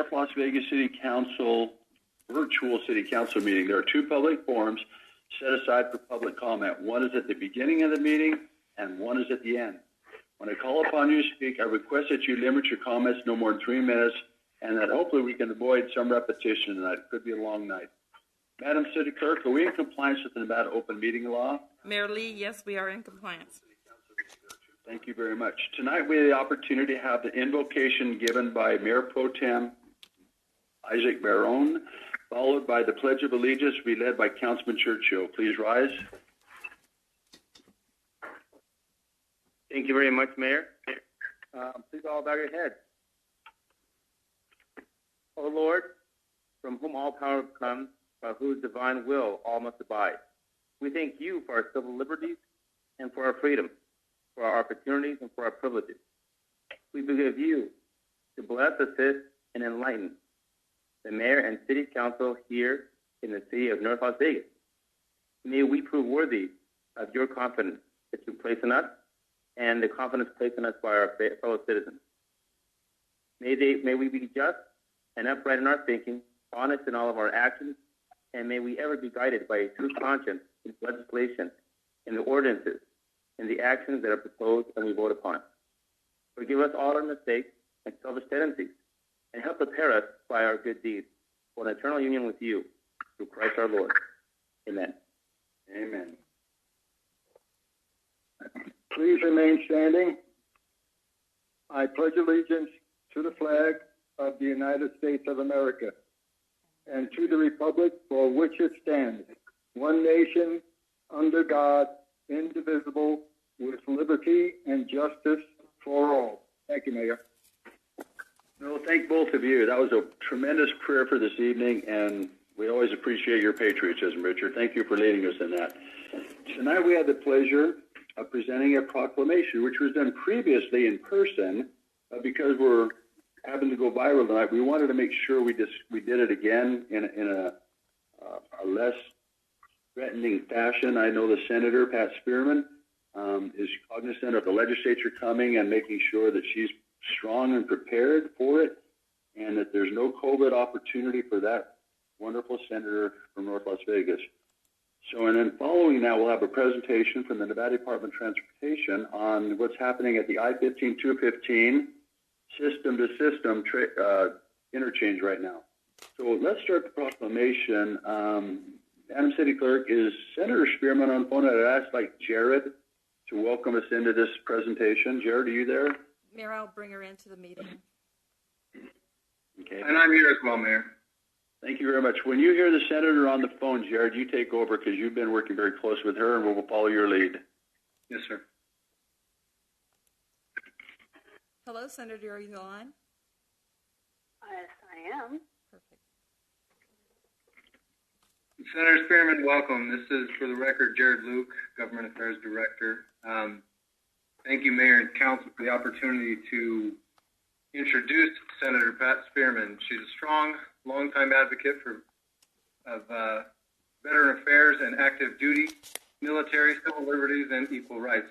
North Las Vegas City Council virtual City Council meeting. There are two public forums set aside for public comment. One is at the beginning of the meeting, and one is at the end. When I call upon you to speak, I request that you limit your comments no more than 3 minutes, and that hopefully we can avoid some repetition tonight. It could be a long night. Madam City Clerk, are we in compliance with the Nevada Open Meeting Law? Mayor Lee, yes, we are in compliance. Thank you very much. Tonight we have the opportunity to have the invocation given by Mayor Pro Tem Isaac Barone, followed by the Pledge of Allegiance to be led by Councilman Churchill. Please rise. Thank you very much, Mayor. Please all bow your heads. O Lord, from whom all power comes, by whose divine will all must abide, we thank you for our civil liberties and for our freedom, for our opportunities and for our privileges. We beg you to bless, assist, and enlighten the Mayor and City Council here in the city of North Las Vegas. May we prove worthy of your confidence that you place in us and the confidence placed in us by our fellow citizens. May we be just and upright in our thinking, honest in all of our actions, and may we ever be guided by a true conscience in legislation, in the ordinances, in the actions that are proposed and we vote upon. Forgive us all our mistakes and selfish tendencies, and help prepare us by our good deeds for an eternal union with you, through Christ our Lord. Amen. Amen. Please remain standing. I pledge allegiance to the flag of the United States of America and to the republic for which it stands, one nation, under God, indivisible, with liberty and justice for all. Thank you, Mayor. Well, thank both of you. That was a tremendous prayer for this evening, and we always appreciate your patriotism, Richard. Thank you for leading us in that. Tonight we have the pleasure of presenting a proclamation, which was done previously in person, because we're having to go viral tonight. We wanted to make sure we did it again in a less threatening fashion. I know the Senator, Pat Spearman, is cognizant of the legislature coming and making sure that she's strong and prepared for it, and that there's no COVID opportunity for that wonderful senator from North Las Vegas. So, and then following that, we'll have a presentation from the Nevada Department of Transportation on what's happening at the I-15-215 system-to-system interchange right now. So let's start the proclamation. Madam City Clerk, is Senator Spearman on the phone? I'd ask Jared to welcome us into this presentation. Jared, are you there? Mayor, I'll bring her into the meeting. Okay. And I'm here as well, Mayor. Thank you very much. When you hear the senator on the phone, Jared, you take over because you've been working very close with her, and we'll follow your lead. Yes, sir. Hello, Senator, are you on? Yes, I am. Perfect. Senator Spearman, welcome. This is, for the record, Jared Luke, Government Affairs Director. Thank you, Mayor and Council, for the opportunity to introduce Senator Pat Spearman. She's a strong, longtime advocate of veteran affairs and active duty, military, civil liberties, and equal rights.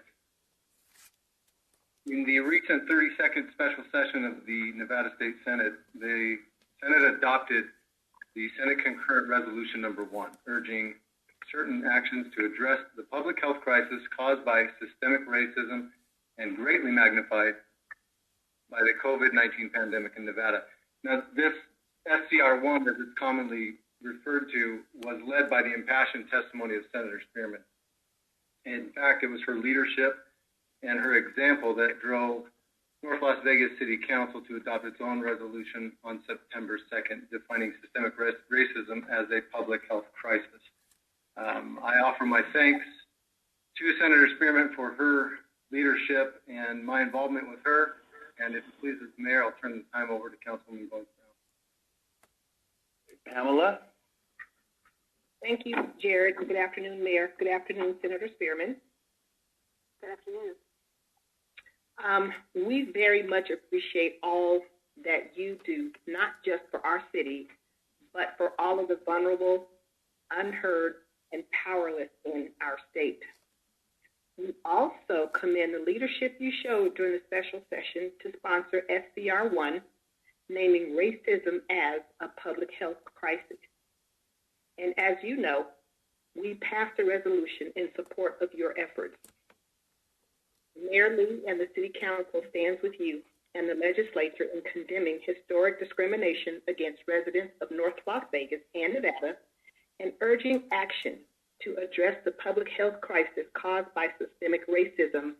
In the recent 32nd special session of the Nevada State Senate, the Senate adopted the Senate Concurrent Resolution number 1, urging certain actions to address the public health crisis caused by systemic racism and greatly magnified by the COVID-19 pandemic in Nevada. Now, this SCR1, as it's commonly referred to, was led by the impassioned testimony of Senator Spearman. In fact, it was her leadership and her example that drove North Las Vegas City Council to adopt its own resolution on September 2nd, defining systemic racism as a public health crisis. I offer my thanks to Senator Spearman for her leadership and my involvement with her. And if it pleases the Mayor, I'll turn the time over to Councilwoman Bones now. Pamela? Thank you, Jared. Good afternoon, Mayor. Good afternoon, Senator Spearman. Good afternoon. We very much appreciate all that you do, not just for our city, but for all of the vulnerable, unheard, and powerless in our state. We also commend the leadership you showed during the special session to sponsor SCR1 naming racism as a public health crisis. And as you know, we passed a resolution in support of your efforts. Mayor Lee and the City Council stands with you and the legislature in condemning historic discrimination against residents of North Las Vegas and Nevada and urging action to address the public health crisis caused by systemic racism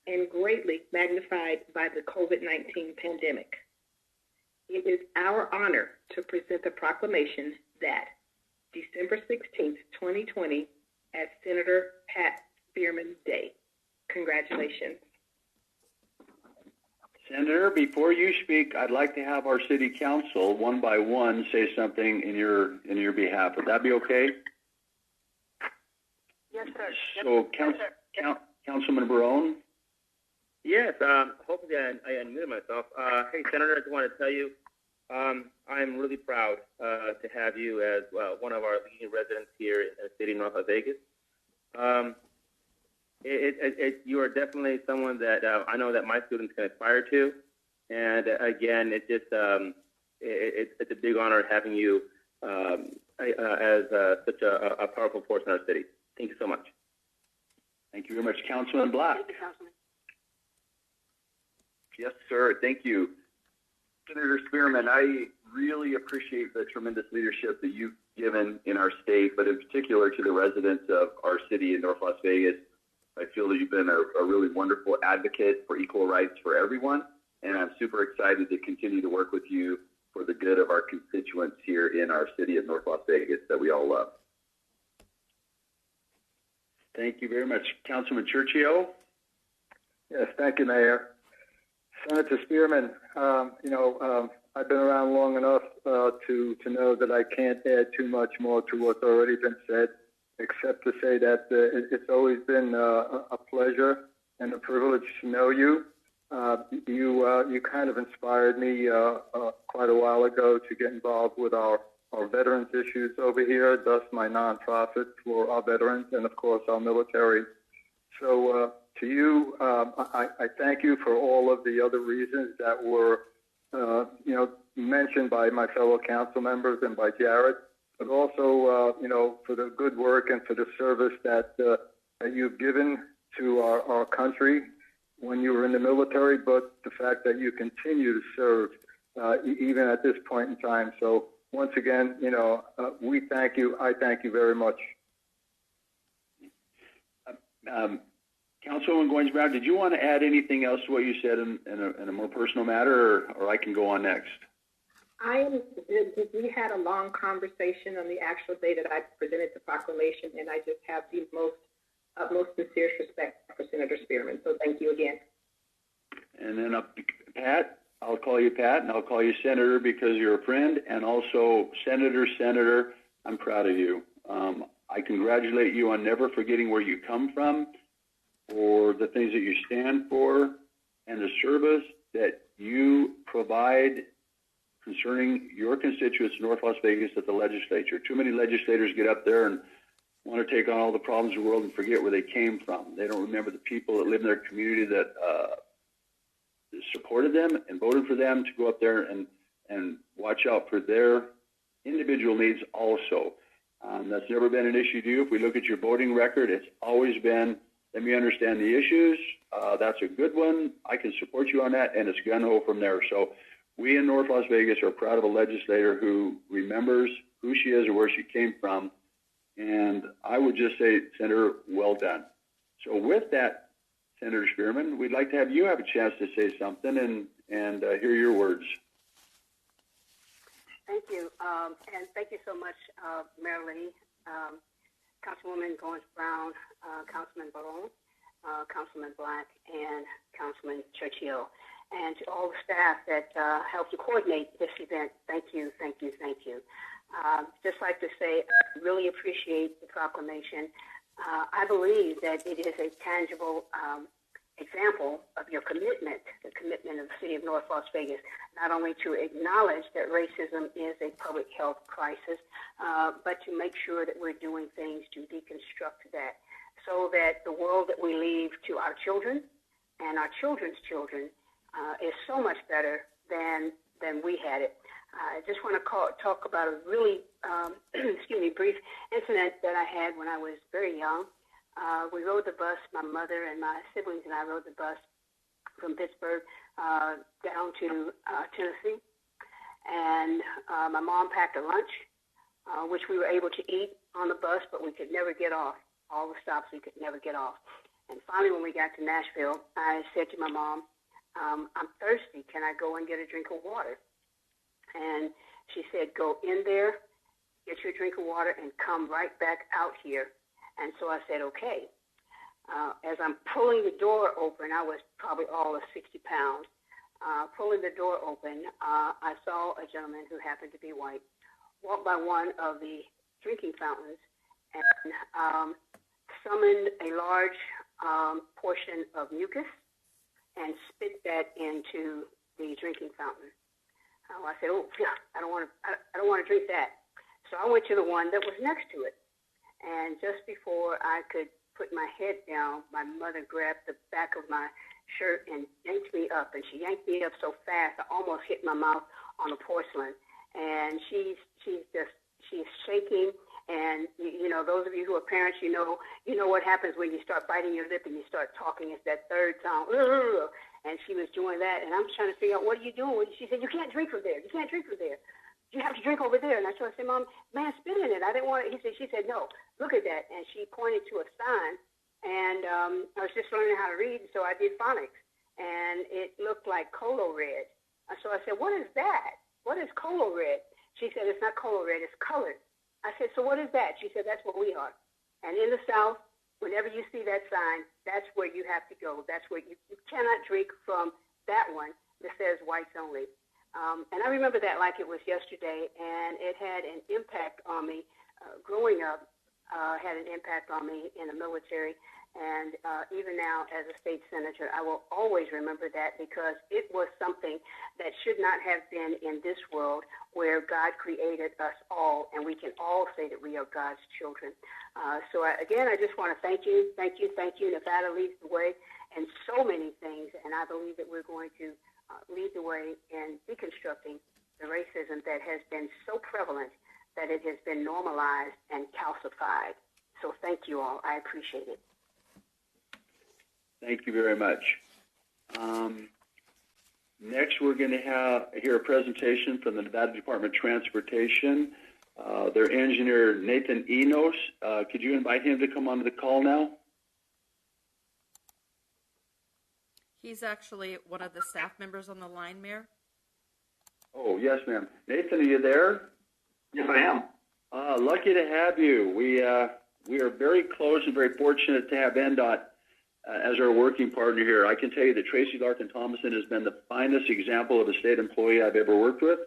and greatly magnified by the COVID-19 pandemic. It is our honor to present the proclamation that December 16th, 2020, as Senator Pat Spearman Day. Congratulations. Senator, before you speak, I'd like to have our city council, one by one, say something in your behalf. Would that be okay? Yes, sir. So, Councilman Barone? Yes, hopefully I unmuted myself. Hey, Senator, I just want to tell you, I'm really proud to have you as one of our leading residents here in the city of North Las Vegas. You are definitely someone that I know that my students can aspire to, and again, it's a big honor having you as such a powerful force in our city. Thank you so much. Thank you very much, Councilman Black. Thank you, Councilman. Yes, sir. Thank you. Senator Spearman, I really appreciate the tremendous leadership that you've given in our state, but in particular to the residents of our city in North Las Vegas. I feel that you've been a really wonderful advocate for equal rights for everyone, and I'm super excited to continue to work with you for the good of our constituents here in our city of North Las Vegas that we all love. Thank you very much. Councilman Churchio? Yes, thank you, Mayor. Senator Spearman, I've been around long enough to know that I can't add too much more to what's already been said, except to say that it's always been a pleasure and a privilege to know you. You kind of inspired me quite a while ago to get involved with our veterans issues over here, thus my nonprofit for our veterans and, of course, our military. So to you, I thank you for all of the other reasons that were, mentioned by my fellow council members and by Jared, but also, for the good work and for the service that you've given to our country when you were in the military, but the fact that you continue to serve even at this point in time. So once again, we thank you. I thank you very much. Councilwoman Goins-Brown, did you want to add anything else to what you said in a more personal matter, or I can go on next? We had a long conversation on the actual day that I presented the proclamation, and I just have the most sincere respect for Senator Spearman. So thank you again. And then Pat, I'll call you Pat, and I'll call you Senator because you're a friend, and also Senator, I'm proud of you. I congratulate you on never forgetting where you come from, or the things that you stand for, and the service that you provide concerning your constituents in North Las Vegas at the legislature. Too many legislators get up there and want to take on all the problems of the world and forget where they came from. They don't remember the people that live in their community that supported them and voted for them to go up there and watch out for their individual needs also. That's never been an issue to you. If we look at your voting record, it's always been, let me understand the issues. That's a good one. I can support you on that, and it's gun-ho from there. So we in North Las Vegas are proud of a legislator who remembers who she is or where she came from. And I would just say, Senator, well done. So with that, Senator Spearman, we'd like to have you have a chance to say something and hear your words. Thank you. And thank you so much, Mayor Lee, Councilwoman Goins-Brown, Councilman Barone, Councilman Black, and Councilman Churchill. And to all the staff that helped to coordinate this event, thank you, thank you, thank you. Just like to say, I really appreciate the proclamation. I believe that it is a tangible example of your commitment, the commitment of the city of North Las Vegas, not only to acknowledge that racism is a public health crisis, but to make sure that we're doing things to deconstruct that so that the world that we leave to our children and our children's children is so much better than than we had it. I just want to talk about a really, brief incident that I had when I was very young. We rode the bus, my mother and my siblings and I rode the bus from Pittsburgh down to Tennessee. And my mom packed a lunch, which we were able to eat on the bus, but we could never get off. All the stops, we could never get off. And finally, when we got to Nashville, I said to my mom, I'm thirsty. Can I go and get a drink of water? And she said, go in there, get your drink of water, and come right back out here. And so I said, okay. As I'm pulling the door open, I was probably all of 60 pounds. Pulling the door open, I saw a gentleman who happened to be white walk by one of the drinking fountains and summoned a large portion of mucus and spit that into the drinking fountain. I said, "Oh, yeah, I don't want to drink that." So I went to the one that was next to it, and just before I could put my head down, my mother grabbed the back of my shirt and yanked me up, and she yanked me up so fast I almost hit my mouth on the porcelain. And she's shaking. And you know, those of you who are parents, you know what happens when you start biting your lip and you start talking. It's that third sound. And she was doing that, and I'm trying to figure out, what are you doing? She said, you can't drink from there. You can't drink from there. You have to drink over there. And I said, Mom, man, spit in it. I didn't want it. She said, no, look at that. And she pointed to a sign, and I was just learning how to read, so I did phonics, and it looked like Colo Red. So I said, what is that? What is Colo Red? She said, it's not Colo Red, it's colored. I said, so what is that? She said, that's what we are. And in the South, whenever you see that sign, that's where you have to go. That's where you cannot drink from that one that says whites only. And I remember that like it was yesterday, and it had an impact on me growing up, had an impact on me in the military. And even now, as a state senator, I will always remember that, because it was something that should not have been in this world where God created us all, and we can all say that we are God's children. So again, I just want to thank you. Nevada leads the way in so many things, and I believe that we're going to lead the way in deconstructing the racism that has been so prevalent that it has been normalized and calcified. So thank you all. I appreciate it. Thank you very much. Next, we're going to hear a presentation from the Nevada Department of Transportation. Their engineer, Nathan Enos. Could you invite him to come onto the call now? He's actually one of the staff members on the line, Mayor. Oh, yes, ma'am. Nathan, are you there? Yes, I am. Lucky to have you. We are very close and very fortunate to have NDOT as our working partner here. I can tell you that Tracy Larkin Thomason has been the finest example of a state employee I've ever worked with,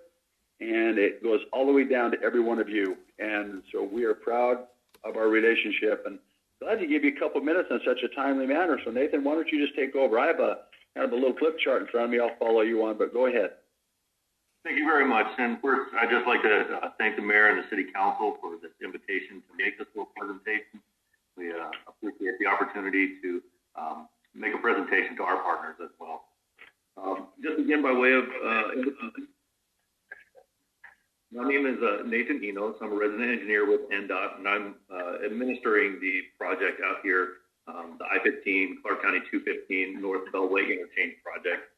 and it goes all the way down to every one of you. And so we are proud of our relationship, and glad to give you a couple minutes in such a timely manner. So Nathan, why don't you just take over? I have a kind of a little flip chart in front of me. I'll follow you on, but go ahead. Thank you very much. And first, I'd just like to thank the mayor and the city council for this invitation to make this little presentation. We appreciate the opportunity to make a presentation to our partners as well. Just again, by way of my name is Nathan Enos. I'm a resident engineer with NDOT, and I'm administering the project out here, the I-15, Clark County 215 North Beltway Interchange project.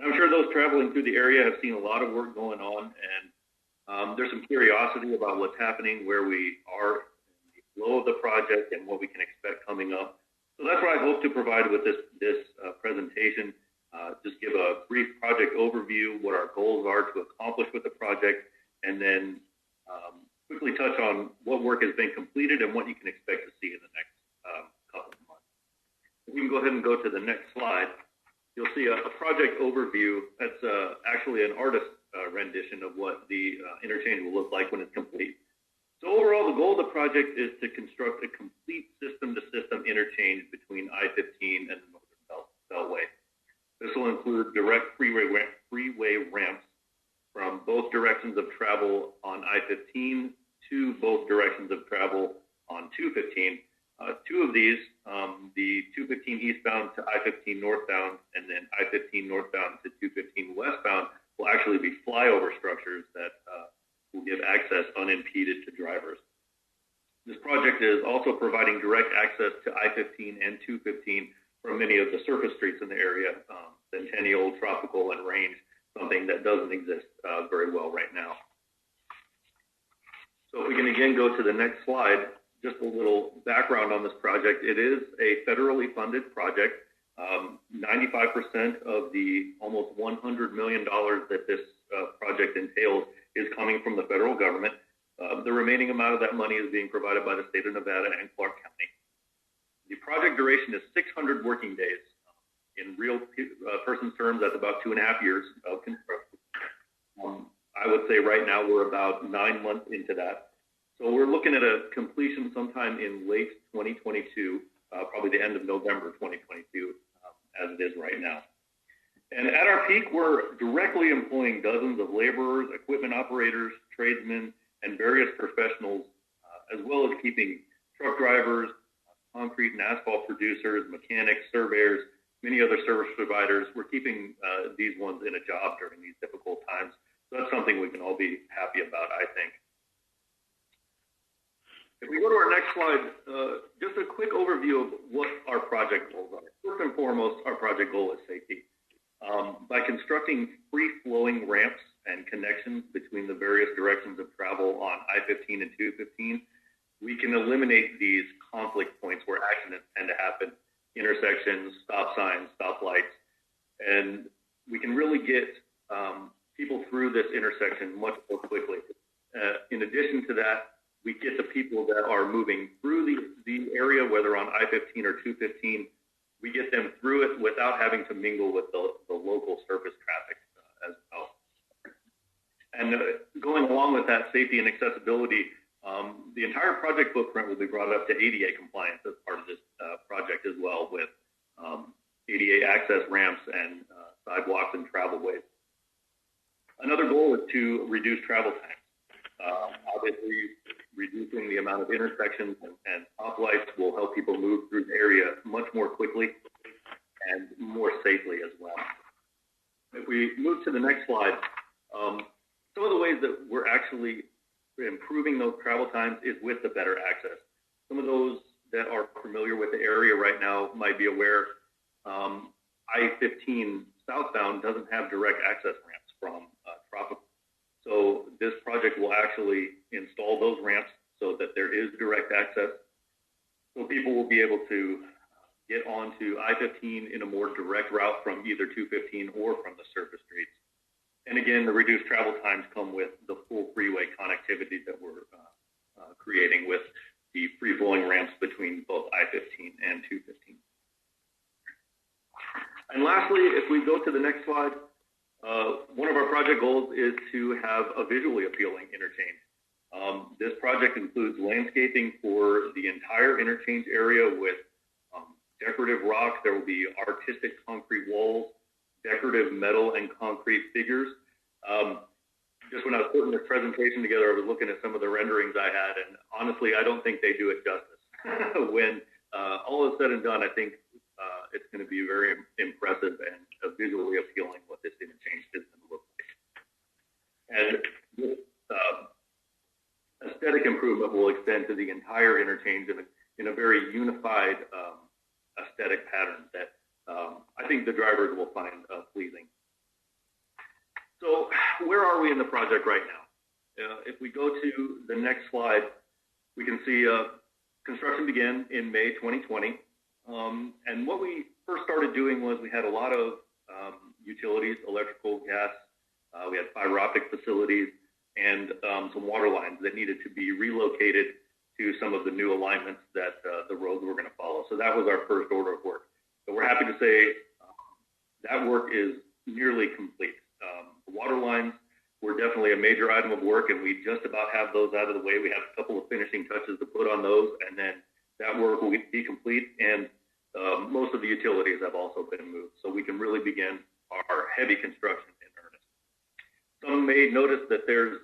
I'm sure those traveling through the area have seen a lot of work going on, and there's some curiosity about what's happening, where we are in the flow of the project, and what we can expect coming up. So that's what I hope to provide with this presentation. Just give a brief project overview, what our goals are to accomplish with the project, and then quickly touch on what work has been completed and what you can expect to see in the next couple of months. If we can go ahead and go to the next slide, you'll see a project overview. That's actually an artist rendition of what the interchange will look like when it's complete. So overall, the goal of the project is to construct a complete system-to-system interchange between I-15 and the Northern Beltway. This will include direct freeway ramps from both directions of travel on I-15 to both directions of travel on 215. Two of these, the 215 eastbound to I-15 northbound, and then I-15 northbound to 215 westbound, will actually be flyover structures that will give access unimpeded to drivers. This project is also providing direct access to I-15 and 215 from many of the surface streets in the area, Centennial, Tropical, and Range, something that doesn't exist very well right now. So if we can again go to the next slide, just a little background on this project. It is a federally funded project. 95% of the almost $100 million that this project entails is coming from the federal government. The remaining amount of that money is being provided by the state of Nevada and Clark County. The project duration is 600 working days. In real person's terms, that's about 2.5 years of construction. I would say right now we're about 9 months into that. So we're looking at a completion sometime in late 2022, probably the end of November 2022, as it is right now. And at our peak, we're directly employing dozens of laborers, equipment operators, tradesmen, and various professionals, as well as keeping truck drivers, concrete and asphalt producers, mechanics, surveyors, many other service providers. We're keeping these ones in a job during these difficult times. So that's something we can all be happy about, I think. If we go to our next slide, just a quick overview of what our project goals are. First and foremost, our project goal is safety. By constructing free-flowing ramps and connections between the various directions of travel on I-15 and 215, we can eliminate these conflict points where accidents tend to happen, intersections, stop signs, stoplights, and we can really get people through this intersection much more quickly. In addition to that, we get the people that are moving through the area, whether on I-15 or 215, we get them through it without having to mingle with the local surface traffic as well. And going along with that safety and accessibility, the entire project footprint will be brought up to ADA compliance as part of this project as well, with ADA access ramps and sidewalks and travelways. Another goal is to reduce travel times. Obviously, reducing the amount of intersections and stoplights will help people move through the area much more quickly and more safely as well. If we move to the next slide, some of the ways that we're actually improving those travel times is with the better access. Some of those that are familiar with the area right now might be aware I-15 southbound doesn't have direct access ramps from Tropical. So this project will actually install those ramps so that there is direct access. So people will be able to get onto I-15 in a more direct route from either 215 or from the surface streets. And again, the reduced travel times come with the full freeway connectivity that we're creating with the free-flowing ramps between both I-15 and 215. And lastly, if we go to the next slide, one of our project goals is to have a visually appealing interchange. This project includes landscaping for the entire interchange area with decorative rock. There will be artistic concrete walls, decorative metal and concrete figures. Just when I was putting this presentation together, I was looking at some of the renderings I had, and honestly, I don't think they do it justice. When all is said and done, I think it's going to be very impressive and visually appealing what this interchange is going to look like. And this aesthetic improvement will extend to the entire interchange in a very unified aesthetic pattern that I think the drivers will find pleasing. So where are we in the project right now? If we go to the next slide, we can see construction began in May 2020. And what we first started doing was we had a lot of utilities, electrical, gas. We had fiber optic facilities and some water lines that needed to be relocated to some of the new alignments that the roads were going to follow. So that was our first order of work. So we're happy to say that work is nearly complete. The water lines were definitely a major item of work, and we just about have those out of the way. We have a couple of finishing touches to put on those, and then that work will be complete, and most of the utilities have also been moved. So we can really begin our heavy construction in earnest. Some may notice that there's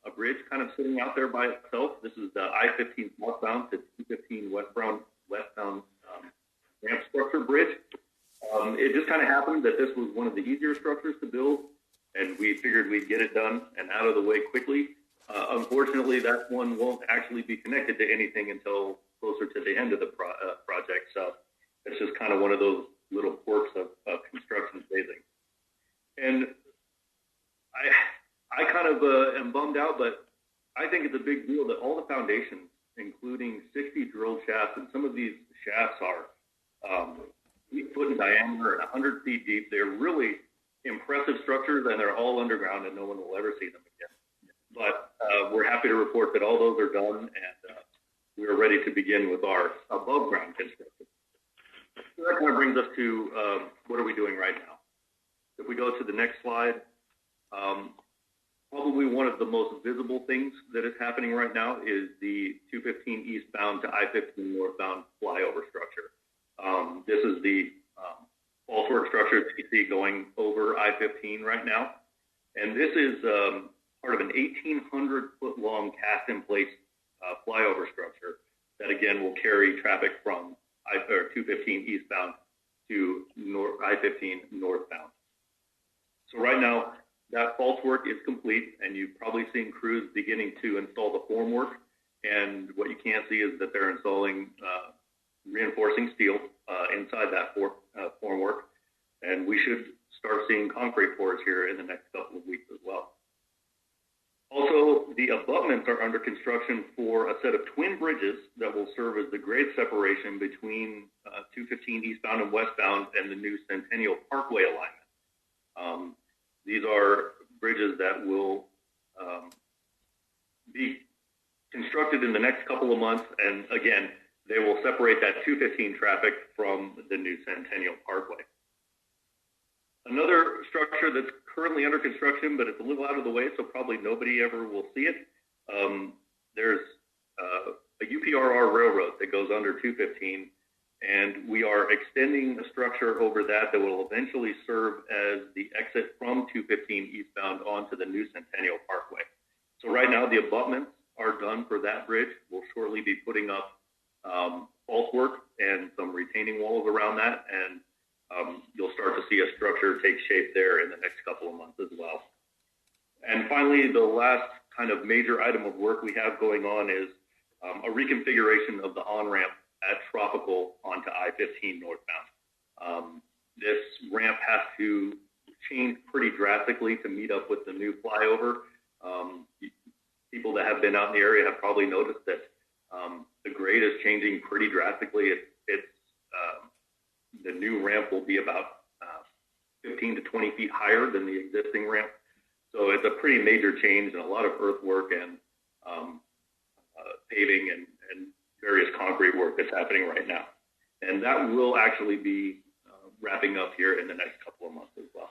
a bridge kind of sitting out there by itself. This is the I-15 southbound to 215 westbound ramp structure bridge. It just kind of happened that this was one of the easier structures to build. and we figured we'd get it done and out of the way quickly. Unfortunately, that one won't actually be connected to anything until closer to the end of the project. So it's just kind of one of those little quirks of construction phasing. And I kind of am bummed out, but I think it's a big deal that all the foundations, including 60 drill shafts, and some of these shafts are 8 foot in diameter and 100 feet deep. They're really impressive structures, and they're all underground, and no one will ever see them again. But we're happy to report that all those are done, and we're ready to begin with our above ground construction. So that kind of brings us to what are we doing right now? If we go to the next slide, probably one of the most visible things that is happening right now is the 215 eastbound to I-15 northbound flyover structure. This is the faultwork structure that you see going over I-15 right now. And this is part of an 1,800-foot-long cast-in-place flyover structure that, again, will carry traffic from 215 eastbound to I-15 northbound. So right now, that fault work is complete, and you've probably seen crews beginning to install the formwork. And what you can't see is that they're installing reinforcing steel inside that formwork. And we should start seeing concrete pours here in the next couple of weeks as well. Also, the abutments are under construction for a set of twin bridges that will serve as the grade separation between 215 eastbound and westbound and the new Centennial Parkway alignment. These are bridges that will be constructed in the next couple of months, and again, they will separate that 215 traffic from the new Centennial Parkway. Another structure that's currently under construction, but it's a little out of the way, so probably nobody ever will see it. There's a UPRR railroad that goes under 215, and we are extending the structure over that will eventually serve as the exit from 215 eastbound onto the new Centennial Parkway. So right now, the abutments are done for that bridge. We'll shortly be putting up fault work and some retaining walls around that, and you'll start to see a structure take shape there in the next couple of months as well. And finally, the last kind of major item of work we have going on is a reconfiguration of the on-ramp at Tropical onto I-15 northbound. This ramp has to change pretty drastically to meet up with the new flyover. People that have been out in the area have probably noticed that the grade is changing pretty drastically. The new ramp will be about 15 to 20 feet higher than the existing ramp. So it's a pretty major change and a lot of earthwork and paving and various concrete work that's happening right now. And that will actually be wrapping up here in the next couple of months as well.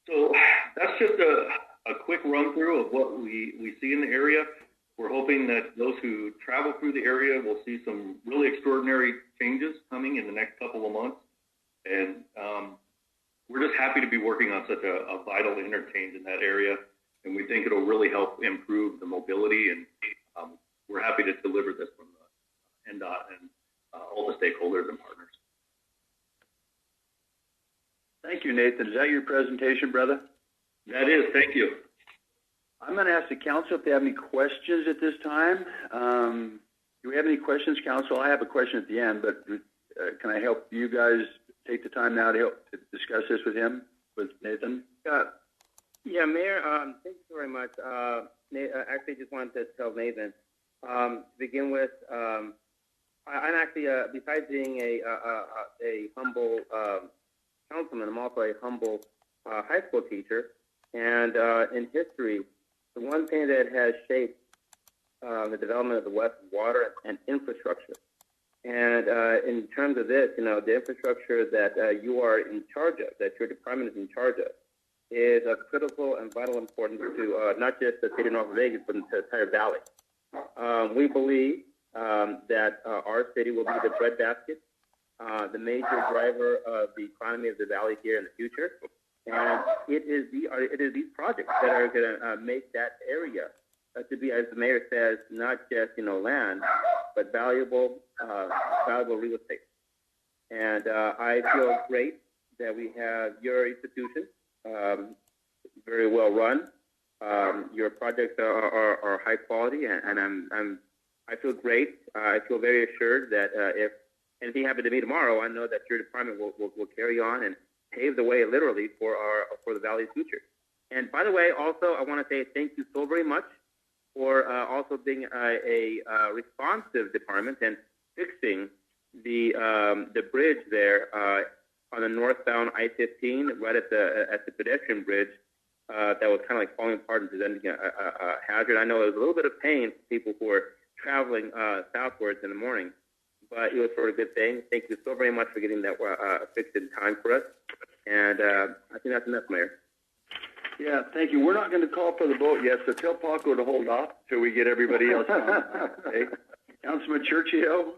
So that's just a quick run through of what we see in the area. We're hoping that those who travel through the area will see some really extraordinary changes coming in the next couple of months. And we're just happy to be working on such a vital interchange in that area. And we think it'll really help improve the mobility. And we're happy to deliver this from the NDOT and all the stakeholders and partners. Thank you, Nathan. Is that your presentation, brother? That is. Thank you. I'm going to ask the council if they have any questions at this time. Do we have any questions, council? I have a question at the end, but can I help you guys take the time now to help to discuss this with Nathan? Yeah, Mayor, thank you very much. Actually, just wanted to tell Nathan, to begin with, I'm actually, besides being a humble councilman, I'm also a humble high school teacher. And in history, the one thing that has shaped the development of the West is water and infrastructure. And in terms of this, the infrastructure that you are in charge of, that your department is in charge of, is of critical and vital importance to not just the state of North Vegas, but the entire valley. We believe that our city will be the breadbasket, the major driver of the economy of the valley here in the future. And it is these projects that are going to make that area to be, as the mayor says, not just land, but valuable real estate. And I feel great that we have your institution, very well run. Your projects are high quality, and I feel great. I feel very assured that if anything happened to me tomorrow, I know that your department will carry on and pave the way, literally, for the Valley's future. And by the way, also, I want to say thank you so very much for also being a responsive department and fixing the bridge there on the northbound I-15, right at the pedestrian bridge. That was kind of like falling apart and presenting a hazard. I know it was a little bit of pain for people who were traveling southwards in the morning, but it was for a good thing. Thank you so very much for getting that fixed in time for us. And I think that's enough, Mayor. Yeah, thank you. We're not going to call for the vote yet, so tell Paco to hold off till we get everybody else on. Okay. Councilman Churchill?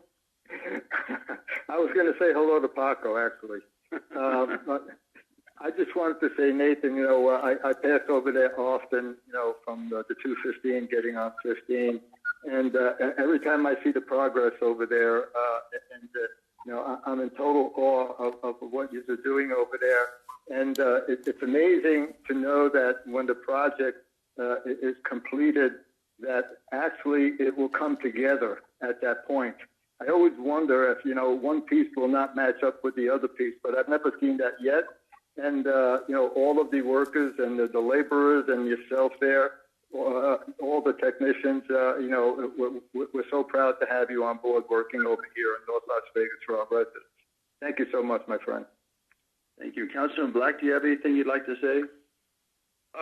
I was going to say hello to Paco, actually. But I just wanted to say, Nathan, I pass over there often, from the 215 getting on 15. And every time I see the progress over there, I'm in total awe of what you're doing over there. And it's amazing to know that when the project is completed, that actually it will come together at that point. I always wonder if, one piece will not match up with the other piece, but I've never seen that yet. And, all of the workers and the laborers and yourself there, all the technicians, we're so proud to have you on board working over here in North Las Vegas for our residents. Thank you so much, my friend. Thank you. Councilman Black, do you have anything you'd like to say?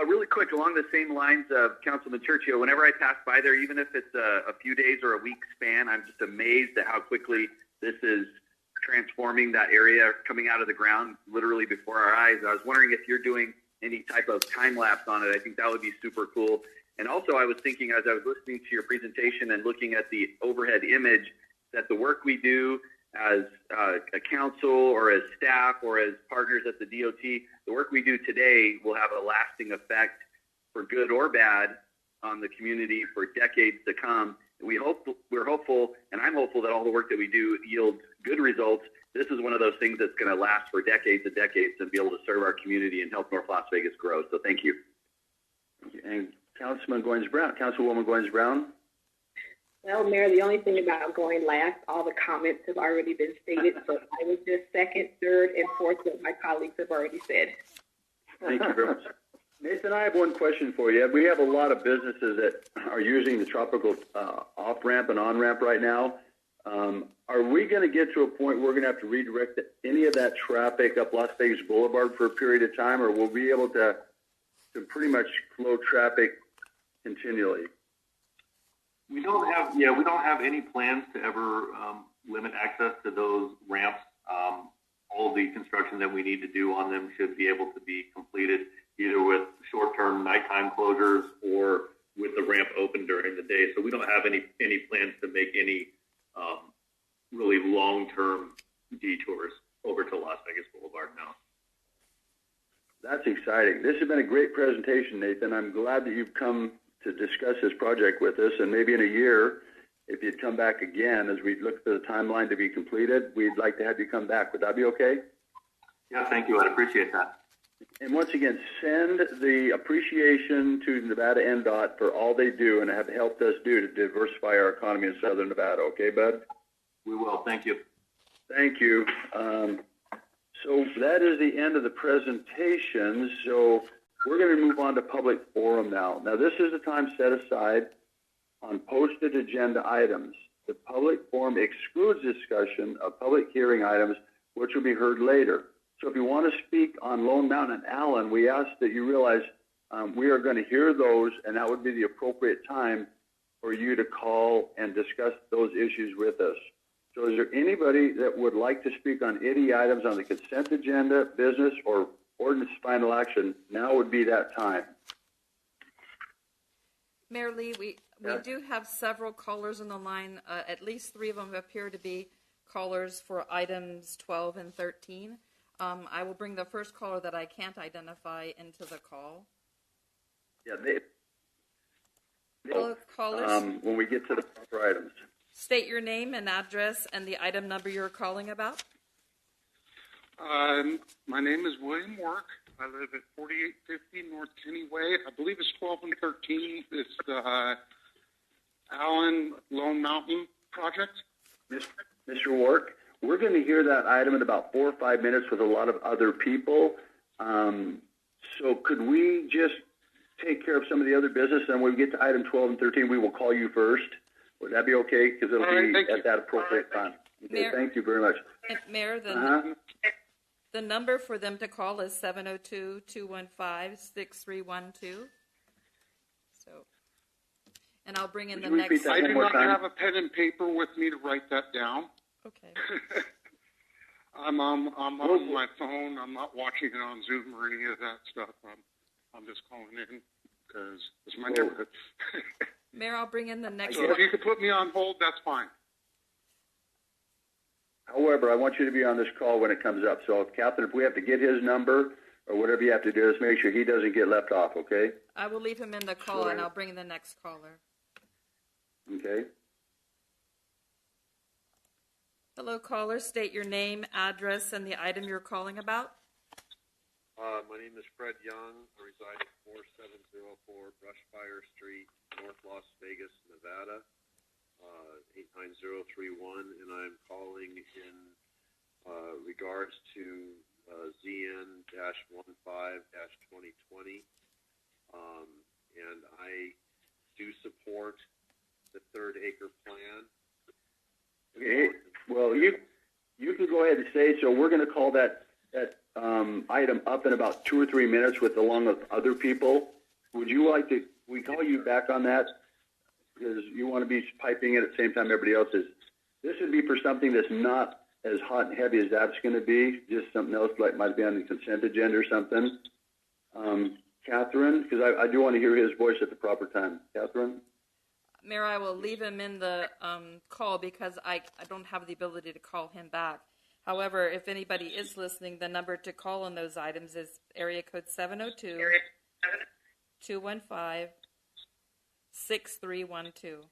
Really quick, along the same lines of Councilman Churchill, whenever I pass by there, even if it's a few days or a week span, I'm just amazed at how quickly this is transforming that area, coming out of the ground literally before our eyes. I was wondering if you're doing any type of time lapse on it. I think that would be super cool. And also, I was thinking as I was listening to your presentation and looking at the overhead image, that the work we do as a council or as staff or as partners at the DOT, the work we do today will have a lasting effect for good or bad on the community for decades to come. We're hopeful, and I'm hopeful that all the work that we do yields good results. This is one of those things that's going to last for decades and decades and be able to serve our community and help North Las Vegas grow. So thank you. And Councilwoman Goins-Brown. Well, Mayor, the only thing about going last, all the comments have already been stated, so I was just second, third, and fourth what my colleagues have already said. Thank you very much. Nathan, I have one question for you. We have a lot of businesses that are using the tropical off-ramp and on-ramp right now. Are we going to get to a point where we're going to have to redirect any of that traffic up Las Vegas Boulevard for a period of time, or will we be able to pretty much flow traffic continually? We don't have any plans to ever limit access to those ramps. All of the construction that we need to do on them should be able to be completed either with short-term nighttime closures or with the ramp open during the day. So we don't have any plans to make any really long-term detours over to Las Vegas Boulevard now. That's exciting. This has been a great presentation, Nathan. I'm glad that you've come to discuss this project with us, and maybe in a year, if you'd come back again as we look for the timeline to be completed, we'd like to have you come back. Would that be okay? Yeah, thank you. I'd appreciate that. And once again, send the appreciation to Nevada NDOT for all they do and have helped us do to diversify our economy in Southern Nevada. Okay, bud? We will. Thank you. Thank you. So that is the end of the presentation. So we're going to move on to public forum now. Now, this is a time set aside on posted agenda items. The public forum excludes discussion of public hearing items, which will be heard later. So if you want to speak on Lone Mountain and Allen, we ask that you realize we are going to hear those, and that would be the appropriate time for you to call and discuss those issues with us. So is there anybody that would like to speak on any items on the consent agenda, business, or ordinance final action? Now would be that time. Mayor Lee, we do have several callers on the line. At least 3 of them appear to be callers for items 12 and 13. I will bring the first caller that I can't identify into the call. Yeah, Hello, callers. When we get to the proper items. State your name and address and the item number you're calling about. My name is William Work. I live at 4850 North Kinney Way. I believe it's 12 and 13. It's the Allen Lone Mountain project. Mr. Work, we're going to hear that item in about 4 or 5 minutes with a lot of other people. So could we just take care of some of the other business, and when we get to item 12 and 13, we will call you first? Would that be okay? Because it'll be at that appropriate time. Okay, Mayor, thank you very much. Mayor, the number for them to call is 702-215-6312. So, and I'll bring in the next. I do not have a pen and paper with me to write that down. Okay. I'm on my phone. I'm not watching it on Zoom or any of that stuff. I'm just calling in because it's my neighborhood. Mayor, I'll bring in the next. So if you could put me on hold, that's fine. However, I want you to be on this call when it comes up. So, Captain, if we have to get his number or whatever you have to do, just make sure he doesn't get left off, okay? I will leave him in the call, and I'll bring in the next caller. Okay. Hello, caller. State your name, address, and the item you're calling about. My name is Fred Young. I reside at 4704 Brushfire Street, North Las Vegas, Nevada, 89031, and I'm calling in regards to ZN-15-2020, and I do support the third acre plan. Okay. Well, you can go ahead and say so. We're going to call that item up in about 2 or 3 minutes along with other people. Would you like to? We call you back on that because you want to be piping in at the same time everybody else is. This would be for something that's not as hot and heavy as that's going to be. Just something else like might be on the consent agenda or something. Catherine, because I do want to hear his voice at the proper time. Catherine. Mayor, I will leave him in the call because I don't have the ability to call him back. However, if anybody is listening, the number to call on those items is area code 702-215-6312.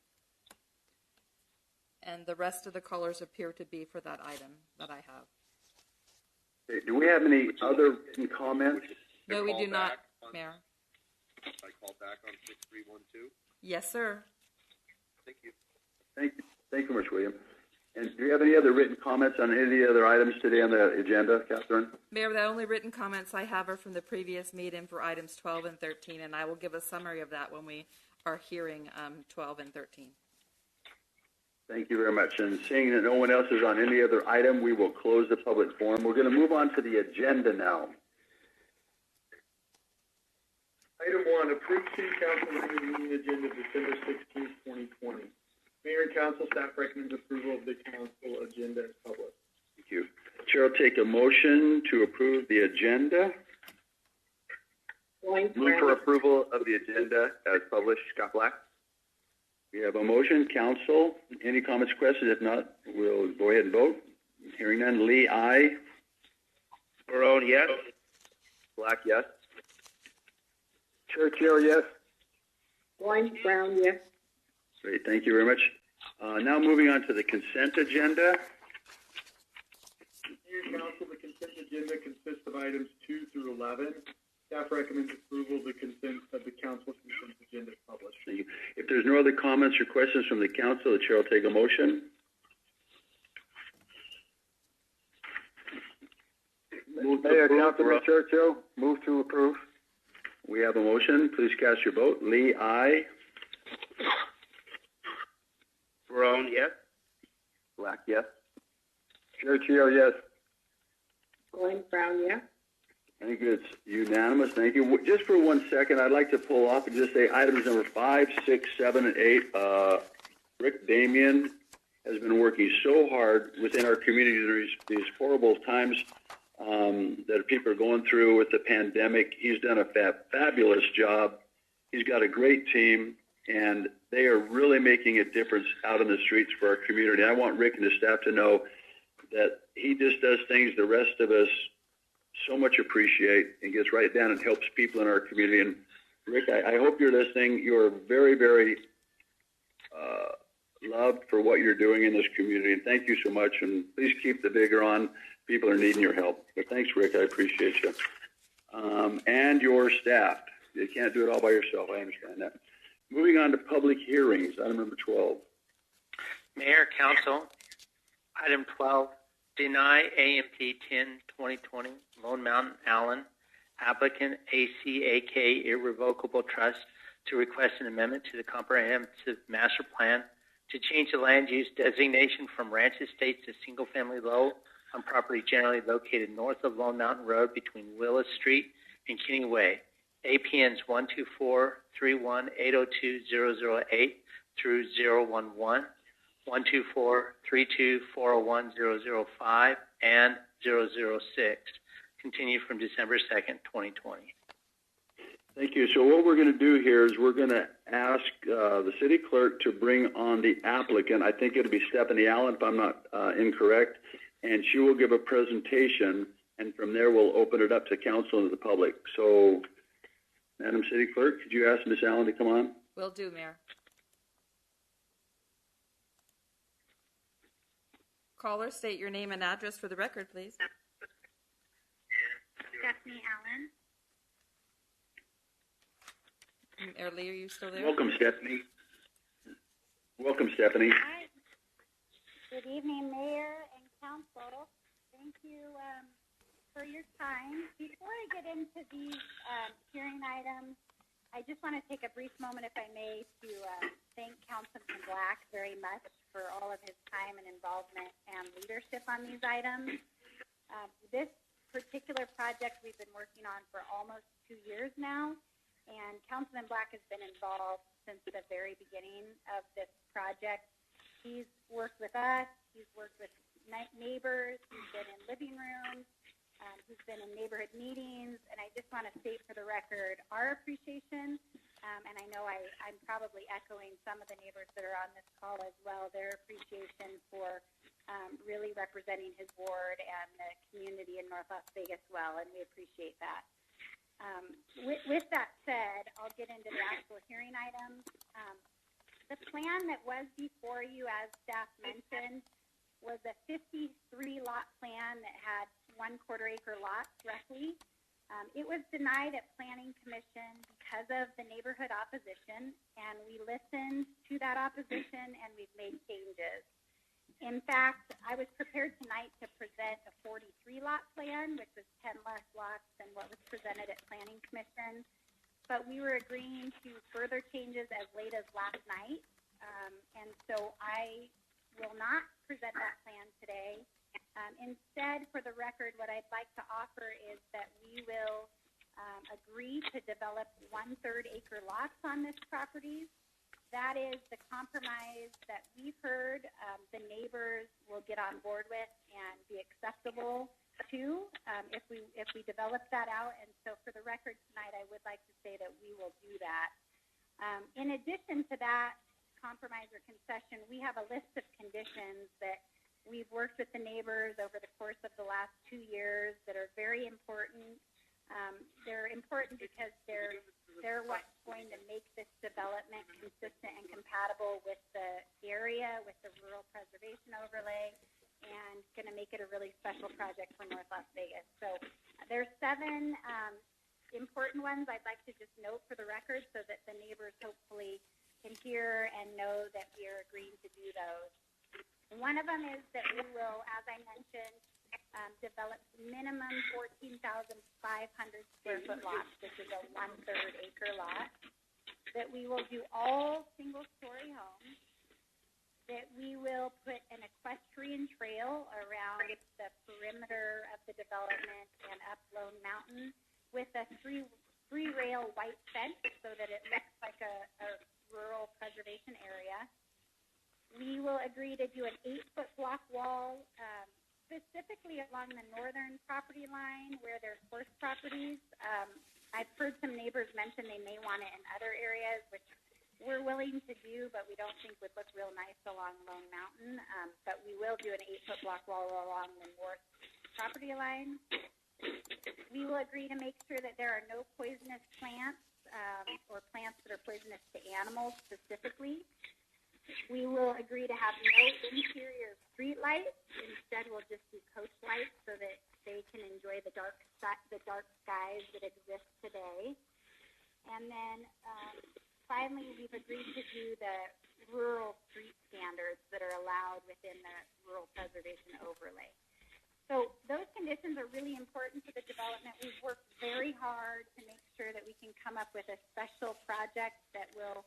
And the rest of the callers appear to be for that item that I have. Okay, do we have any other comments? No, we do not, Mayor. I call back on 6312? Yes, sir. Thank you. Thank you very much, William. And do you have any other written comments on any of the other items today on the agenda, Catherine? Mayor, the only written comments I have are from the previous meeting for items 12 and 13, and I will give a summary of that when we are hearing 12 and 13. Thank you very much. And seeing that no one else is on any other item, we will close the public forum. We're going to move on to the agenda now. Item 1, approved City Council meeting agenda December 16th, 2020. Mayor and Council staff recommends approval of the council agenda as published. Thank you. Chair will take a motion to approve the agenda. Move for approval of the agenda as published. Scott Black. We have a motion. Council, any comments, questions? If not, we'll go ahead and vote. Hearing none. Lee, aye. Barone, yes. Black, yes. Churchill, yes. Brown, yes. Great. Thank you very much. Now moving on to the consent agenda. Mayor and Council, the consent agenda consists of items 2 through 11. Staff recommends approval of the consent of the council consent agenda as published. Thank you. If there's no other comments or questions from the council, the chair will take a motion. Mayor, Councilman Churchill, move to approve. We have a motion. Please cast your vote. Lee, aye. Barone, yes. Black, yes. Churchill, yes. Brown, yes. I think it's unanimous. Thank you. Just for 1 second, I'd like to pull off and just say items number 5, 6, 7, and 8. Rick Damien has been working so hard within our community during these horrible times that people are going through with the pandemic. He's done a fabulous job. He's got a great team, and they are really making a difference out in the streets for our community. I want Rick and his staff to know that he just does things the rest of us so much appreciate and gets right down and helps people in our community. And Rick, I hope you're listening. You're very, very loved for what you're doing in this community. And thank you so much. And please keep the vigor on. people are needing your help. But thanks, Rick. I appreciate you. And your staff. You can't do it all by yourself. I understand that. Moving on to public hearings, item number 12. Mayor, Council, item 12, deny AMP 10-2020 Lone Mountain Allen applicant ACAK Irrevocable Trust to request an amendment to the comprehensive master plan to change the land use designation from ranch estates to single-family low on property generally located north of Lone Mountain Road between Willis Street and Kinney Way. APNs 124-31-802-008 through 011, 124-32-401-005, and 006. Continued from December 2nd, 2020. Thank you. So what we're going to do here is we're going to ask the city clerk to bring on the applicant. I think it'll be Stephanie Allen, if I'm not incorrect, and she will give a presentation, and from there we'll open it up to council and the public. So, Madam City Clerk, could you ask Ms. Allen to come on? Will do, Mayor. Caller, state your name and address for the record, please. Stephanie Allen. Mayor Lee, are you still there? Welcome, Stephanie. Welcome, Stephanie. Hi. Good evening, Mayor and Council. Thank you for your time. Before I get into these hearing items, I just want to take a brief moment, if I may, to thank Councilman Black very much for all of his time and involvement and leadership on these items. This particular project we've been working on for almost 2 years now, and Councilman Black has been involved since the very beginning of this project. He's worked with us, he's worked with neighbors, he's been in living rooms, he's been in neighborhood meetings, and I just want to state for the record our appreciation, and I know I'm probably echoing some of the neighbors that are on this call as well, their appreciation for really representing his ward and the community in North Las Vegas well, and we appreciate that. With that said, I'll get into the actual hearing items. The plan that was before you, as staff mentioned, was a 53-lot plan that had 1/4 acre lots roughly. It was denied at Planning Commission because of the neighborhood opposition, and we listened to that opposition and we've made changes. In fact, I was prepared tonight to present a 43-lot plan, which was 10 less lots than what was presented at Planning Commission, but we were agreeing to further changes as late as last night, and so I will not present that plan today. Instead, for the record, what I'd like to offer is that we will agree to develop 1/3 acre lots on this property. That is the compromise that we've heard the neighbors will get on board with and be acceptable to if we develop that out. And so for the record tonight, I would like to say that we will do that. In addition to that compromise or concession, we have a list of conditions that we've worked with the neighbors over the course of the last 2 years that are very important. They're important because they're what's going to make this development consistent and compatible with the area, with the rural preservation overlay, and going to make it a really special project for North Las Vegas. So there's 7 important ones I'd like to just note for the record so that the neighbors hopefully can hear and know that we are agreeing to do those. One of them is that we will, as I mentioned, develop minimum 14,500 square foot lots, which is a 1/3 acre lot, that we will do all single-story homes, that we will put an equestrian trail around the perimeter of the development and up Lone Mountain with a three-rail white fence so that it looks like a rural preservation area. We will agree to do an 8-foot block wall specifically along the northern property line where there's horse properties. I've heard some neighbors mention they may want it in other areas, which we're willing to do, but we don't think would look real nice along Lone Mountain. But we will do an 8-foot block wall along the north property line. We will agree to make sure that there are no poisonous plants or plants that are poisonous to animals specifically. We will agree to have no interior street lights. Instead, we'll just do coach lights so that they can enjoy the dark skies that exist today. And then finally, we've agreed to do the rural street standards that are allowed within the rural preservation overlay. So those conditions are really important to the development. We've worked very hard to make sure that we can come up with a special project that will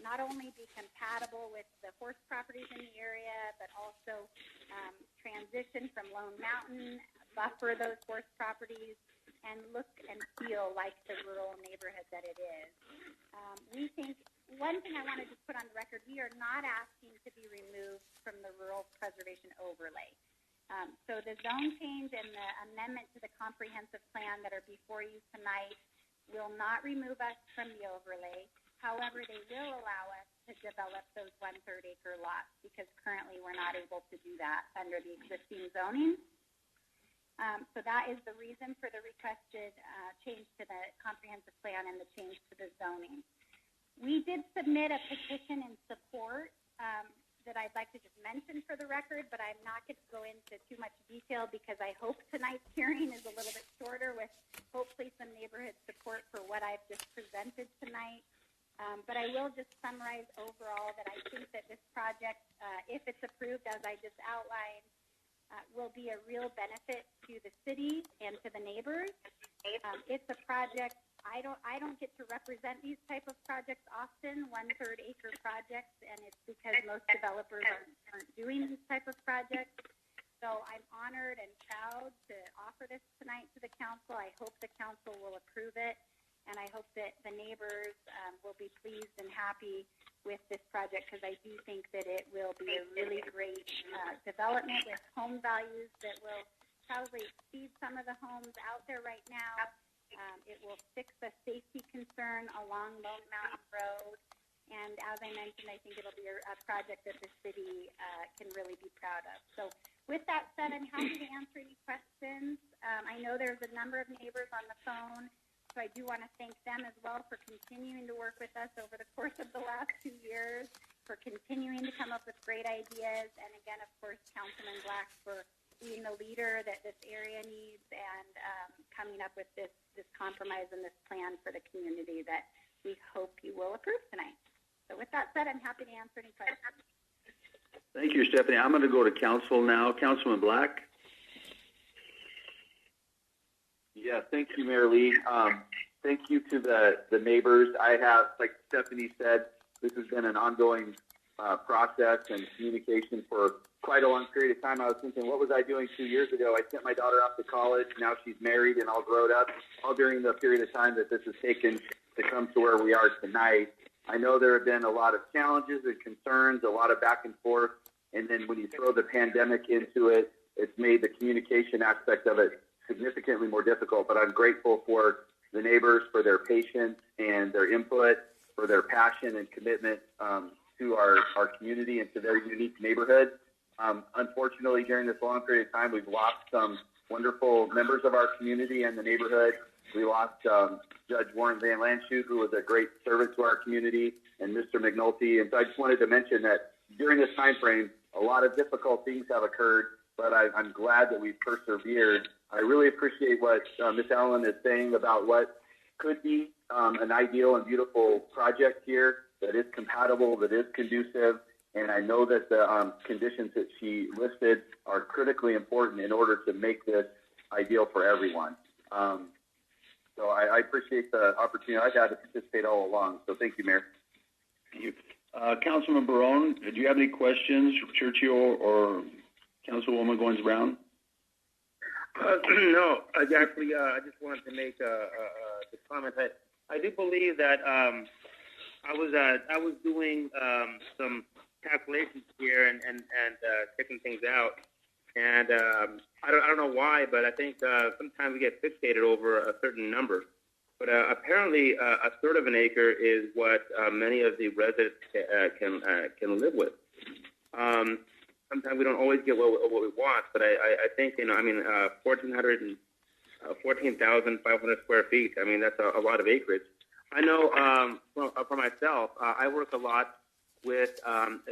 not only be compatible with the horse properties in the area, but also transition from Lone Mountain, buffer those horse properties, and look and feel like the rural neighborhood that it is. We think, one thing I wanted to put on the record, we are not asking to be removed from the rural preservation overlay. So the zone change and the amendment to the comprehensive plan that are before you tonight will not remove us from the overlay. However, they will allow us to develop those 1/3 acre lots because currently we're not able to do that under the existing zoning. So that is the reason for the requested change to the comprehensive plan and the change to the zoning. We did submit a petition in support that I'd like to just mention for the record, but I'm not going to go into too much detail because I hope tonight's hearing is a little bit shorter with hopefully some neighborhood support for what I've just presented tonight. But I will just summarize overall that I think that this project, if it's approved as I just outlined, will be a real benefit to the city and to the neighbors. It's a project, I don't get to represent these type of projects often, 1/3 acre projects, and it's because most developers aren't doing these type of projects. So I'm honored and proud to offer this tonight to the council. I hope the council will approve it, and I hope that the neighbors will be pleased and happy with this project because I do think that it will be a really great development with home values that will probably exceed some of the homes out there right now. It will fix a safety concern along Lone Mountain Road. And as I mentioned, I think it'll be a project that the city can really be proud of. So with that said, I'm happy to answer any questions. I know there's a number of neighbors on the phone, so I do want to thank them as well for continuing to work with us over the course of the last 2 years, for continuing to come up with great ideas. And again, of course, Councilman Black for being the leader that this area needs and coming up with this compromise and this plan for the community that we hope you will approve tonight. So with that said, I'm happy to answer any questions. Thank you, Stephanie. I'm going to go to council now. Councilman Black. Yeah, thank you, Mayor Lee. Thank you to the neighbors. I have, like Stephanie said, this has been an ongoing process and communication for quite a long period of time. I was thinking, what was I doing 2 years ago? I sent my daughter off to college. Now she's married and all grown up, all during the period of time that this has taken to come to where we are tonight. I know there have been a lot of challenges and concerns, a lot of back and forth, and then when you throw the pandemic into it, it's made the communication aspect of it significantly more difficult. But I'm grateful for the neighbors, for their patience and their input, for their passion and commitment to our community and to their unique neighborhood. Unfortunately, during this long period of time, we've lost some wonderful members of our community and the neighborhood. We lost Judge Warren Van Landshoot, who was a great servant to our community, and Mr. McNulty. And so I just wanted to mention that during this time frame, a lot of difficult things have occurred, but I'm glad that we've persevered. I really appreciate what Ms. Allen is saying about what could be an ideal and beautiful project here that is compatible, that is conducive. And I know that the conditions that she listed are critically important in order to make this ideal for everyone. So I appreciate the opportunity I've had to participate all along. So thank you, Mayor. Thank you. Councilman Barone, do you have any questions, Churchill or Councilwoman Goins-Brown? No, I just wanted to make a comment. I do believe that I was doing some calculations here and checking things out, and I don't know why, but I think sometimes we get fixated over a certain number. But apparently, 1/3 of an acre is what many of the residents can live with. Sometimes we don't always get what we want, but I think 14,500 square feet. I mean, that's a lot of acreage. I know for myself, I work a lot with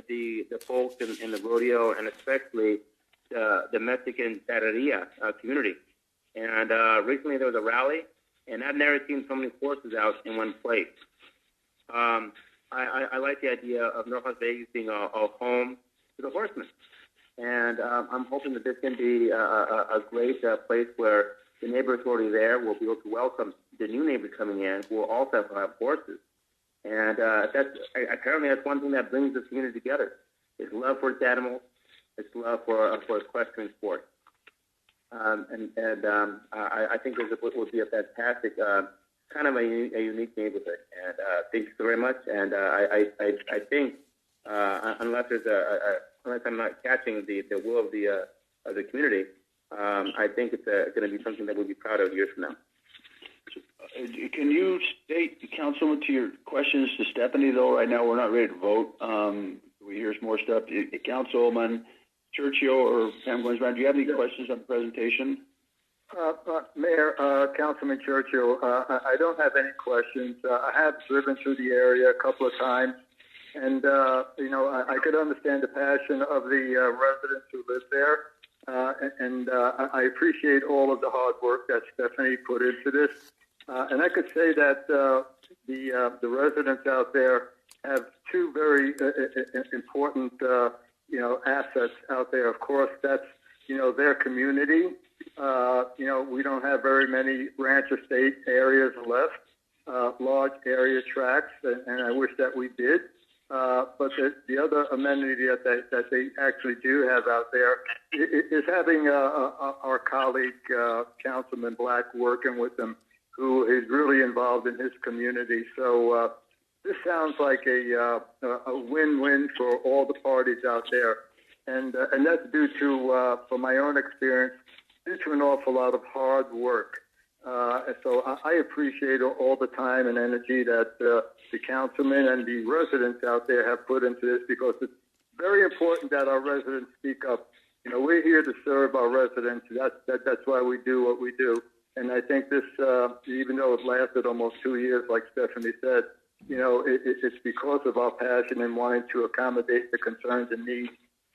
the folks in the rodeo and especially the Mexican Terreria community. And recently there was a rally, and I've never seen so many horses out in one place. I like the idea of North Las Vegas being a home to the horsemen. And I'm hoping that this can be a great place where the neighbors who are already there will be able to welcome the new neighbors coming in who will also have horses. And apparently that's one thing that brings the community together. It's love for its animals. It's love for equestrian sport. I think this would be a fantastic, kind of a unique neighborhood. And thank you very much. And I think unless I'm not catching the will of the community, I think it's going to be something that we'll be proud of years from now. Can you state, Councilman, to your questions to Stephanie, though? Right now, we're not ready to vote. We hear some more stuff. Councilman Churchill or Pam Goins-Brown, do you have any questions on the presentation? Mayor, Councilman Churchill, I don't have any questions. I have driven through the area a couple of times, and, I could understand the passion of the residents who live there. I appreciate all of the hard work that Stephanie put into this. And I could say that the residents out there have two very important, assets out there. Of course, that's, their community. We don't have very many ranch estate areas left, large area tracts, and I wish that we did. But the other amenity that they actually do have out there is having our colleague, Councilman Black, working with them, who is really involved in his community. So this sounds like a win-win for all the parties out there. And that's due to, from my own experience, due to an awful lot of hard work. So I appreciate all the time and energy that the councilmen and the residents out there have put into this, because it's very important that our residents speak up. We're here to serve our residents. That's why we do what we do. And I think this, even though it lasted almost 2 years, like Stephanie said, it's because of our passion and wanting to accommodate the concerns and needs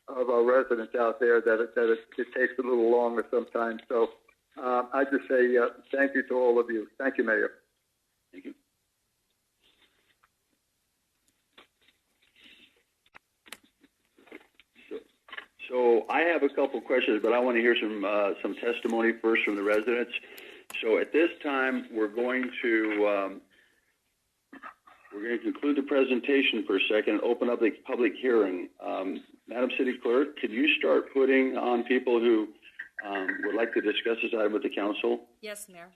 of our residents out there that it takes a little longer sometimes. So I just say thank you to all of you. Thank you, Mayor. Thank you. So I have a couple questions, but I want to hear some testimony first from the residents. So at this time, we're going to conclude the presentation for a second and open up the public hearing. Madam City Clerk, could you start putting on people who would like to discuss this item with the council? Yes, Mayor.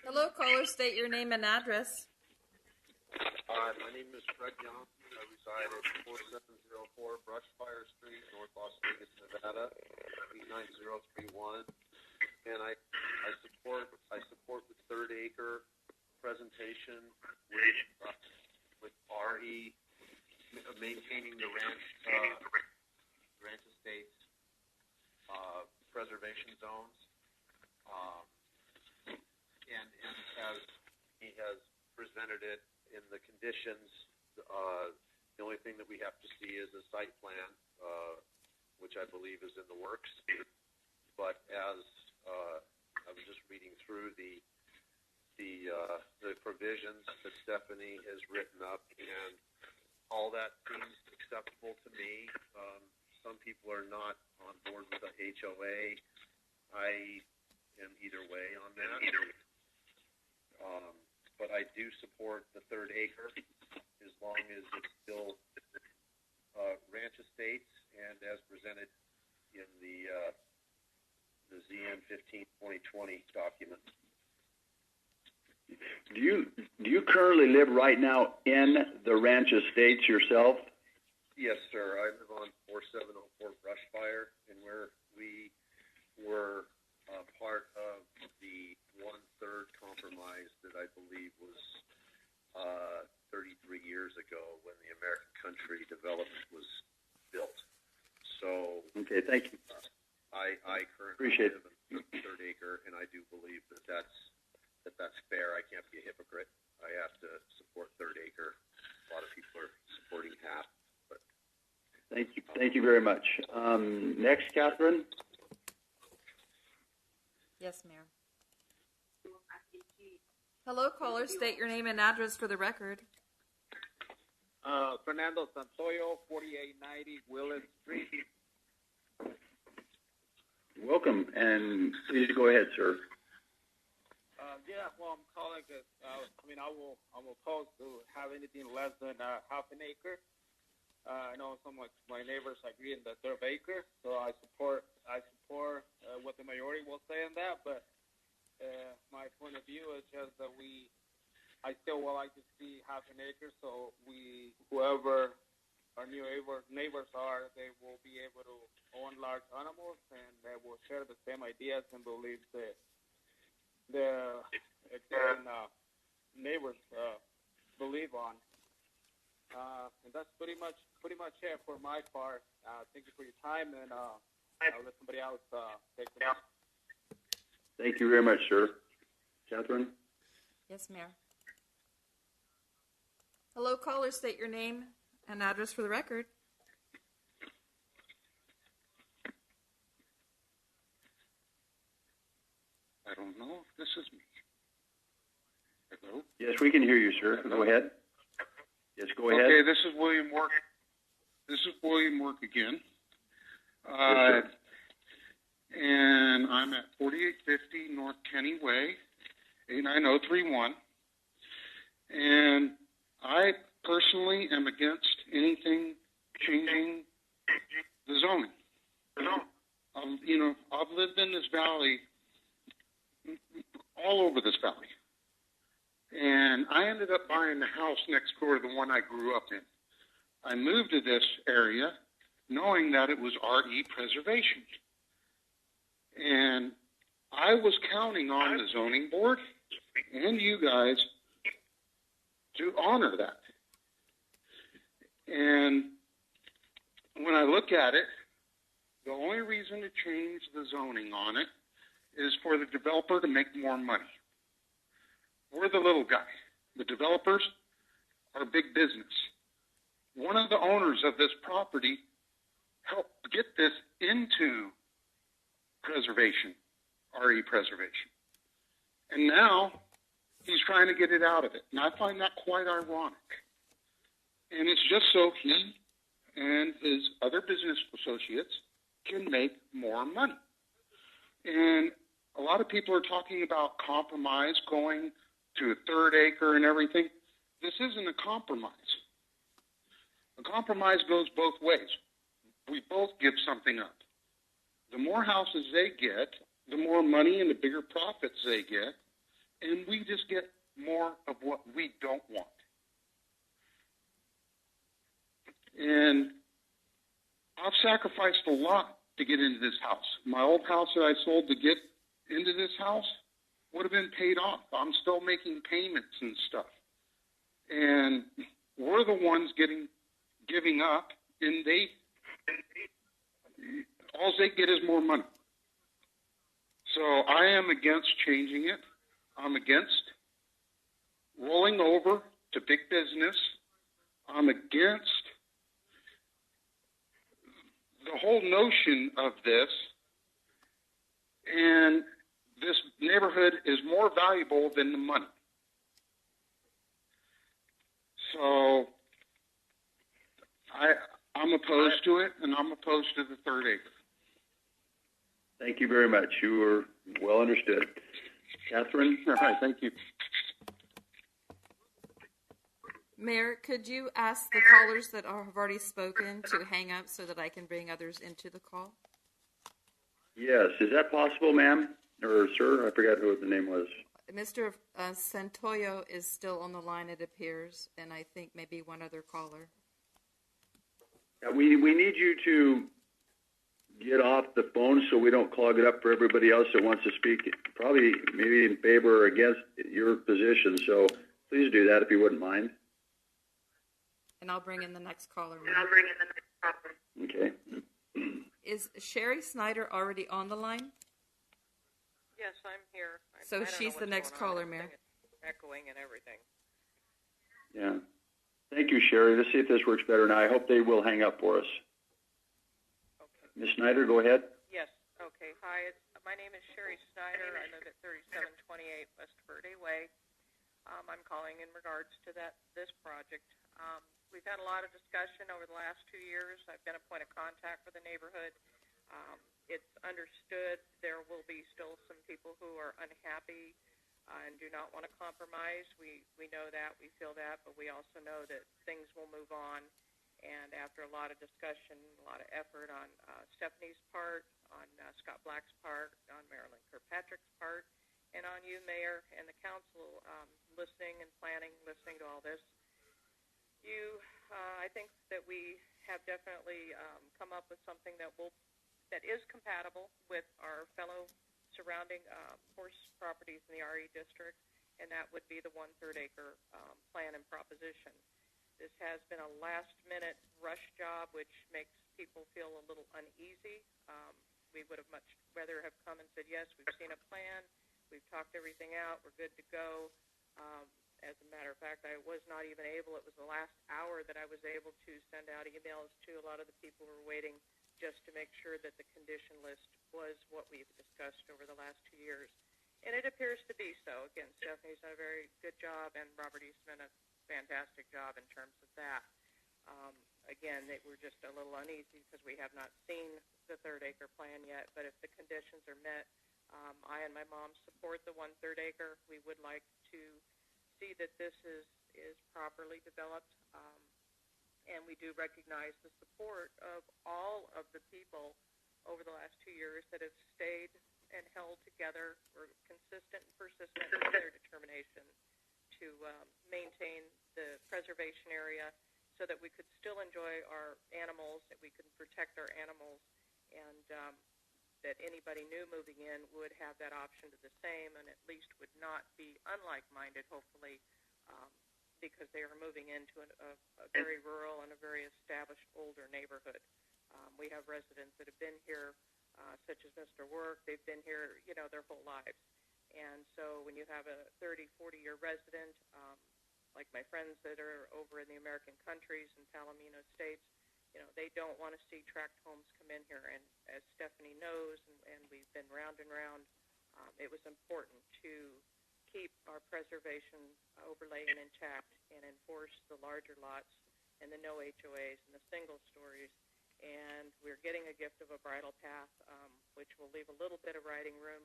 Hello, caller. State your name and address. My name is Fred Young. I reside at 4704 Brushfire Street, North Las Vegas, Nevada, 89031. And I support the third acre presentation with RE maintaining the ranch estates preservation zones. And as he has presented it in the conditions, the only thing that we have to see is a site plan, which I believe is in the works. But as I was just reading through the provisions that Stephanie has written up, and all that seems acceptable to me. Some people are not on board with the HOA. I am either way on that. But I do support the third acre as long as it's still ranch estates and as presented in the ZN 15-2020 document. Do you currently live right now in the ranch estates yourself? Yes, sir. I live on 4704 Brushfire, and we were part of the 1/3 compromise that I believe was 33 years ago when the American Country Development was built. So okay, thank you. I currently live in the third acre, and I do believe that that's fair. I can't be a hypocrite. I have to support third acre. A lot of people are supporting half. But Thank you very much. Next, Catherine. Yes, Mayor. Hello, caller. State your name and address for the record. Fernando Santoyo, 4890 Willis Street. Welcome, and please go ahead, sir. Yeah, well, I'm calling because I'm opposed to have anything less than half an acre. I know some of my neighbors agree in the third acre, so I support what the majority will say on that. But my point of view is just that I still would like to see half an acre, so whoever our new neighbors are, they will be able to own large animals, and they will share the same ideas and beliefs that the neighbors believe on. And that's pretty much it for my part. Thank you for your time, and I'll let somebody else take it up. Thank you very much, sir. Catherine? Yes, Mayor. Hello, caller. State your name and address for the record. I don't know if this is me. Hello? Yes, we can hear you, sir. Go ahead. Yes, go ahead. Okay, this is William Work. Again. Yes, And I'm at 4850 North Kenny Way, 89031. And I personally am against anything changing the zoning. I've lived in this valley, all over this valley. And I ended up buying the house next door to the one I grew up in. I moved to this area knowing that it was RE preservation. And I was counting on the zoning board and you guys to honor that. And when I look at it, the only reason to change the zoning on it is for the developer to make more money. We're the little guy. The developers are big business. One of the owners of this property helped get this into preservation, RE preservation. And now he's trying to get it out of it. And I find that quite ironic. And it's just so he and his other business associates can make more money. And a lot of people are talking about compromise, going to a third acre and everything. This isn't a compromise. A compromise goes both ways. We both give something up. The more houses they get, the more money and the bigger profits they get, and we just get more of what we don't want. And I've sacrificed a lot to get into this house. My old house that I sold to get into this house would have been paid off. I'm still making payments and stuff. And we're the ones giving up, and all they get is more money. So I am against changing it. I'm against rolling over to big business. I'm against the whole notion of this. And this neighborhood is more valuable than the money. So I'm opposed to it, and I'm opposed to the third acre. Thank you very much. You were well understood. Catherine? All right, thank you. Mayor, could you ask the callers that have already spoken to hang up so that I can bring others into the call? Yes. Is that possible, ma'am? Or sir? I forgot who the name was. Mr. Santoyo is still on the line, it appears, and I think maybe one other caller. Yeah, we need you to get off the phone so we don't clog it up for everybody else that wants to speak, probably maybe in favor or against your position. So please do that if you wouldn't mind. And I'll bring in the next caller. Okay. Is Sherry Snyder already on the line? Yes, I'm here. So she's the next caller, Mayor. Echoing and everything. Yeah. Thank you, Sherry. Let's see if this works better now. I hope they will hang up for us. Okay. Ms. Snyder, go ahead. Yes. Okay. Hi. My name is Sherry Snyder. I live at 3728 West Verde Way. I'm calling in regards to this project. We've had a lot of discussion over the last 2 years. I've been a point of contact for the neighborhood. It's understood there will be still some people who are unhappy and do not want to compromise. We know that, we feel that, but we also know that things will move on. And after a lot of discussion, a lot of effort on Stephanie's part, on Scott Black's part, on Marilyn Kirkpatrick's part, and on you, Mayor, and the council, listening and planning, listening to all this, I think that we have definitely come up with something that is compatible with our fellow surrounding horse properties in the RE district, and that would be the 1/3 acre plan and proposition. This has been a last-minute rush job, which makes people feel a little uneasy. We would have much rather have come and said, yes, we've seen a plan, we've talked everything out, we're good to go. As a matter of fact, I was not even able, it was the last hour that I was able to send out emails to a lot of the people who were waiting just to make sure that the condition list was what we've discussed over the last 2 years. And it appears to be so. Again, Stephanie's done a very good job, and Robert Eastman a fantastic job in terms of that. Again, we're just a little uneasy because we have not seen the 1/3 acre plan yet, but if the conditions are met, I and my mom support the 1/3 acre. We would like to see that this is properly developed, and we do recognize the support of all of the people over the last 2 years that have stayed and held together, were consistent and persistent in their determination to maintain the preservation area so that we could still enjoy our animals, that we could protect our animals, and that anybody new moving in would have that option to the same and at least would not be unlike-minded, hopefully, because they are moving into a very rural and a very established older neighborhood. We have residents that have been here, such as Mr. Work. They've been here, their whole lives. And so when you have a 30, 40-year resident, like my friends that are over in the American countries and Palomino Estates, they don't want to see tract homes come in here. And as Stephanie knows, and we've been round and round, it was important to keep our preservation overlay intact and enforce the larger lots and the no HOAs and the single stories. And we're getting a gift of a bridle path, which will leave a little bit of riding room.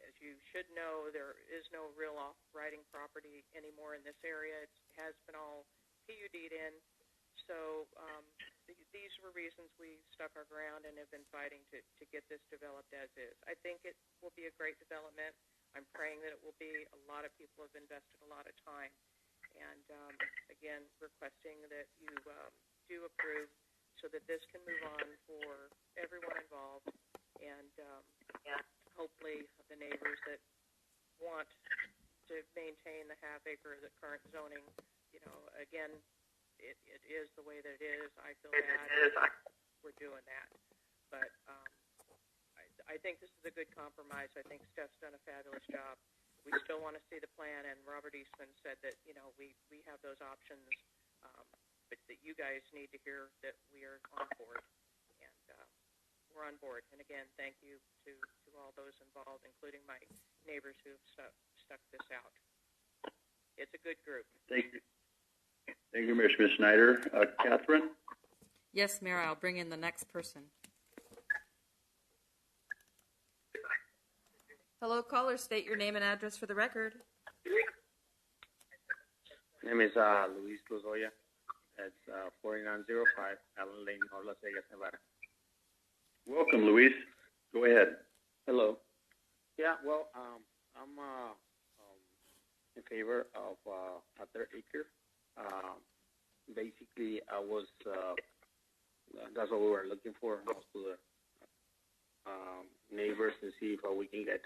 As you should know, there is no real off-riding property anymore in this area. It has been all PUD'd in. So these were reasons we stuck our ground and have been fighting to get this developed as is. I think it will be a great development. I'm praying that it will be. A lot of people have invested a lot of time. And, again, requesting that you do approve so that this can move on for everyone involved. And hopefully the neighbors that want to maintain the half-acre, the current zoning, again, it is the way that it is. I feel bad. We're doing that. But I think this is a good compromise. I think Steph's done a fabulous job. We still want to see the plan, and Robert Eastman said that, we have those options, but that you guys need to hear that we are on board. And we're on board. And again, thank you to all those involved, including my neighbors who have stuck this out. It's a good group. Thank you. Thank you, Ms. Snyder. Catherine? Yes, Mayor, I'll bring in the next person. Hello, caller. State your name and address for the record. My name is Luis Lozoya. It's 4905 Allen Lane, North Las Vegas, Nevada. Welcome, Luis. Go ahead. Hello. Yeah, well, I'm in favor of a 1/3 acre. Basically, that's what we were looking for, most of the neighbors, to see if we can get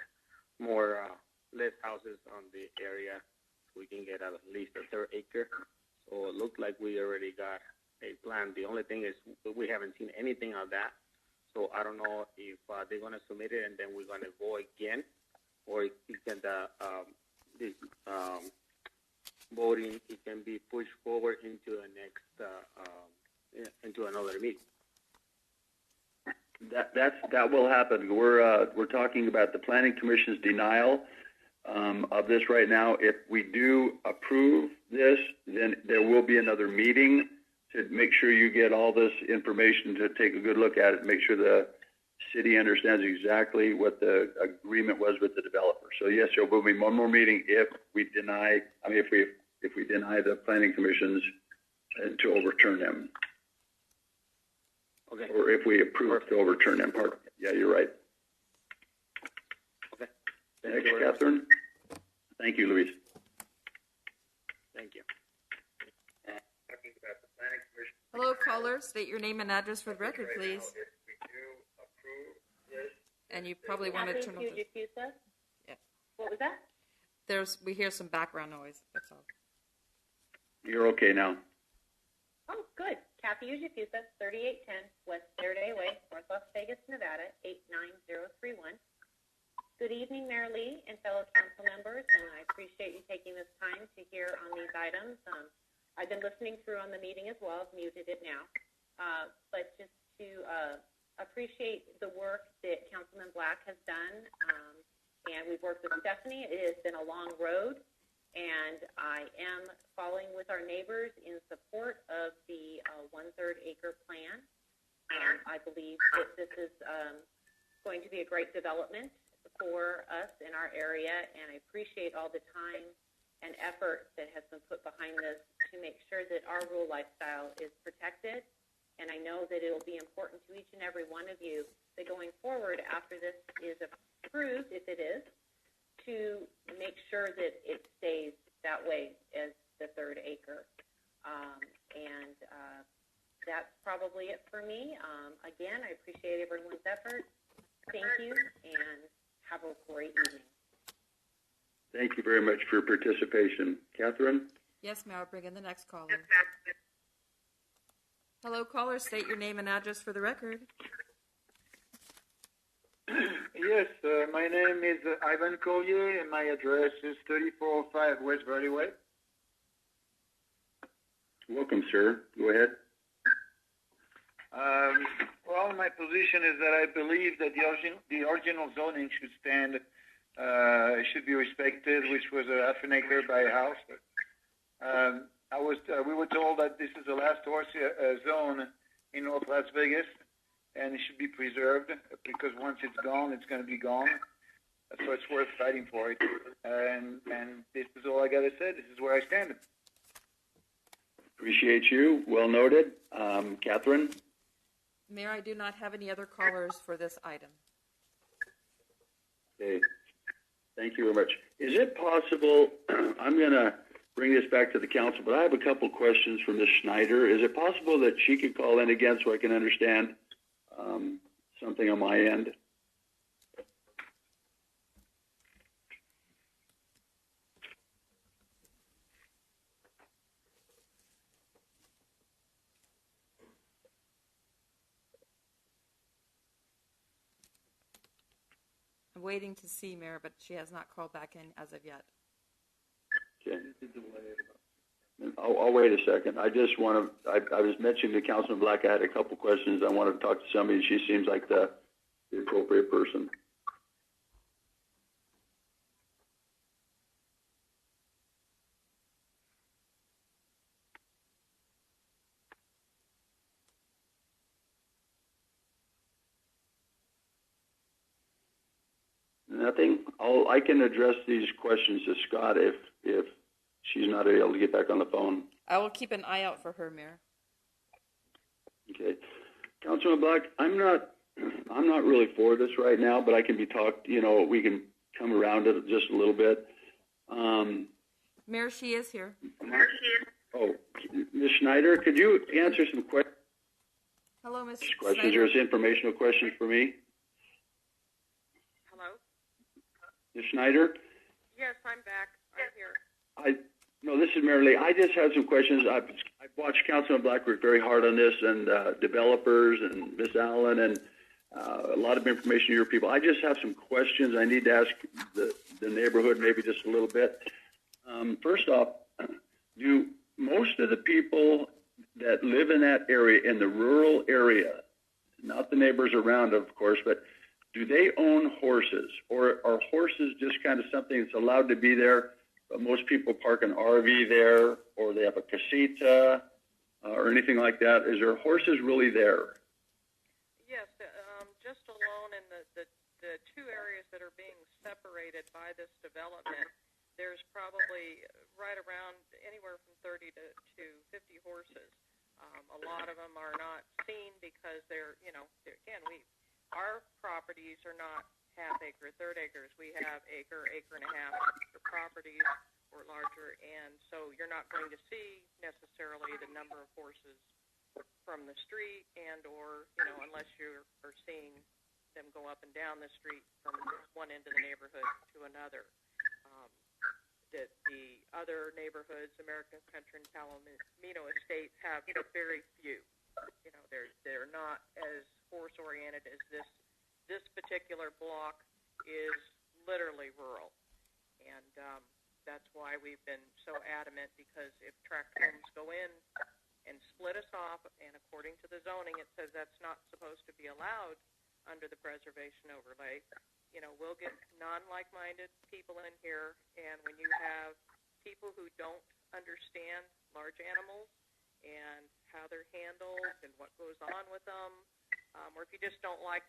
more less houses on the area, so we can get at least a 1/3 acre. So it looked like we already got a plan. The only thing is we haven't seen anything on that. So I don't know if they're going to submit it and then we're going to go again, or if you can voting, it can be pushed forward into the next, into another meeting. That will happen. We're talking about the Planning Commission's denial of this right now. If we do approve this, then there will be another meeting to make sure you get all this information, to take a good look at it, make sure the city understands exactly what the agreement was with the developer. So yes, there will be one more meeting if we deny. If we deny the Planning Commission's to overturn them. Okay. Or if we approve to overturn them. Yeah, you're right. Okay. Next, Catherine. Thank you, Luis. Thank you. Hello, caller. State your name and address for the record, please. And you probably want to turn off the... Yeah. What was that? We hear some background noise. That's all. You're okay now. Oh, good. Kathy Ujifusa, 3810 West Faraday Way, North Las Vegas, Nevada, 89031. Good evening, Mayor Lee and fellow council members, and I appreciate you taking this time to hear on these items. I've been listening through on the meeting as well. I've muted it now. But just to appreciate the work that Councilman Black has done, and we've worked with Stephanie. It has been a long road, and I am following with our neighbors in support of the 1/3 acre plan. I believe that this is going to be a great development for us in our area, and I appreciate all the time and effort that has been put behind this to make sure that our rural lifestyle is protected. And I know that it will be important to each and every one of you that going forward after this is approved, if it is, to make sure that it stays that way as the 3rd acre. That's probably it for me. Again, I appreciate everyone's effort. Thank you, and have a great evening. Thank you very much for your participation. Catherine? Yes, Mayor, I'll bring in the next caller. Hello, caller. State your name and address for the record. Yes, my name is Ivan Collier, and my address is 3405 West Valley Way. Welcome, sir. Go ahead. Well, my position is that I believe that the original zoning should stand, should be respected, which was a half an acre by a house. We were told that this is the last horse zone in North Las Vegas, and it should be preserved because once it's gone, it's going to be gone. So it's worth fighting for it. And this is all I got to say. This is where I stand. Appreciate you. Well noted. Catherine? Mayor, I do not have any other callers for this item. Okay. Thank you very much. Is it possible, I'm going to bring this back to the council, but I have a couple questions for Ms. Schneider. Is it possible that she could call in again so I can understand something on my end? I'm waiting to see Mayor, but she has not called back in as of yet. Okay. I'll wait a second. I just want to, I was mentioning to Councilman Black, I had a couple questions. I wanted to talk to somebody. She seems like the appropriate person. Nothing. I can address these questions to Scott if she's not able to get back on the phone. I will keep an eye out for her, Mayor. Okay. Councilman Black, I'm not really for this right now, but I can be talked, we can come around it just a little bit. Mayor, she is here. Oh, Ms. Schneider, could you answer some questions? Hello, Ms. Questions. Schneider. There's informational questions for me. Hello? Ms. Schneider? Yes, I'm back. I'm here. No, this is Mary Lee. I just have some questions. I've watched Councilman Black work very hard on this, and developers and Ms. Allen, and a lot of information to your people. I just have some questions I need to ask the neighborhood maybe just a little bit. First off, do most of the people that live in that area, in the rural area, not the neighbors around, of course, but do they own horses? Or are horses just kind of something that's allowed to be there, but most people park an RV there, or they have a casita, or anything like that? Is there horses really there? Yes, just alone in the two areas that are being separated by this development, there's probably right around anywhere from 30 to 50 horses. A lot of them are not seen because our properties are not half acre, third acres. We have acre and a half acre properties or larger, and so you're not going to see necessarily the number of horses from the street or unless you are seeing them go up and down the street from one end of the neighborhood to another. The other neighborhoods, American Country and Palomino Estates, have very few. They're not as horse-oriented as this. This particular block is literally rural, and that's why we've been so adamant, because if tract homes go in and split us off, and according to the zoning, it says that's not supposed to be allowed under the preservation overlay. We'll get non-like-minded people in here, and when you have people who don't understand large animals and how they're handled and what goes on with them, or if you just don't like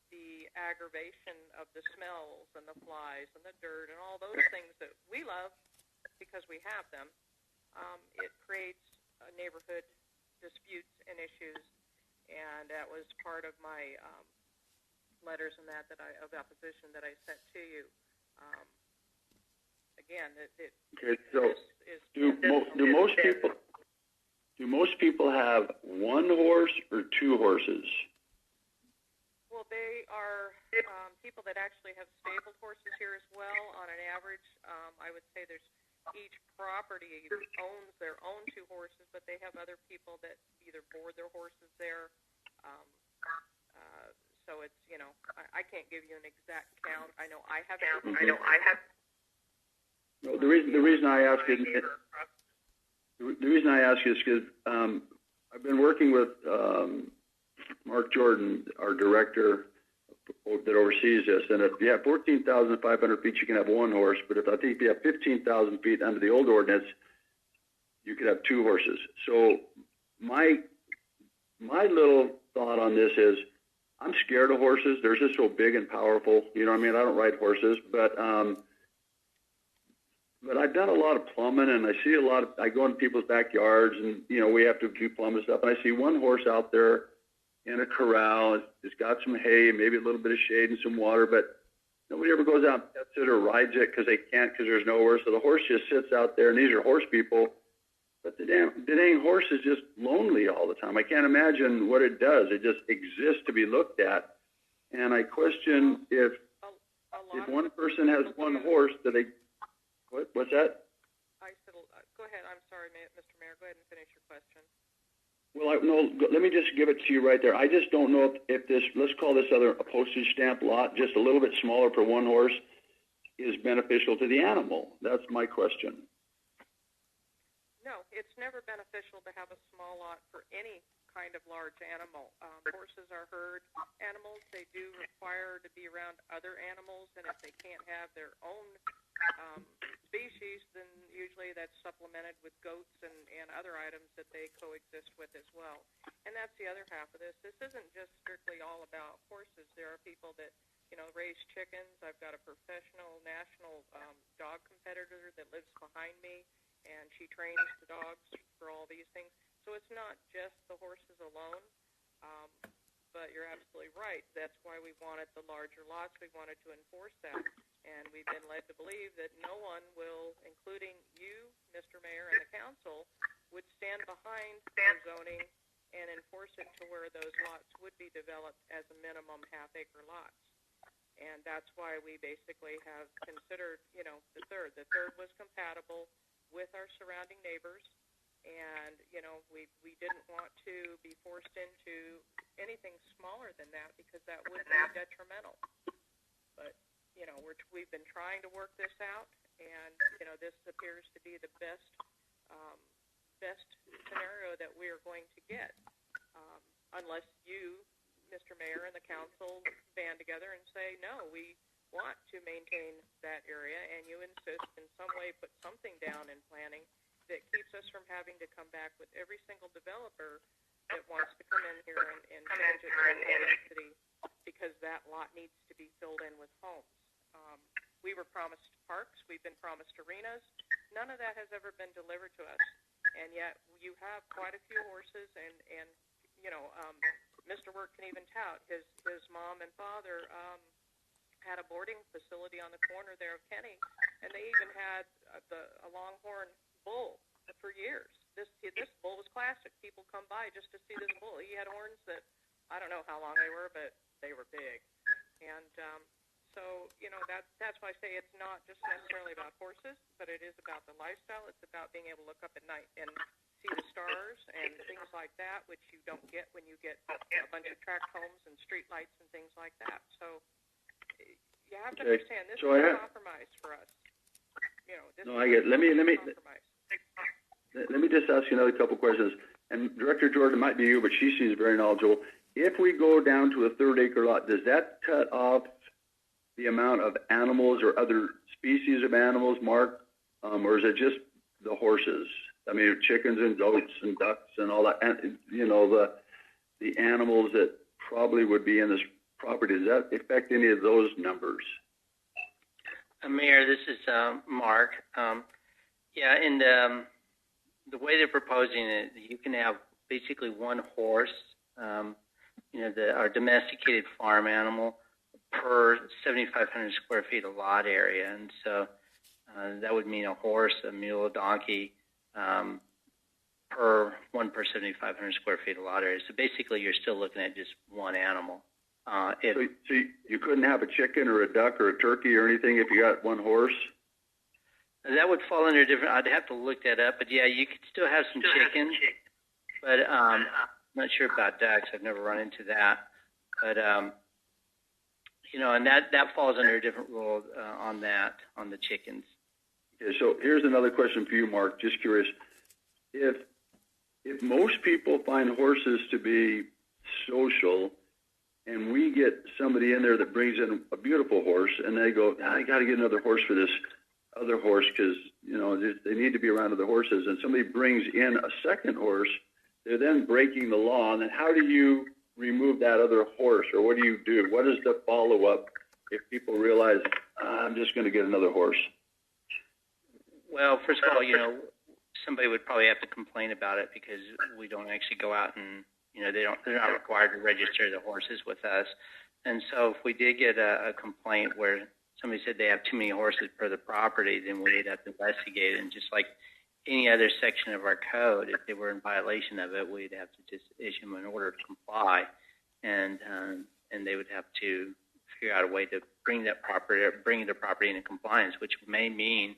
the aggravation of the smells and the flies and the dirt and all those things that we love because we have them, it creates neighborhood disputes and issues, and that was part of my letters and of opposition that I sent to you. Again, okay. So, do most people have one horse or two horses? Well, they are people that actually have stabled horses here as well. On an average, I would say there's each property owns their own two horses, but they have other people that either board their horses there. So it's, I can't give you an exact count. I know I have. No, the reason I ask is because I've been working with Mark Jordan, our director that oversees this, and if you have 14,500 feet, you can have one horse. But if you have 15,000 feet under the old ordinance, you could have two horses. So my little thought on this is, I'm scared of horses. They're just so big and powerful. You know what I mean? I don't ride horses, but I've done a lot of plumbing, and I see I go into people's backyards, and, we have to do plumbing stuff, and I see one horse out there in a corral. It's got some hay, maybe a little bit of shade and some water, but nobody ever goes out and pets it or rides it because they can't, because there's nowhere. So the horse just sits out there, and these are horse people. But the dang horse is just lonely all the time. I can't imagine what it does. It just exists to be looked at. And I question if one person has one horse, do they? What's that? I said, go ahead. I'm sorry, Mr. Mayor. Go ahead and finish your question. Well, no. Let me just give it to you right there. I just don't know if this, let's call this a postage stamp lot, just a little bit smaller for one horse, is beneficial to the animal. That's my question. No, it's never beneficial to have a small lot for any kind of large animal. Horses are herd animals. They do require to be around other animals, and if they can't have their own species, then usually that's supplemented with goats and other items that they coexist with as well. And that's the other half of this. This isn't just strictly all about horses. There are people that, raise chickens. I've got a professional national dog competitor that lives behind me, and she trains the dogs for all these things. So it's not just the horses alone, but you're absolutely right. That's why we wanted the larger lots. We wanted to enforce that, and we've been led to believe that no one will, including you, Mr. Mayor, and the council, would stand behind our zoning and enforce it to where those lots would be developed as a minimum half-acre lots. And that's why we basically have considered, the third. The third was compatible with our surrounding neighbors, and we didn't want to be forced into anything smaller than that, because that would be detrimental. But we've been trying to work this out, and this appears to be the best best scenario that we are going to get, unless you, Mr. Mayor, and the council band together and say, no, we want to maintain that area, and you insist in some way put something down in planning that keeps us from having to come back with every single developer that wants to come in here and change it to city because that lot needs to be filled in with homes. We were promised parks. We've been promised arenas. None of that has ever been delivered to us, and yet you have quite a few horses, and Mr. Work can even tout his mom and father had a boarding facility on the corner there of Kenny, and they even had a longhorn bull for years. This bull was classic. People come by just to see this bull. He had horns that I don't know how long they were, but they were big. And so that's why I say it's not just necessarily about horses, but it is about the lifestyle. It's about being able to look up at night and see the stars and things like that, which you don't get when you get a bunch of tract homes and street lights and things like that. So you have to understand this is a compromise for us. I get. Let me just ask you another couple questions. And Director Jordan, it might be you, but she seems very knowledgeable. If we go down to a 3rd-acre lot, does that cut off the amount of animals or other species of animals, Mark, or is it just the horses? I mean, chickens and goats and ducks and all that, and, the animals that probably would be in this property. Does that affect any of those numbers? Mayor, this is Mark. In the way they're proposing it, you can have basically one horse, our domesticated farm animal, per 7,500 square feet of lot area. And so that would mean a horse, a mule, a donkey, per 7,500 square feet of lot area. So basically you're still looking at just one animal. So you couldn't have a chicken or a duck or a turkey or anything if you got one horse? That would fall under different. I'd have to look that up, but yeah, you could still have some chickens. But I'm not sure about ducks. I've never run into that. But and that falls under a different rule on the chickens. Okay, so here's another question for you, Mark. Just curious, if most people find horses to be social, and we get somebody in there that brings in a beautiful horse, and they go, I got to get another horse for this other horse because, they need to be around other horses, and somebody brings in a second horse, they're then breaking the law, and then how do you remove that other horse, or what do you do? What is the follow-up if people realize, I'm just going to get another horse? Well, first of all, somebody would probably have to complain about it because we don't actually go out and they're not required to register the horses with us. And so if we did get a complaint where somebody said they have too many horses per the property, then we'd have to investigate it. And just like any other section of our code, if they were in violation of it, we'd have to just issue them an order to comply. And they would have to figure out a way to bring their property into compliance, which may mean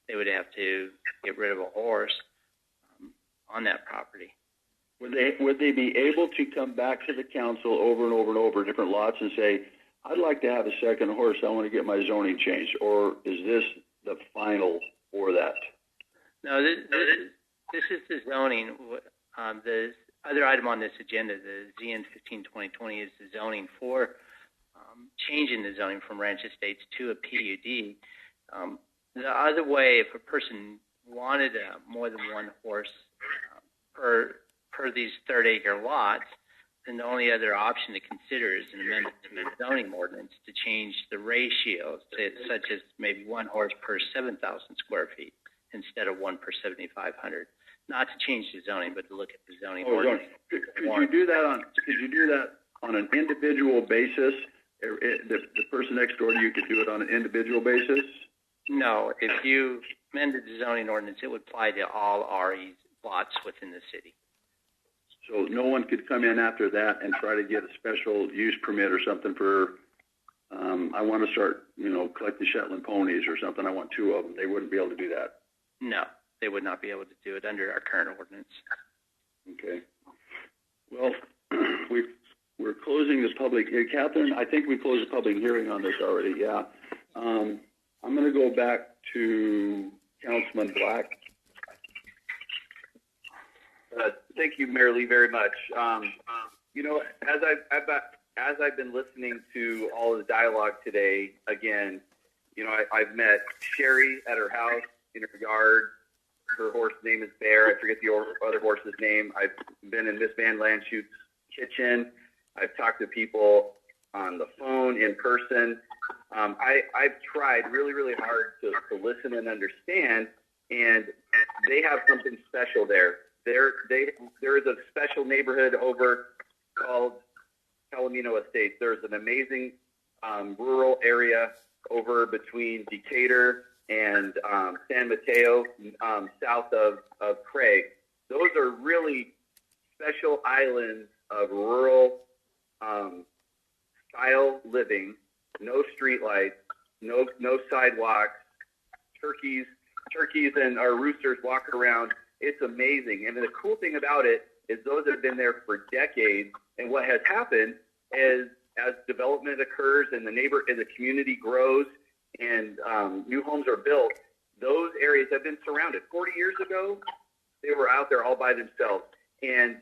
they would have to get rid of a horse on that property. Would they be able to come back to the council over and over and over different lots and say, I'd like to have a second horse, I want to get my zoning changed, or is this the final for that? No, this is the zoning. The other item on this agenda, the ZN 15-2020, is the zoning for changing the zoning from ranch estates to a PUD. The other way, if a person wanted more than one horse per these 3rd-acre lots, then the only other option to consider is an amendment to the zoning ordinance to change the ratios, such as maybe one horse per 7,000 square feet instead of one per 7,500. Not to change the zoning, but to look at the zoning ordinance. Could you do that on an individual basis? The person next door to you could do it on an individual basis? No. If you amended the zoning ordinance, it would apply to all RE lots within the city. So no one could come in after that and try to get a special use permit or something for, I want to start, collecting Shetland ponies or something. I want 2 of them. They wouldn't be able to do that. No, they would not be able to do it under our current ordinance. Okay. Well, we're closing this public. Hey, Catherine, I think we closed the public hearing on this already. Yeah. I'm going to go back to Councilman Black. Thank you, Mayor Lee, very much. You know, as I've been listening to all of the dialogue today, again, you know, I've met Sherry at her house in her yard. Her horse's name is Bear. I forget the other horse's name. I've been in Miss Van Landschute's kitchen. I've talked to people on the phone, in person. I've tried really, really hard to listen and understand, and they have something special there. There is a special neighborhood over called Palomino Estates. There's an amazing rural area over between Decatur and San Mateo, south of Craig. Those are really special islands of rural style living, no streetlights, no sidewalks, turkeys and our roosters walk around. It's amazing. And the cool thing about it is those have been there for decades. And what has happened is as development occurs and the community grows and new homes are built, those areas have been surrounded. 40 years ago, they were out there all by themselves. And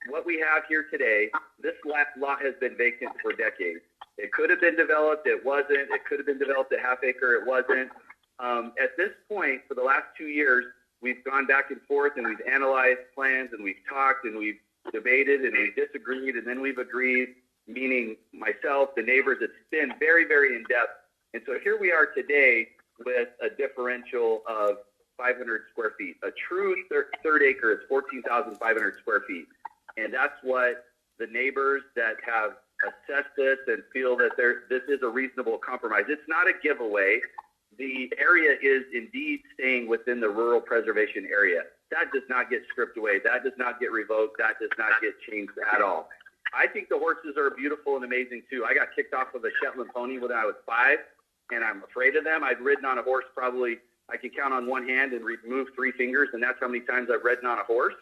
what we have here today, this lot has been vacant for decades. It could have been developed, it wasn't. It could have been developed at half acre, it wasn't. At this point, for the last 2 years, we've gone back and forth and we've analyzed plans and we've talked and we've debated and we've disagreed and then we've agreed, meaning myself, the neighbors. It's been very, very in-depth. And so here we are today with a differential of 500 square feet. A true third acre is 14,500 square feet. And that's what the neighbors that have assessed this and feel that this is a reasonable compromise. It's not a giveaway. The area is indeed staying within the rural preservation area. That does not get stripped away. That does not get revoked. That does not get changed at all. I think the horses are beautiful and amazing too. I got kicked off of a Shetland pony when I was 5, and I'm afraid of them. I've ridden on a horse probably, I can count on one hand and remove 3 fingers, and that's how many times I've ridden on a horse.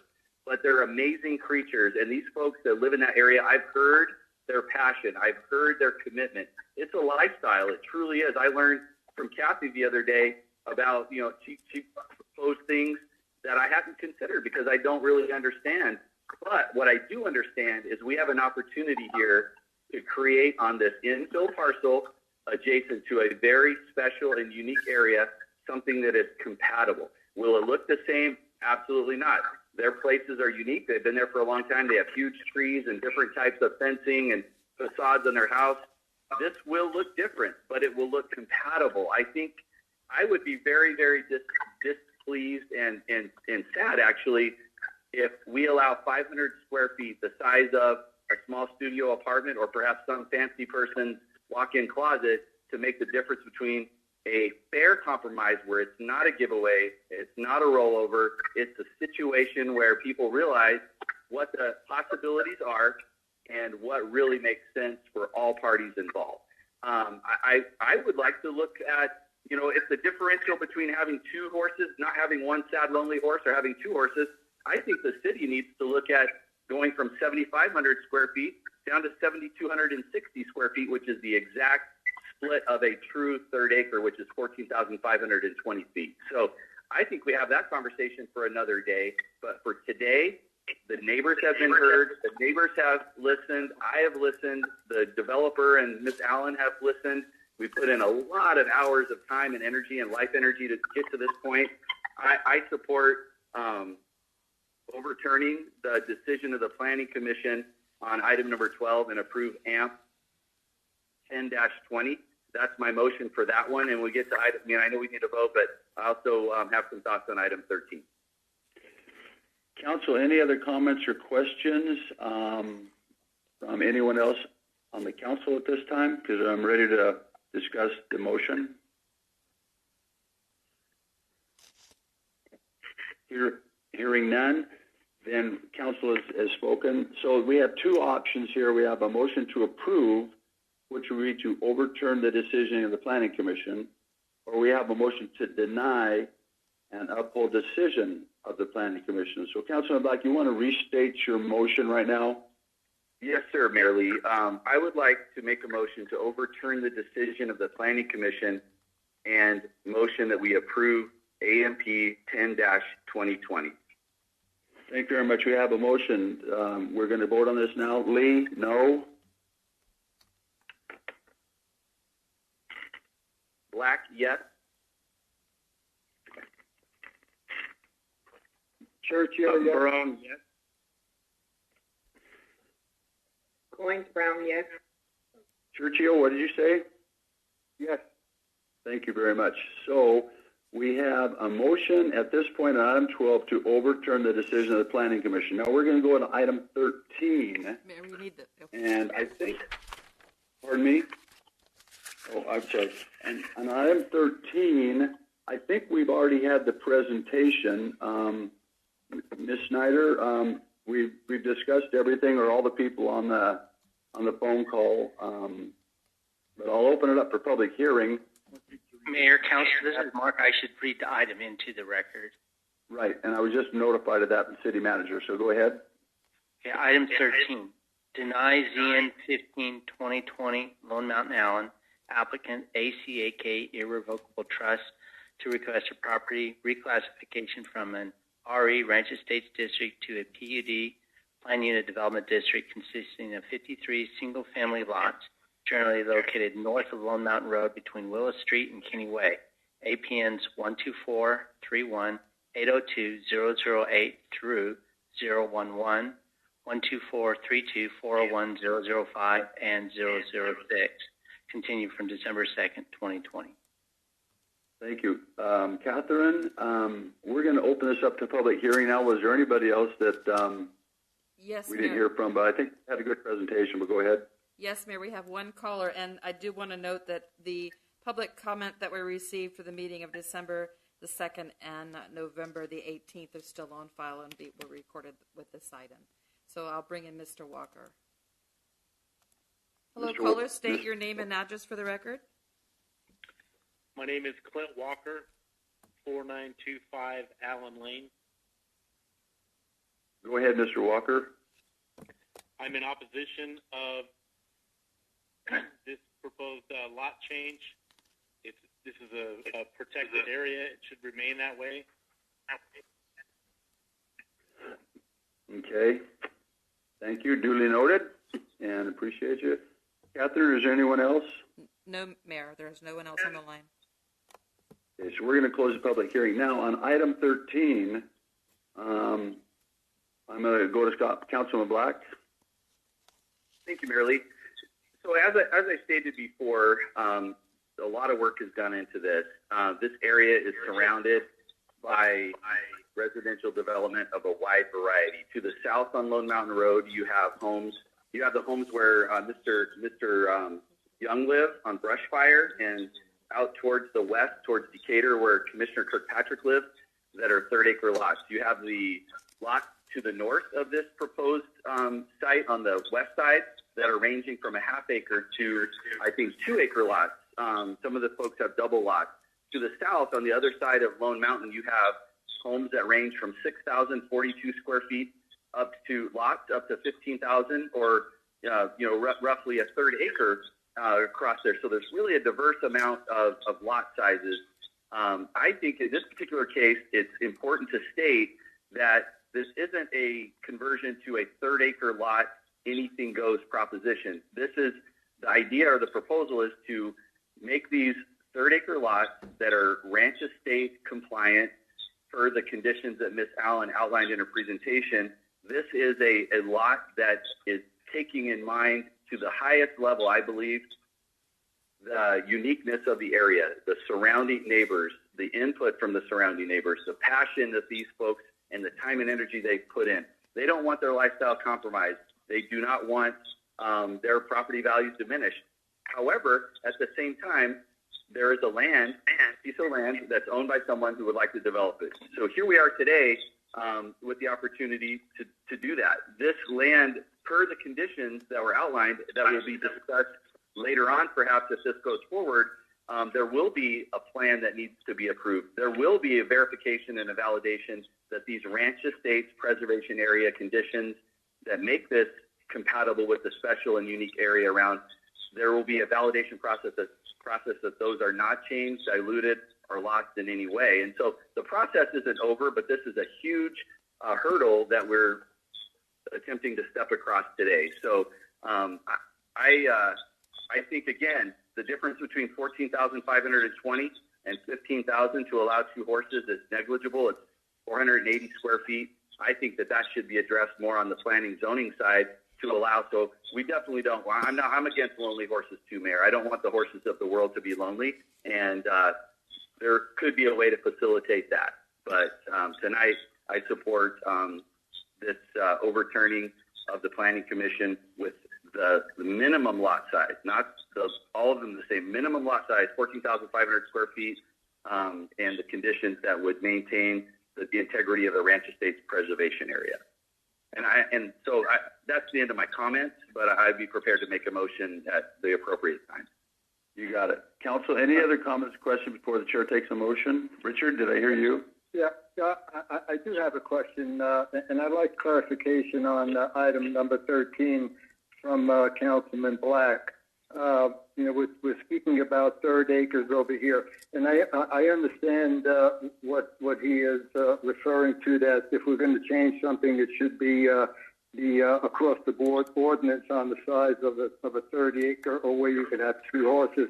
But they're amazing creatures, and these folks that live in that area, I've heard their passion. I've heard their commitment. It's a lifestyle. It truly is. I learned from Kathy the other day about, you know, she proposed things that I hadn't considered because I don't really understand. But what I do understand is we have an opportunity here to create on this infill parcel adjacent to a very special and unique area something that is compatible. Will it look the same? Absolutely not. Their places are unique. They've been there for a long time. They have huge trees and different types of fencing and facades on their house. This will look different, but it will look compatible. I think I would be very, very displeased and sad, actually, if we allow 500 square feet, the size of a small studio apartment or perhaps some fancy person's walk-in closet, to make the difference between a fair compromise where it's not a giveaway, it's not a rollover, it's a situation where people realize what the possibilities are and what really makes sense for all parties involved. I would like to look at, you know, if the differential between having 2 horses, not having one sad, lonely horse, or having 2 horses, I think the city needs to look at going from 7,500 square feet down to 7,260 square feet, which is the exact split of a true third acre, which is 14,520 feet. So I think we have that conversation for another day. But for today, the neighbors have been heard. The neighbors have listened. I have listened. The developer and Ms. Allen have listened. We put in a lot of hours of time and energy and life energy to get to this point. I support overturning the decision of the Planning Commission on item number 12 and approve AMP 10-20. That's my motion for that one. And we get to item, I know we need to vote, but I also have some thoughts on item 13. Council, any other comments or questions from anyone else on the council at this time? Because I'm ready to discuss the motion. Hearing none, then council has spoken. So we have 2 options here. We have a motion to approve, which would be to overturn the decision of the Planning Commission, or we have a motion to deny and uphold decision of the Planning Commission. So, Councilman Black, you want to restate your motion right now? Yes, sir, Mayor Lee. I would like to make a motion to overturn the decision of the Planning Commission and motion that we approve AMP 10-2020. Thank you very much. We have a motion. We're going to vote on this now. Lee, no. Black, yes. Churchill, yes. Brown, yes. Goins Brown, yes. Churchill, what did you say? Yes. Thank you very much. So we have a motion at this point on item 12 to overturn the decision of the Planning Commission. Now we're going to go to item 13. Mary, we need the, And I think, pardon me? Oh, I'm sorry. And on item 13, I think we've already had the presentation. Ms. Snyder, we've discussed everything, or all the people on the phone call. But I'll open it up for public hearing. Mayor, Council, this is Mark. I should read the item into the record. Right, and I was just notified of that from the city manager, so go ahead. Okay, item 13. Deny ZN 15-2020 Lone Mountain Allen, applicant ACAK Irrevocable Trust, to request a property reclassification from an RE Ranch Estates District to a PUD Plan Unit Development District consisting of 53 single-family lots generally located north of Lone Mountain Road between Willis Street and Kinney Way. APNs 124-31-802-008 through 011, 124-32-401-005, and 006. Continued from December 2nd, 2020. Thank you. Catherine, we're going to open this up to public hearing now. Was there anybody else that yes, we didn't Mayor. hear from? But I think we had a good presentation, but go ahead. Yes, Mayor, we have one caller, and I do want to note that the public comment that we received for the meeting of December the 2nd and November the 18th are still on file and were recorded with this item. So I'll bring in Mr. Walker. Hello, Mr. caller. State your name and address for the record. My name is Clint Walker, 4925 Allen Lane. Go ahead, Mr. Walker. I'm in opposition of this proposed lot change. This is a protected area. It should remain that way. Okay. Thank you. Duly noted, and appreciate you. Catherine, is there anyone else? No, Mayor. There's no one else on the line. Okay, so we're going to close the public hearing. Now, on item 13, I'm going to go to Councilman Black. Thank you, Mayor Lee. So as I stated before, a lot of work is done into this. This area is surrounded by residential development of a wide variety. To the south on Lone Mountain Road, you have homes. You have the homes where Mr. Young lived on Brushfire, and out towards the west, towards Decatur, where Commissioner Kirkpatrick lived, that are third-acre lots. You have the lots to the north of this proposed site on the west side that are ranging from a half-acre to, I think, 2-acre lots. Some of the folks have double lots. To the south, on the other side of Lone Mountain, you have homes that range from 6,042 square feet up to lots up to 15,000, or roughly a third acre across there. So there's really a diverse amount of lot sizes. I think in this particular case, it's important to state that this isn't a conversion to a third acre lot, anything goes proposition. This is the idea, or the proposal is to make these third acre lots that are ranch estate compliant per the conditions that Ms. Allen outlined in her presentation. This is a lot that is taking in mind to the highest level, I believe, the uniqueness of the area, the surrounding neighbors, the input from the surrounding neighbors, the passion that these folks and the time and energy they put in. They don't want their lifestyle compromised. They do not want their property values diminished. However, at the same time, there is a piece of land that's owned by someone who would like to develop it. So here we are today with the opportunity to do that. This land, per the conditions that were outlined, that will be discussed later on, perhaps if this goes forward, there will be a plan that needs to be approved. There will be a verification and a validation that these ranch estates preservation area conditions that make this compatible with the special and unique area around. There will be a validation process that those are not changed, diluted, or lost in any way. And so the process isn't over, but this is a huge hurdle that we're attempting to step across today. So I think, again, the difference between 14,520 and 15,000 to allow 2 horses is negligible. It's 480 square feet. I think that should be addressed more on the planning zoning side to allow. So we definitely don't want, I'm against lonely horses too, Mayor. I don't want the horses of the world to be lonely. And there could be a way to facilitate that. But tonight I support this overturning of the Planning Commission with the minimum lot size, not all of them the same, minimum lot size, 14,500 square feet, and the conditions that would maintain the integrity of the Ranch Estates preservation area. And so that's the end of my comments, but I'd be prepared to make a motion at the appropriate time. You got it. Council, any other comments, questions before the chair takes a motion? Richard, did I hear you? Yeah, I do have a question, and I'd like clarification on item number 13 from Councilman Black. We're speaking about third acres over here, and I understand what he is referring to, that if we're going to change something, it should be the across the board ordinance on the size of a 30 acre, or where you could have 2 horses.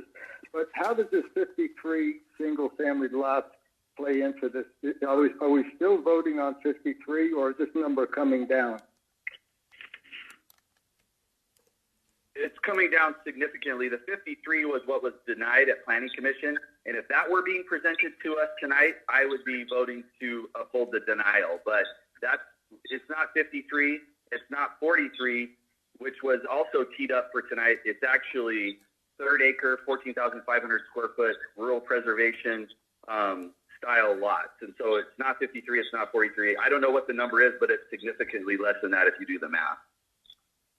But how does this 53 single family lots play into this? Are we still voting on 53, or is this number coming down? It's coming down significantly. The 53 was what was denied at Planning Commission, and if that were being presented to us tonight, I would be voting to uphold the denial. But it's not 53, it's not 43, which was also teed up for tonight. It's actually third acre, 14,500 square foot rural preservation style lots, and so it's not 53, it's not 43. I don't know what the number is, but it's significantly less than that if you do the math.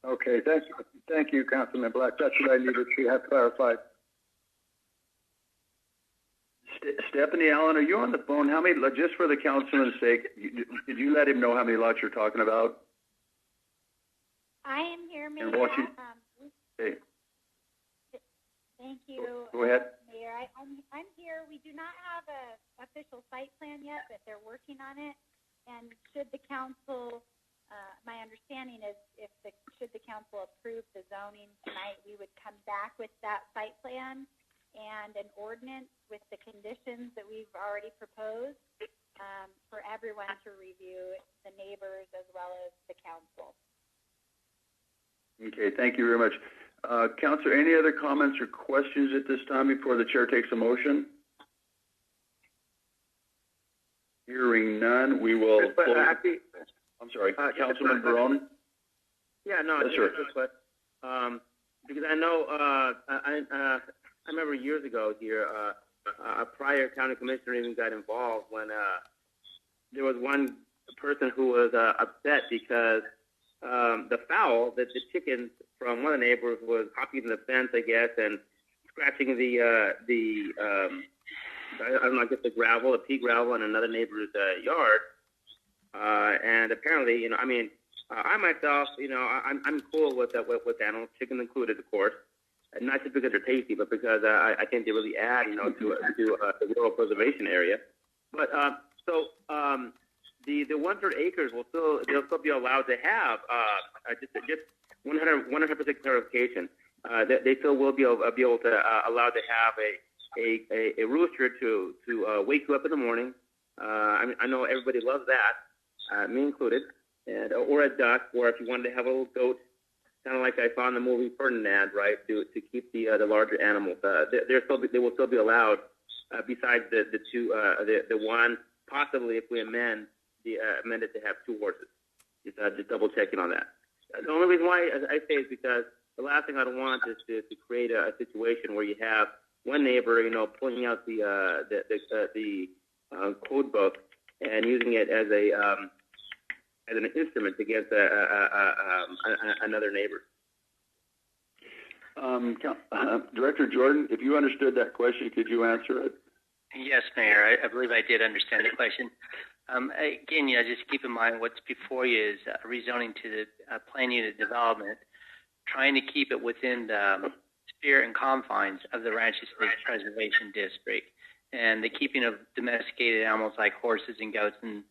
Okay, thank you, Councilman Black. That's what I needed to have clarified. Stephanie Allen, are you on the phone? How many, just for the councilman's sake, did you let him know how many lots you're talking about? I am here, Mayor. Okay. Thank you. Go ahead. Mayor, I'm here. We do not have an official site plan yet, but they're working on it. And should the council, my understanding is should the council approve the zoning tonight, we would come back with that site plan and an ordinance with the conditions that we've already proposed for everyone to review, the neighbors as well as the council. Okay, thank you very much. Councilor, any other comments or questions at this time before the chair takes a motion? Hearing none, we will close. I'm sorry, Councilman Barone? Yeah, no, yes, sir. Because I know, I remember years ago here, a prior county commissioner even got involved when there was one person who was upset because the fowl, the chickens from one of the neighbors was hopping the fence, I guess, and scratching the I don't know, I guess the gravel, the pea gravel in another neighbor's yard. And apparently, I myself, I'm cool with animals, chicken included, of course, and not just because they're tasty, but because I think they really add, to the rural preservation area. But the 1/3 acres they'll still be allowed to have just 100% clarification. They still will be able to allowed to have a rooster to wake you up in the morning. I know everybody loves that, me included, and or a duck, or if you wanted to have a little goat, kind of like I saw in the movie Ferdinand, right? To keep the larger animals, they will still be allowed. Besides the two, the one, possibly if we amend it to have 2 horses. Just double checking on that. The only reason why I say is because the last thing I don't want is to create a situation where you have one neighbor, pulling out the code book and using it as an instrument against another neighbor. Director Jordan, if you understood that question, could you answer it? Yes, Mayor. I believe I did understand the question. Again, just keep in mind what's before you is rezoning to the plan unit development, trying to keep it within the sphere and confines of the Ranch Estates Preservation District, and the keeping of domesticated animals like horses and goats and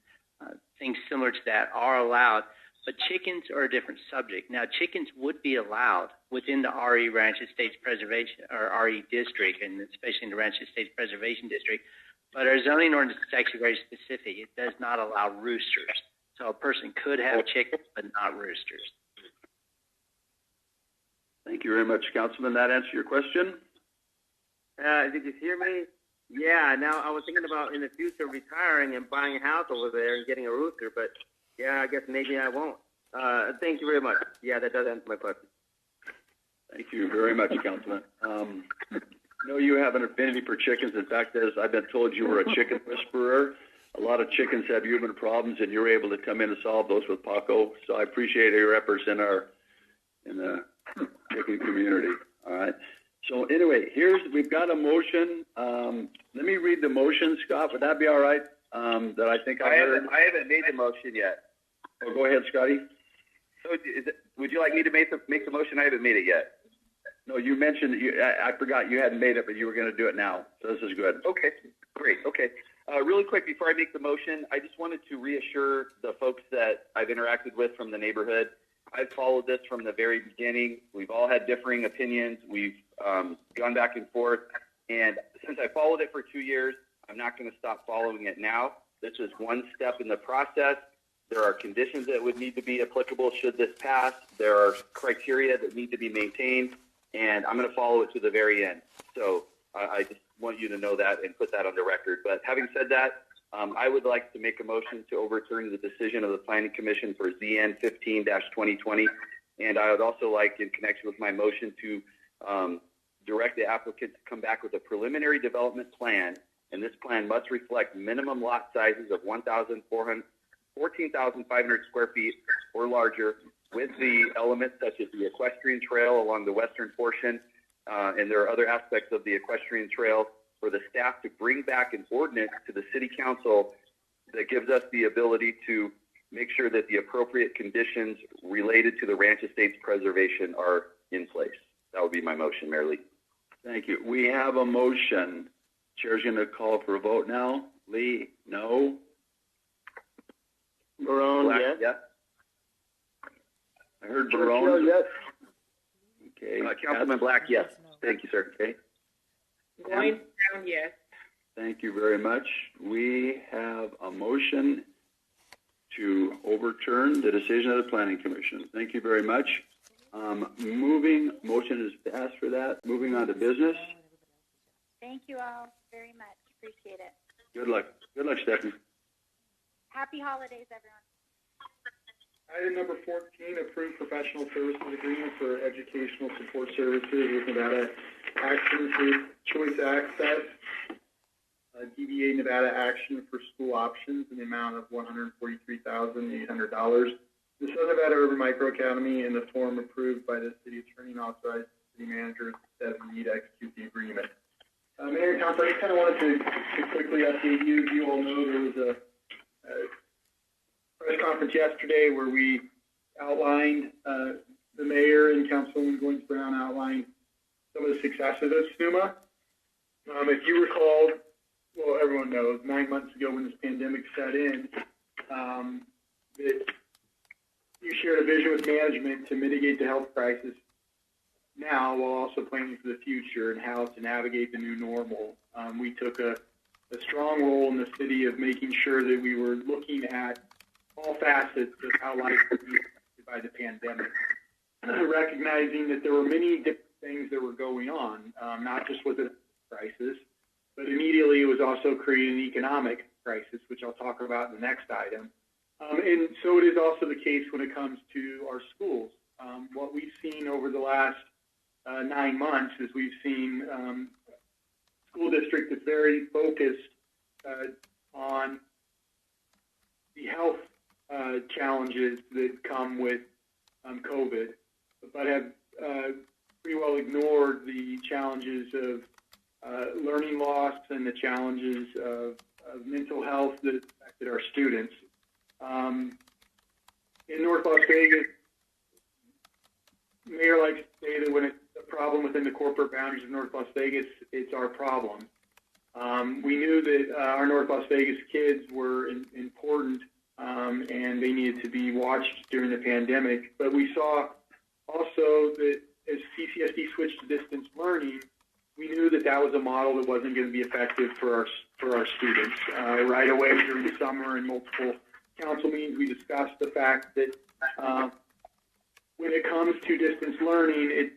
things similar to that are allowed, but chickens are a different subject. Now, chickens would be allowed within the RE Ranch Estates Preservation or RE District, and especially in the Ranch Estates Preservation District. But our zoning ordinance is actually very specific. It does not allow roosters. So a person could have chickens, but not roosters. Thank you very much, Councilman. That answer your question? Did you hear me? Yeah, now I was thinking about in the future retiring and buying a house over there and getting a rooster, but yeah, I guess maybe I won't. Thank you very much. Yeah, that does answer my question. Thank you very much, Councilman. I know you have an affinity for chickens. In fact, as I've been told, you were a chicken whisperer. A lot of chickens have human problems, and you're able to come in and solve those with Paco. So I appreciate your efforts in the chicken community. All right. So anyway, we've got a motion. Let me read the motion, Scott. Would that be all right? That I think I heard. I haven't made the motion yet. Oh, go ahead, Scotty. So would you like me to make the motion? I haven't made it yet. No, you mentioned that I forgot you hadn't made it, but you were going to do it now. So this is good. Okay, great. Okay. Really quick, before I make the motion, I just wanted to reassure the folks that I've interacted with from the neighborhood. I've followed this from the very beginning. We've all had differing opinions. We've gone back and forth. And since I followed it for 2 years, I'm not going to stop following it now. This is one step in the process. There are conditions that would need to be applicable should this pass. There are criteria that need to be maintained, and I'm going to follow it to the very end. So I just want you to know that and put that on the record. But having said that, I would like to make a motion to overturn the decision of the Planning Commission for ZN 15-2020. And I would also like, in connection with my motion, to direct the applicant to come back with a preliminary development plan. And this plan must reflect minimum lot sizes of 14,500 square feet or larger, with the elements such as the equestrian trail along the western portion. And there are other aspects of the equestrian trail for the staff to bring back an ordinance to the city council that gives us the ability to make sure that the appropriate conditions related to the ranch estates preservation are in place. That would be my motion, Mayor Lee. Thank you. We have a motion. Chair's going to call for a vote now. Lee, no. Barone, yes. Yeah. I heard Barone. Yes. Okay. Councilman Black, yes. Thank you, sir. Okay. Going down, yes. Thank you very much. We have a motion to overturn the decision of the Planning Commission. Thank you very much. Motion is passed for that. Moving on to business. Thank you all very much. Appreciate it. Good luck. Good luck, Stephanie. Happy holidays, everyone. Item number 14, approved professional services agreement for educational support services with Nevada Action for Choice Access, DBA Nevada Action for School Options in the amount of $143,800. The Southern Nevada Urban Micro Academy in the form approved by the city attorney and authorized the city manager instead of need to execute the agreement. Mayor and Council, I just kind of wanted to quickly update you. As you all know, there was a press conference yesterday where we outlined, the mayor and Councilwoman Goins Brown outlined some of the successes of SNUMA. If you recall, well, everyone knows, 9 months ago when this pandemic set in, that you shared a vision with management to mitigate the health crisis now while also planning for the future and how to navigate the new normal. We took a strong role in the city of making sure that we were looking at all facets of how life would be affected by the pandemic, recognizing that there were many different things that were going on, not just with the crisis, but immediately it was also creating an economic crisis, which I'll talk about in the next item. And so it is also the case when it comes to our schools. What we've seen over the last 9 months is we've seen school district that's very focused on the health challenges that come with COVID, but have pretty well ignored the challenges of learning loss and the challenges of mental health that affected our students. In North Las Vegas, the mayor likes to say that when it's a problem within the corporate boundaries of North Las Vegas, it's our problem. We knew that our North Las Vegas kids were important and they needed to be watched during the pandemic. But we saw also that as CCSD switched to distance learning, we knew that that was a model that wasn't going to be effective for our students. Right away during the summer in multiple council meetings, we discussed the fact that when it comes to distance learning,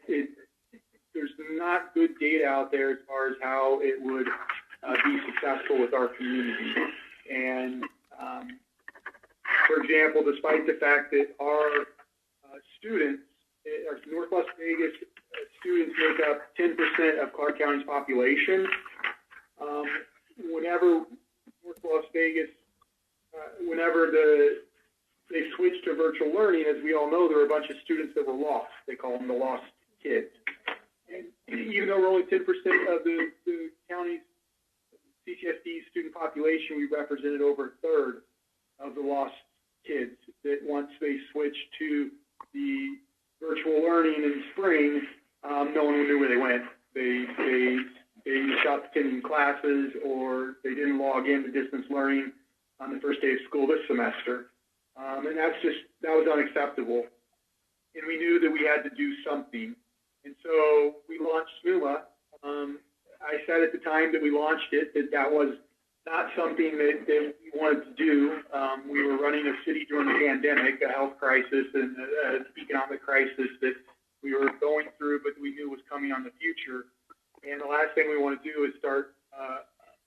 there's not good data out there as far as how it would be successful with our community. And for example, despite the fact that our students, our North Las Vegas students make up 10% of Clark County's population, whenever North Las Vegas, whenever they switched to virtual learning, as we all know, there were a bunch of students that were lost. They call them the lost kids. And even though we're only 10% of the county's CCSD student population, we represented over a third of the lost kids that once they switched to the virtual learning in spring, no one knew where they went. They stopped attending classes, or they didn't log into distance learning on the first day of school this semester. And that was unacceptable. And we knew that we had to do something. And so we launched SNUMA. I said at the time that we launched it that was not something that we wanted to do. We were running a city during the pandemic, a health crisis and an economic crisis that we were going through, but we knew was coming on the future. And the last thing we want to do is start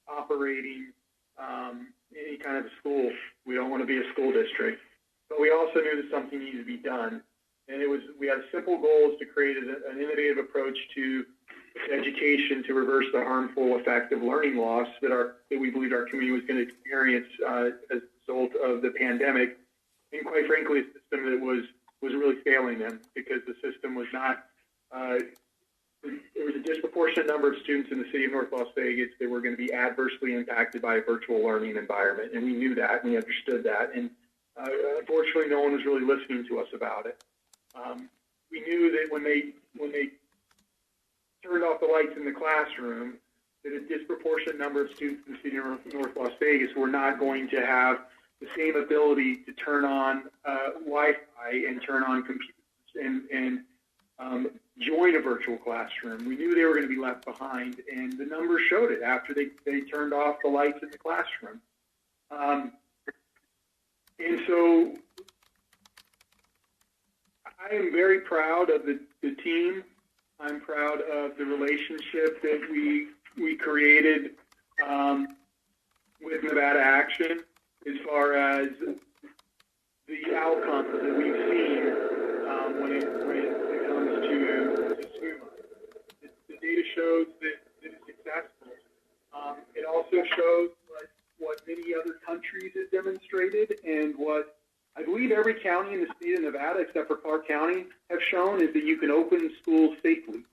operating any kind of a school. We don't want to be a school district. But we also knew that something needed to be done. And we had a simple goal to create an innovative approach to education to reverse the harmful effect of learning loss that we believed our community was going to experience as a result of the pandemic. And quite frankly, a system that was really failing them, because the system was not, there was a disproportionate number of students in the city of North Las Vegas that were going to be adversely impacted by a virtual learning environment. And we knew that, and we understood that. And unfortunately, no one was really listening to us about it. We knew that when they turned off the lights in the classroom, that a disproportionate number of students in the city of North Las Vegas were not going to have the same ability to turn on Wi-Fi and turn on computers and join a virtual classroom. We knew they were going to be left behind, and the numbers showed it after they turned off the lights in the classroom. And so I am very proud of the team. I'm proud of the relationship that we created with Nevada Action as far as the outcomes that we've seen when it comes to SNUMA. The data shows that it's successful. It also shows what many other countries have demonstrated, and what I believe every county in the state of Nevada, except for Clark County, have shown, is that you can open schools safely.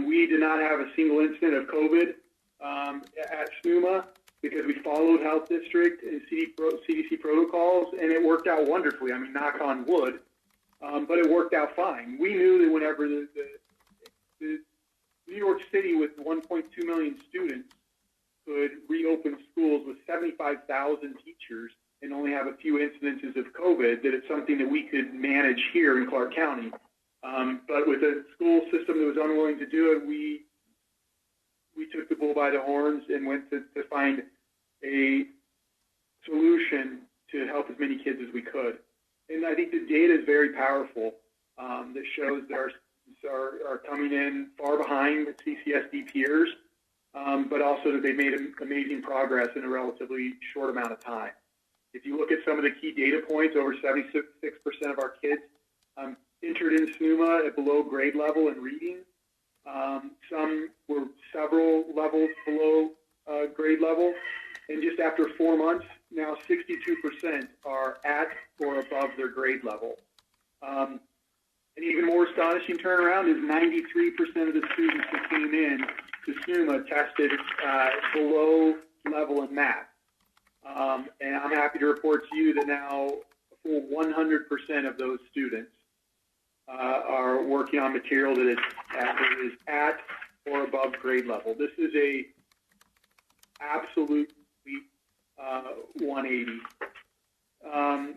We did not have a single incident of COVID at SNUMA because we followed health district and CDC protocols, and it worked out wonderfully. I mean, knock on wood, but it worked out fine. We knew that whenever the New York City with 1.2 million students could reopen schools with 75,000 teachers and only have a few incidences of COVID, that it's something that we could manage here in Clark County. But with a school system that was unwilling to do it, we took the bull by the horns and went to find a solution to help as many kids as we could. And I think the data is very powerful, that shows that our students are coming in far behind CCSD peers, but also that they made amazing progress in a relatively short amount of time. If you look at some of the key data points, over 76% of our kids entered in SNUMA at below grade level in reading. Some were several levels below grade level. And just after 4 months, now 62% are at or above their grade level. An even more astonishing turnaround is 93% of the students that came in to SNUMA tested below level in math. And I'm happy to report to you that now a full 100% of those students are working on material that is at or above grade level. This is a absolutely 180. And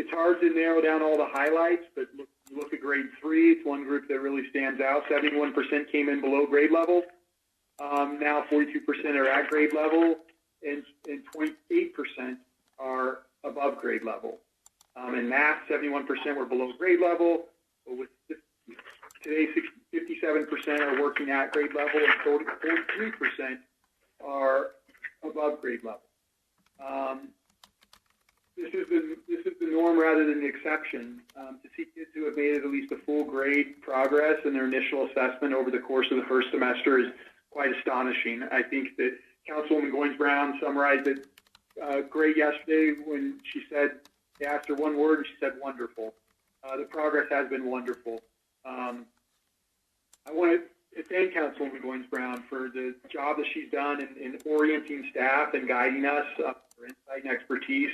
it's hard to narrow down all the highlights, but look at grade 3. It's one group that really stands out. 71% came in below grade level. Now 42% are at grade level, and 28% are above grade level. In math, 71% were below grade level. But with today, 57% are working at grade level, and 43% are above grade level. This is the norm rather than the exception. To see kids who have made it at least a full grade progress in their initial assessment over the course of the first semester is quite astonishing. I think that Councilwoman Goins-Brown summarized it great yesterday when she said, they asked her one word and she said wonderful. The progress has been wonderful. I want to thank Councilwoman Goins-Brown for the job that she's done in orienting staff and guiding us for insight and expertise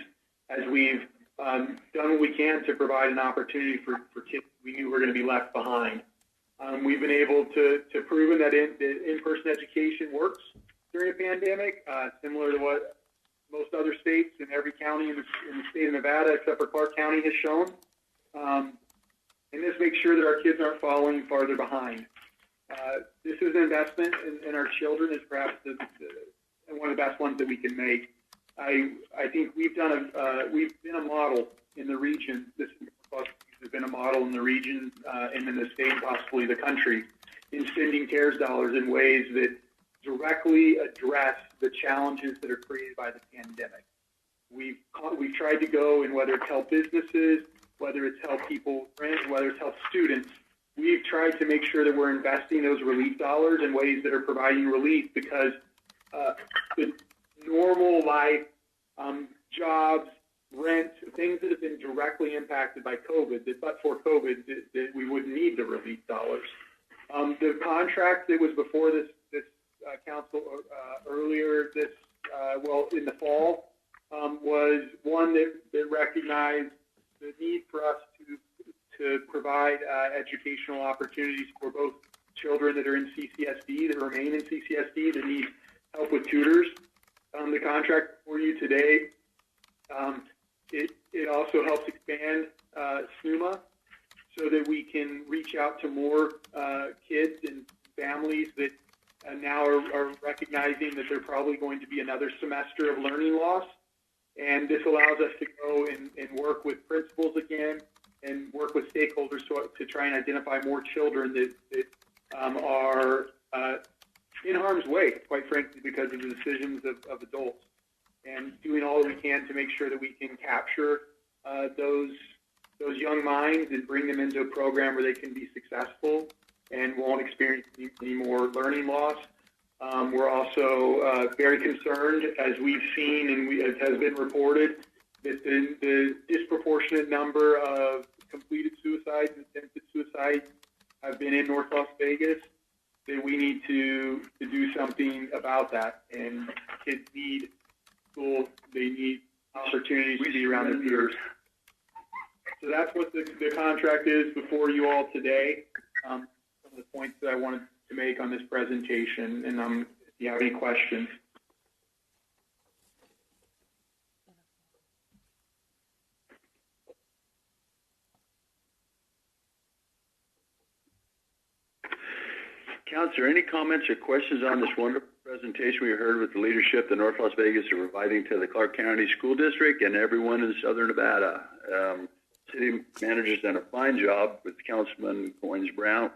as we've done what we can to provide an opportunity for kids we knew were going to be left behind. We've been able to prove that in-person education works during a pandemic, similar to what most other states and every county in the state of Nevada, except for Clark County, has shown. And this makes sure that our kids aren't falling farther behind. This is an investment in our children, is perhaps one of the best ones that we can make. I think we've been a model in the region. This has been a model in the region and in the state, possibly the country, in spending CARES dollars in ways that directly address the challenges that are created by the pandemic. We've tried to go, and whether it's help businesses, whether it's help people rent, whether it's help students, we've tried to make sure that we're investing those relief dollars in ways that are providing relief, because the normal life, jobs, rent, things that have been directly impacted by COVID, but for COVID, that we wouldn't need the relief dollars. The contract that was before this council earlier in the fall, was one that recognized the need for us to provide educational opportunities for both children that are in CCSD, that remain in CCSD, that need help with tutors. The contract for you today, it also helps expand SNUMA so that we can reach out to more kids and families that now are recognizing that there's probably going to be another semester of learning loss. And this allows us to go and work with principals again and work with stakeholders to try and identify more children that are in harm's way, quite frankly, because of the decisions of adults, and doing all that we can to make sure that we can capture those young minds and bring them into a program where they can be successful and won't experience any more learning loss. We're also very concerned, as we've seen and it has been reported, that the disproportionate number of completed suicides and attempted suicides have been in North Las Vegas, that we need to do something about that. And kids need school, they need opportunities to be around their peers. So that's what the contract is before you all today. Some of the points that I wanted to make on this presentation, and if you have any questions. Counselor, any comments or questions on this wonderful presentation we heard with the leadership that North Las Vegas are providing to the Clark County School District and everyone in Southern Nevada? City manager's done a fine job with Councilwoman Goins-Brown,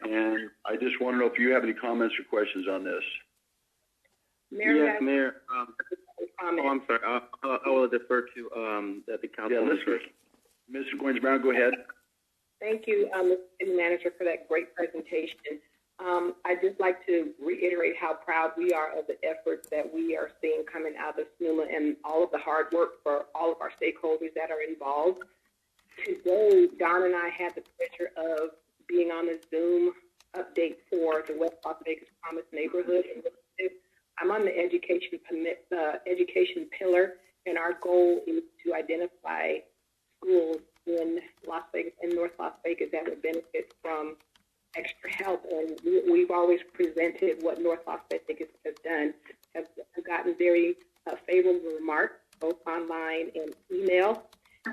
and I just want to know if you have any comments or questions on this. Yes, Mayor. I'm sorry. I will defer to the council. Yeah, Ms. Goins-Brown, go ahead. Thank you, Mr. City Manager, for that great presentation. I'd just like to reiterate how proud we are of the efforts that we are seeing coming out of SNUMA and all of the hard work for all of our stakeholders that are involved. Today, Don and I had the pleasure of being on the Zoom update for the West Las Vegas Promise Neighborhood Initiative. I'm on the education pillar, and our goal is to identify schools in Las Vegas and North Las Vegas that would benefit from extra help. And we've always presented what North Las Vegas has done, have gotten very favorable remarks both online and email.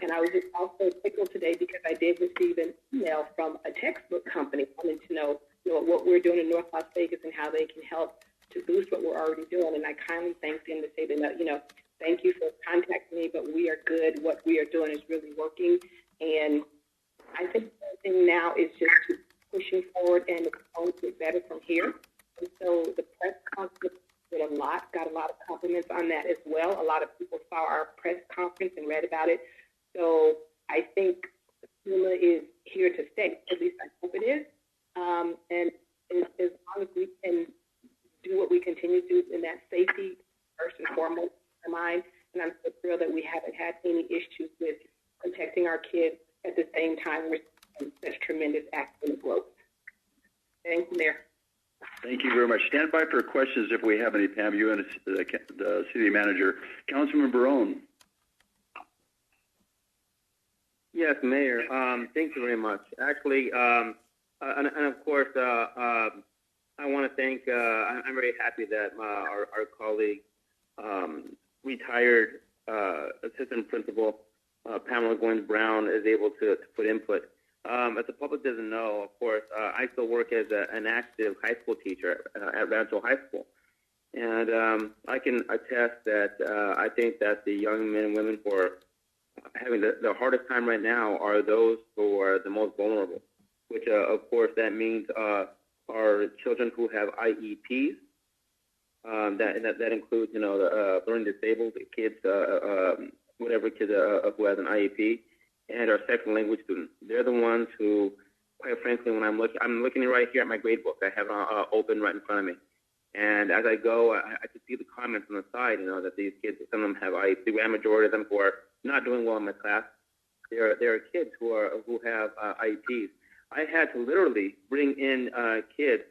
And I was just also tickled today because I did receive an email from a textbook company wanting to know, what we're doing in North Las Vegas and how they can help to boost what we're already doing. And I kindly thanked them to say that, thank you for contacting me, but we are good. What we are doing is really working. And I think the thing now is just pushing forward, and it's going to get better from here. And so the press conference got a lot of compliments on that as well. A lot of people saw our press conference and read about it. So I think SEMA is here to stay. At least I hope it is. And as long as we can do what we continue to do in that safety first and foremost in our mind, and I'm so thrilled that we haven't had any issues with protecting our kids at the same time we're seeing such tremendous accident growth. Thank you, Mayor. Thank you very much. Stand by for questions if we have any, Pam, you and the city manager. Councilman Barone. Yes, Mayor. Thank you very much. Actually, and of course, I want to thank. I'm very happy that our colleague, retired assistant principal Pamela Goins Brown, is able to put input. As the public doesn't know, of course, I still work as an active high school teacher at Rancho High School, and I can attest that I think that the young men and women who are having the hardest time right now are those who are the most vulnerable, which, of course, that means are children who have IEPs. That includes, the learning disabled kids, whatever kid who has an IEP, and our second language students. They're the ones who, quite frankly, when I'm looking right here at my grade book. I have it open right in front of me. And as I go, I can see the comments on the side, that these kids, some of them have IEP. The grand majority of them who are not doing well in my class, there are kids who have IEPs. I had to literally bring in kids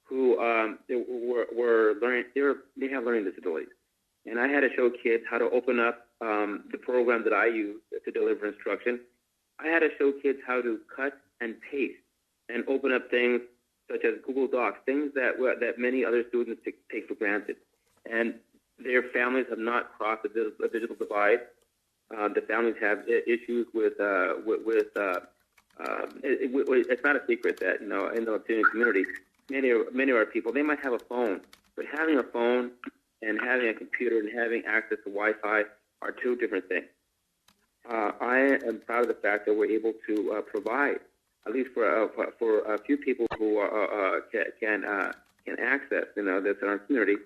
who were learning. They have learning disabilities, and I had to show kids how to open up the program that I use to deliver instruction. I had to show kids how to cut and paste and open up things such as Google Docs, things that many other students take for granted. And their families have not crossed the digital divide. The families have issues with it's not a secret that, in the Latino community, many of our people, they might have a phone, but having a phone and having a computer and having access to Wi-Fi are two different things. I am proud of the fact that we're able to provide, at least for a few people who can access, this in our community,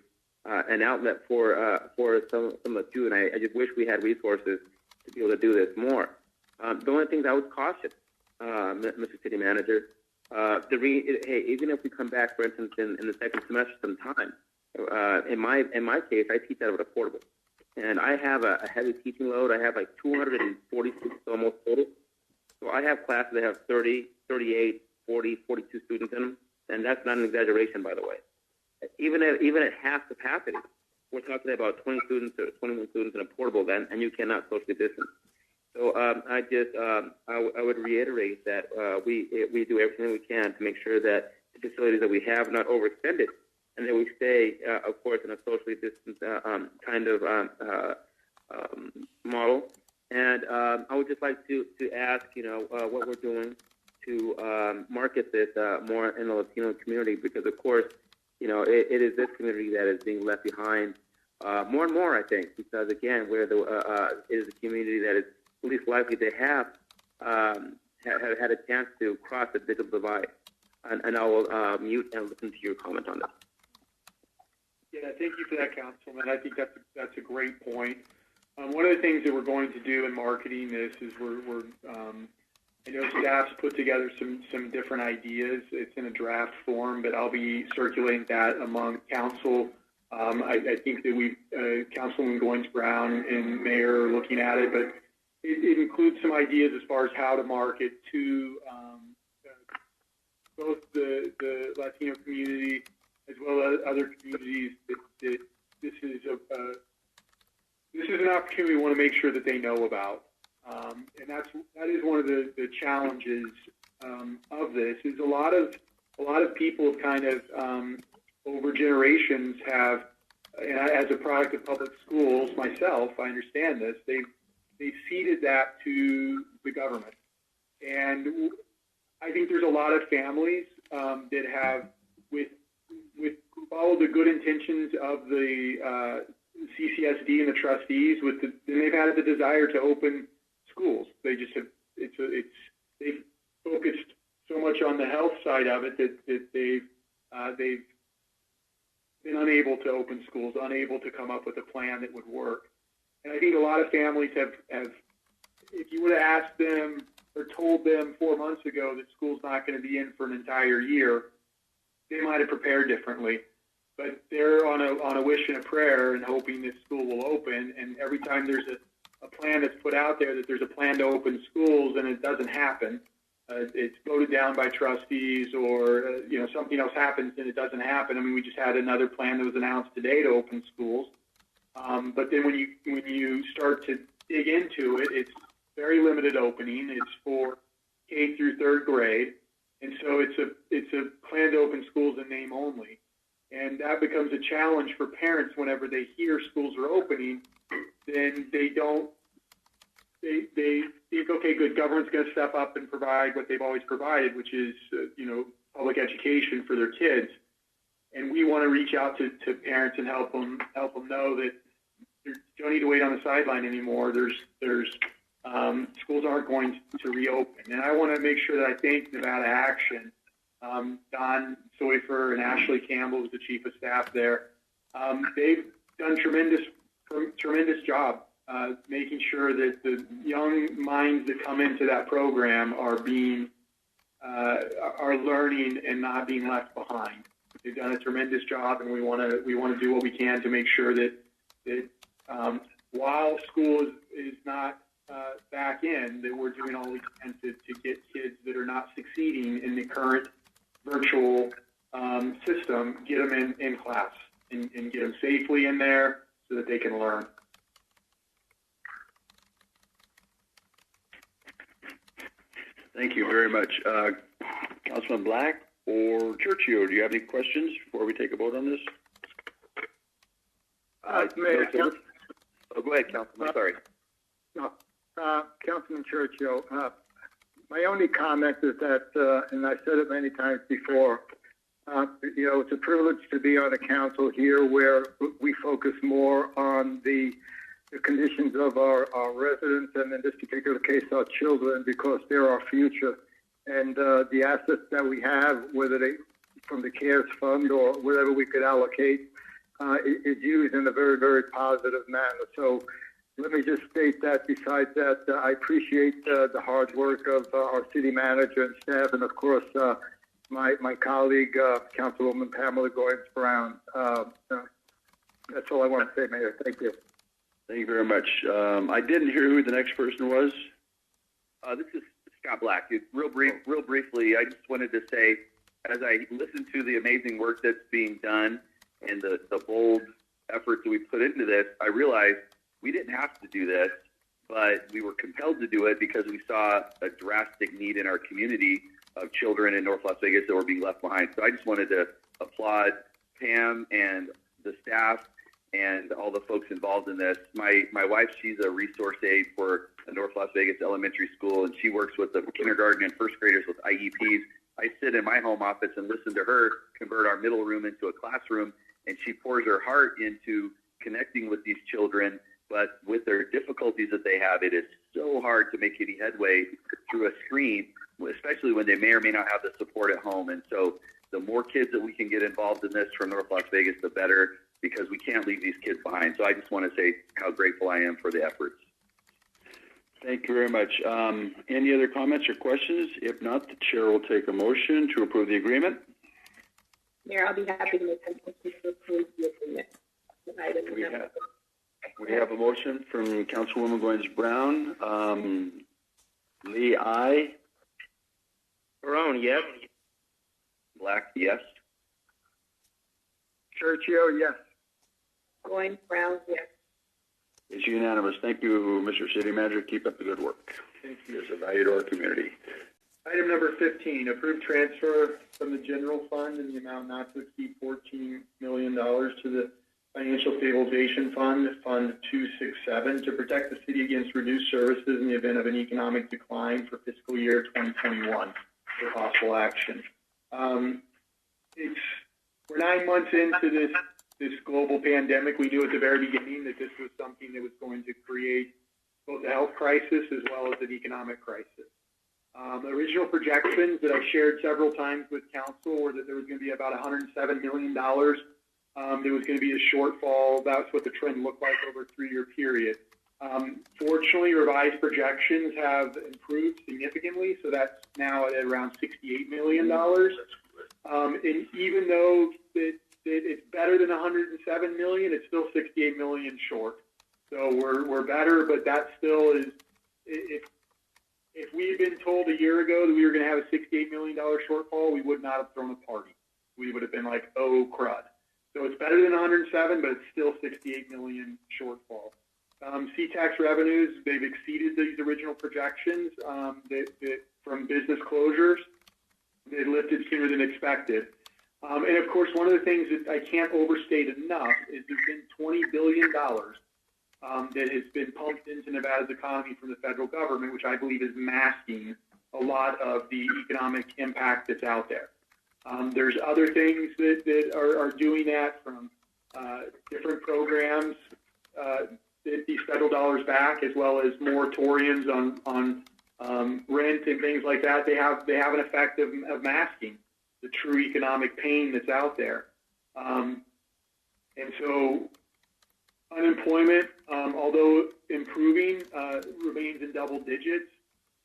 an outlet for some of the youth. And I just wish we had resources to be able to do this more. The only things I would caution, Mr. City Manager, even if we come back, for instance, in the second semester sometime, in my case, I teach out of a portable. And I have a heavy teaching load. I have like 246 almost total. So I have classes that have 30, 38, 40, 42 students in them. And that's not an exaggeration, by the way. Even at half capacity, we're talking about 20 students or 21 students in a portable then, and you cannot socially distance. So I would reiterate that we do everything we can to make sure that the facilities that we have are not overextended, and that we stay, of course, in a socially distanced kind of model. And I would just like to ask, what we're doing to market this more in the Latino community, because, of course, it is this community that is being left behind more and more, I think, because, again, it is a community that is least likely to have had a chance to cross the digital divide. And I will mute and listen to your comment on that. Yeah, thank you for that, Councilman. I think that's a great point. One of the things that we're going to do in marketing this is I know staff's put together some different ideas. It's in a draft form, but I'll be circulating that among council. I think that Councilman Goins Brown and Mayor are looking at it, but it includes some ideas as far as how to market to both the Latino community as well as other communities. That this is an opportunity we want to make sure that they know about, and that is one of the challenges of this. Is a lot of people have kind of over generations have and as a product of public schools myself, I understand this. They've ceded that to the government, and I think there's a lot of families that have, with all the good intentions of the CCSD and the trustees, then they've had the desire to open schools. They just have they've focused so much on the health side of it that they've been unable to open schools, unable to come up with a plan that would work. And I think a lot of families have if you would have asked them or told them 4 months ago that school's not going to be in for an entire year, they might have prepared differently. But they're on a wish and a prayer and hoping this school will open. And every time there's a plan that's put out there that there's a plan to open schools and it doesn't happen, it's voted down by trustees, or something else happens and it doesn't happen. I mean, we just had another plan that was announced today to open schools. But then when you start to dig into it, it's very limited opening. It's for K through third grade, and so it's a plan to open schools in name only. And that becomes a challenge for parents whenever they hear schools are opening. Then they think, okay, good, government's going to step up and provide what they've always provided, which is public education for their kids. And we want to reach out to parents and help them know that you don't need to wait on the sideline anymore. There's schools aren't going to reopen. And I want to make sure that I thank Nevada Action, Don Soifer and Ashley Campbell, who's the chief of staff there. They've done tremendous job making sure that the young minds that come into that program are learning and not being left behind. They've done a tremendous job, and we want to do what we can to make sure that while school is not back in, that we're doing all we can to get kids that are not succeeding in the current virtual system, get them in class and get them safely in there so that they can learn. Thank you very much. Councilman Black or Churchio, do you have any questions before we take a vote on this? Mayor, go ahead, Councilman. Sorry. No, Councilman Churchill, my only comment is that, and I've said it many times before, it's a privilege to be on a council here where we focus more on the conditions of our residents, and in this particular case, our children, because they're our future. And the assets that we have, whether they from the CARES Fund or whatever we could allocate, is used in a very, very positive manner. So let me just state that besides that, I appreciate the hard work of our city manager and staff, and of course, my colleague, Councilwoman Pamela Goins-Brown. That's all I want to say, Mayor. Thank you. Thank you very much. I didn't hear who the next person was. This is Scott Black. Real briefly, I just wanted to say, as I listened to the amazing work that's being done and the bold efforts that we put into this, I realized we didn't have to do this, but we were compelled to do it because we saw a drastic need in our community of children in North Las Vegas that were being left behind. So I just wanted to applaud Pam and the staff and all the folks involved in this. My wife, she's a resource aide for a North Las Vegas elementary school, and she works with the kindergarten and first graders with IEPs. I sit in my home office and listen to her convert our middle room into a classroom, and she pours her heart into connecting with these children. But with their difficulties that they have, it is so hard to make any headway through a screen, especially when they may or may not have the support at home. And so the more kids that we can get involved in this from North Las Vegas, the better, because we can't leave these kids behind. So I just want to say how grateful I am for the efforts. Thank you very much. Any other comments or questions? If not, the chair will take a motion to approve the agreement. Mayor, I'll be happy to make a motion to approve the agreement. We have a motion from Councilwoman Goins-Brown. Lee, aye. Barone, yes. Black, yes. Churchill, yes. Goins-Brown, yes. It's unanimous. Thank you, Mr. City Manager. Keep up the good work. Thank you. It's a value to our community. Item number 15, approved transfer from the general fund in the amount not to exceed $14 million to the Financial Stabilization Fund, Fund 267, to protect the city against reduced services in the event of an economic decline for fiscal year 2021 for possible action. We're 9 months into this global pandemic. We knew at the very beginning that this was something that was going to create both a health crisis as well as an economic crisis. The original projections that I shared several times with council were that there was going to be about $107 million. There was going to be a shortfall. That's what the trend looked like over a 3-year period. Fortunately, revised projections have improved significantly, so that's now at around $68 million. And even though it's better than $107 million, it's still $68 million short. So we're better, but that still is. If we had been told a year ago that we were going to have a $68 million shortfall, we would not have thrown a party. We would have been like, oh, crud. So it's better than 107, but it's still $68 million shortfall. C-tax revenues, they've exceeded these original projections from business closures. They lifted sooner than expected. And of course, one of the things that I can't overstate enough is there's been $20 billion that has been pumped into Nevada's economy from the federal government, which I believe is masking a lot of the economic impact that's out there. There's other things that are doing that, from different programs that these federal dollars back, as well as moratoriums on rent and things like that. They have an effect of masking the true economic pain that's out there. And so unemployment, although improving, remains in double digits.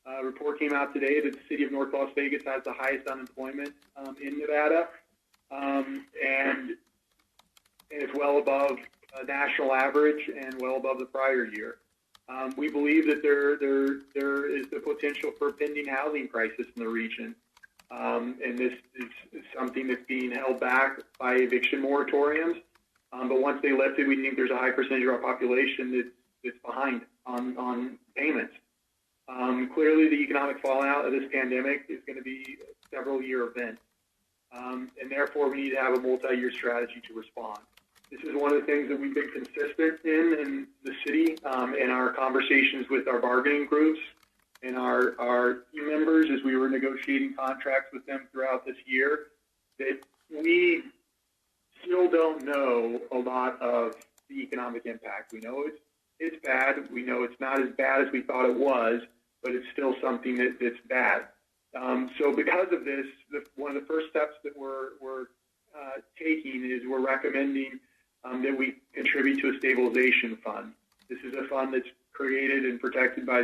A report came out today that the city of North Las Vegas has the highest unemployment in Nevada, and it's well above national average and well above the prior year. We believe that there is the potential for a pending housing crisis in the region, and this is something that's being held back by eviction moratoriums. But once they lift it, we think there's a high percentage of our population that's behind on payments. Clearly, the economic fallout of this pandemic is going to be a several-year event, and therefore we need to have a multi-year strategy to respond. This is one of the things that we've been consistent in the city, in our conversations with our bargaining groups and our team members as we were negotiating contracts with them throughout this year, that we still don't know a lot of the economic impact. We know it's bad. We know it's not as bad as we thought it was, but it's still something that's bad. So because of this, one of the first steps that we're taking is we're recommending that we contribute to a stabilization fund. This is a fund that's created and protected by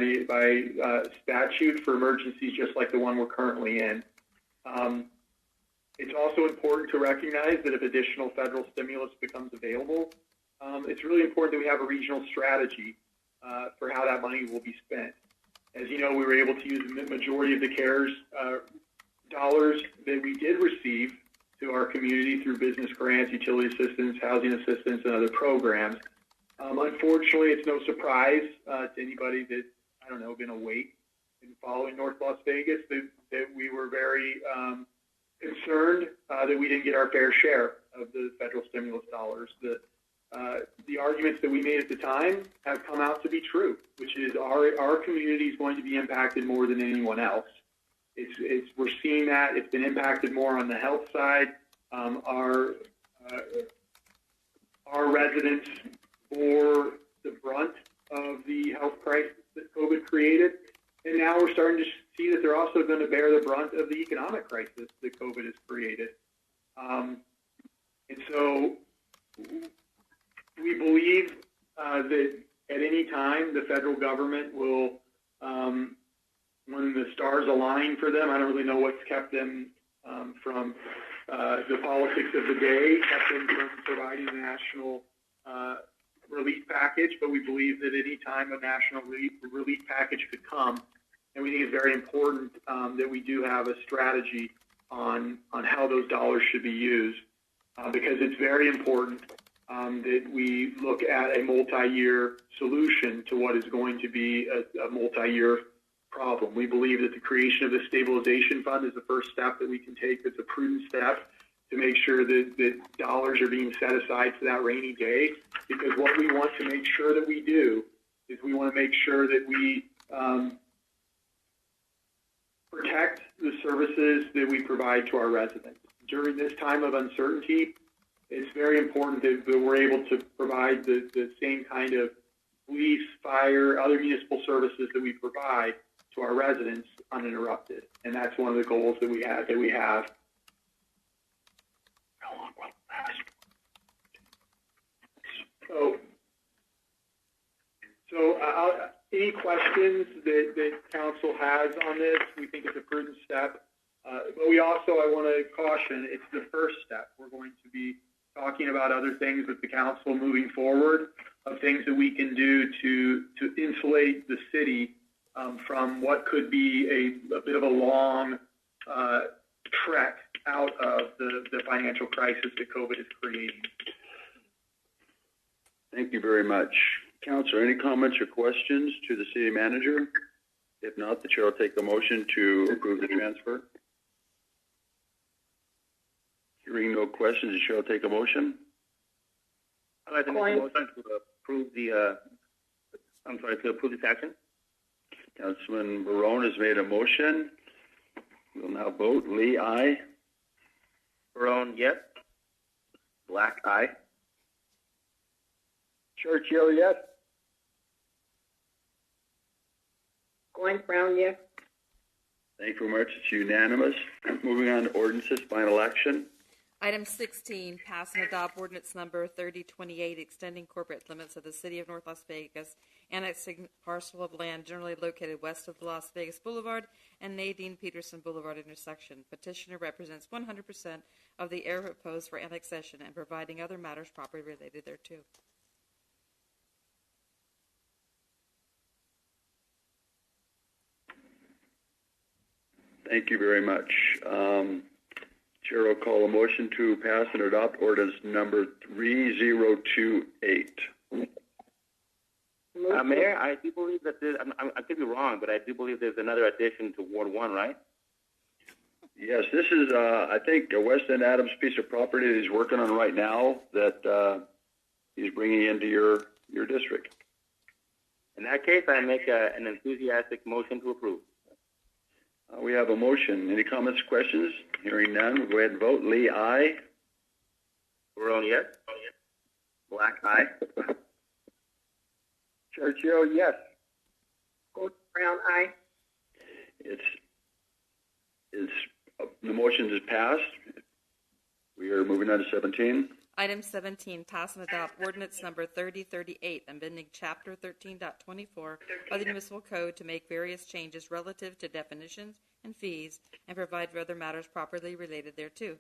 statute for emergencies just like the one we're currently in. It's also important to recognize that if additional federal stimulus becomes available, it's really important that we have a regional strategy for how that money will be spent. As you know, we were able to use the majority of the CARES dollars that we did receive to our community through business grants, utility assistance, housing assistance, and other programs. Unfortunately, it's no surprise to anybody that, been awake and following North Las Vegas that we were very concerned that we didn't get our fair share of the federal stimulus dollars. The arguments that we made at the time have come out to be true, which is our community is going to be impacted more than anyone else. We're seeing that it's been impacted more on the health side. Our residents bore the brunt of the health crisis that COVID created, and now we're starting to see that they're also going to bear the brunt of the economic crisis that COVID has created. And so we believe that at any time the federal government will, when the stars align for them, I don't really know what's kept them from the politics of the day, kept them from providing a national relief package, but we believe that any time a national relief package could come, and we think it's very important that we do have a strategy on how those dollars should be used, because it's very important that we look at a multi-year solution to what is going to be a multi-year problem. We believe that the creation of the stabilization fund is the first step that we can take. That's a prudent step to make sure that dollars are being set aside for that rainy day. Because what we want to make sure that we do is we want to make sure that we protect the services that we provide to our residents. During this time of uncertainty, it's very important that we're able to provide the same kind of police, fire, other municipal services that we provide to our residents uninterrupted. And that's one of the goals that we have. How long will it last? So any questions that council has on this? We think it's a prudent step. But we also, I want to caution, it's the first step. We're going to be talking about other things with the council moving forward, of things that we can do to insulate the city from what could be a bit of a long trek out of the financial crisis that COVID is creating. Thank you very much. Councilor, any comments or questions to the city manager? If not, the chair will take the motion to approve the transfer. Hearing no questions, the chair will take a motion. I'd like to make a motion to approve to approve this action. Councilman Barone has made a motion. We'll now vote. Lee, aye. Barone, yes. Black, aye. Churchill, yes. Going Brown, yes. Thank you very much. It's unanimous. Moving on to ordinances, final action. Item 16, pass and adopt ordinance number 3028, extending corporate limits of the city of North Las Vegas, annexing parcel of land generally located west of the Las Vegas Boulevard and Nadine Peterson Boulevard intersection. Petitioner represents 100% of the area proposed for annexation and providing other matters properly related thereto. Thank you very much. Chair will call a motion to pass and adopt ordinance number 3028. Mayor, I do believe that I could be wrong, but I do believe there's another addition to Ward 1, right? Yes, this is, I think, a West End Adams piece of property that he's working on right now that he's bringing into your district. In that case, I make an enthusiastic motion to approve. We have a motion. Any comments, questions? Hearing none, we'll go ahead and vote. Lee, aye. Barone, yes. Black, aye. Churchill, yes. Brown, aye. The motion is passed. We are moving on to 17. Item 17, pass and adopt ordinance number 3038, amending Chapter 13.24 of the Municipal Code to make various changes relative to definitions and fees and provide for other matters properly related thereto.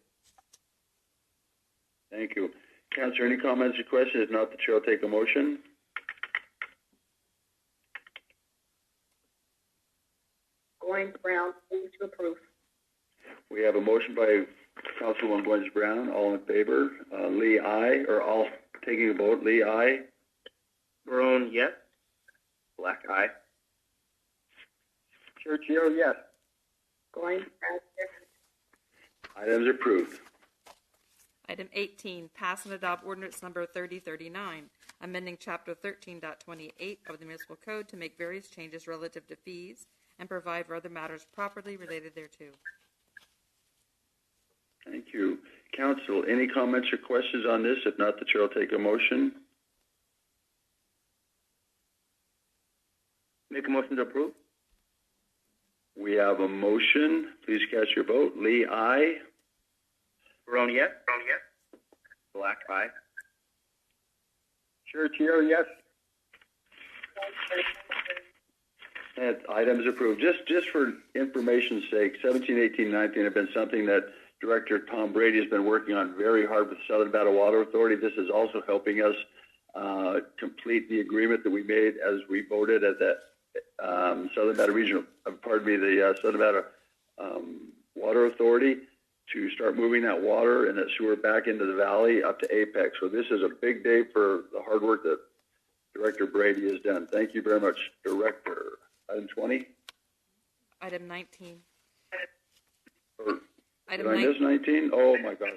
Thank you. Councilor, any comments or questions? If not, the chair will take a motion. Going Brown, move to approve. We have a motion by Councilwoman Goins Brown. All in favor? Lee, aye. Or all taking a vote. Lee, aye. Barone, yes. Black, aye. Churchill, yes. Going Brown, yes. Items approved. Item 18, pass and adopt ordinance number 3039, amending Chapter 13.28 of the Municipal Code to make various changes relative to fees and provide for other matters properly related thereto. Thank you. Council, any comments or questions on this? If not, the chair will take a motion. Make a motion to approve. We have a motion. Please cast your vote. Lee, aye. Barone, yes. Black, aye. Churchill, yes. And items approved. Just for information's sake, 17, 18, 19 have been something that Director Tom Brady has been working on very hard with Southern Nevada Water Authority. This is also helping us complete the agreement that we made as we voted at the Southern Nevada Regional, the Southern Nevada Water Authority to start moving that water and that sewer back into the valley up to Apex. So this is a big day for the hard work that Director Brady has done. Thank you very much, Director. Item 20. Item 19. Did I miss 19? Oh, my gosh.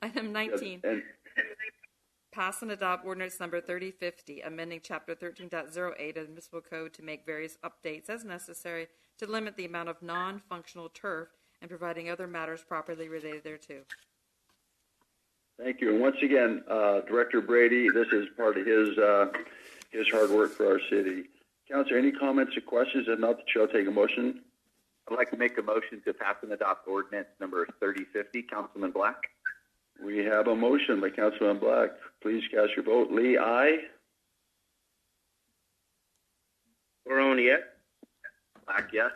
Item 19. And Pass and adopt ordinance number 3050, amending Chapter 13.08 of the Municipal Code to make various updates as necessary to limit the amount of non-functional turf and providing other matters properly related thereto. thank you. And once again, Director Brady, this is part of his hard work for our city. Councilor, any comments or questions? If not, the chair will take a motion. I'd like to make a motion to pass and adopt ordinance number 3050. Councilman Black? We have a motion by Councilman Black. Please cast your vote. Lee, aye. Barone, yes. Black, yes.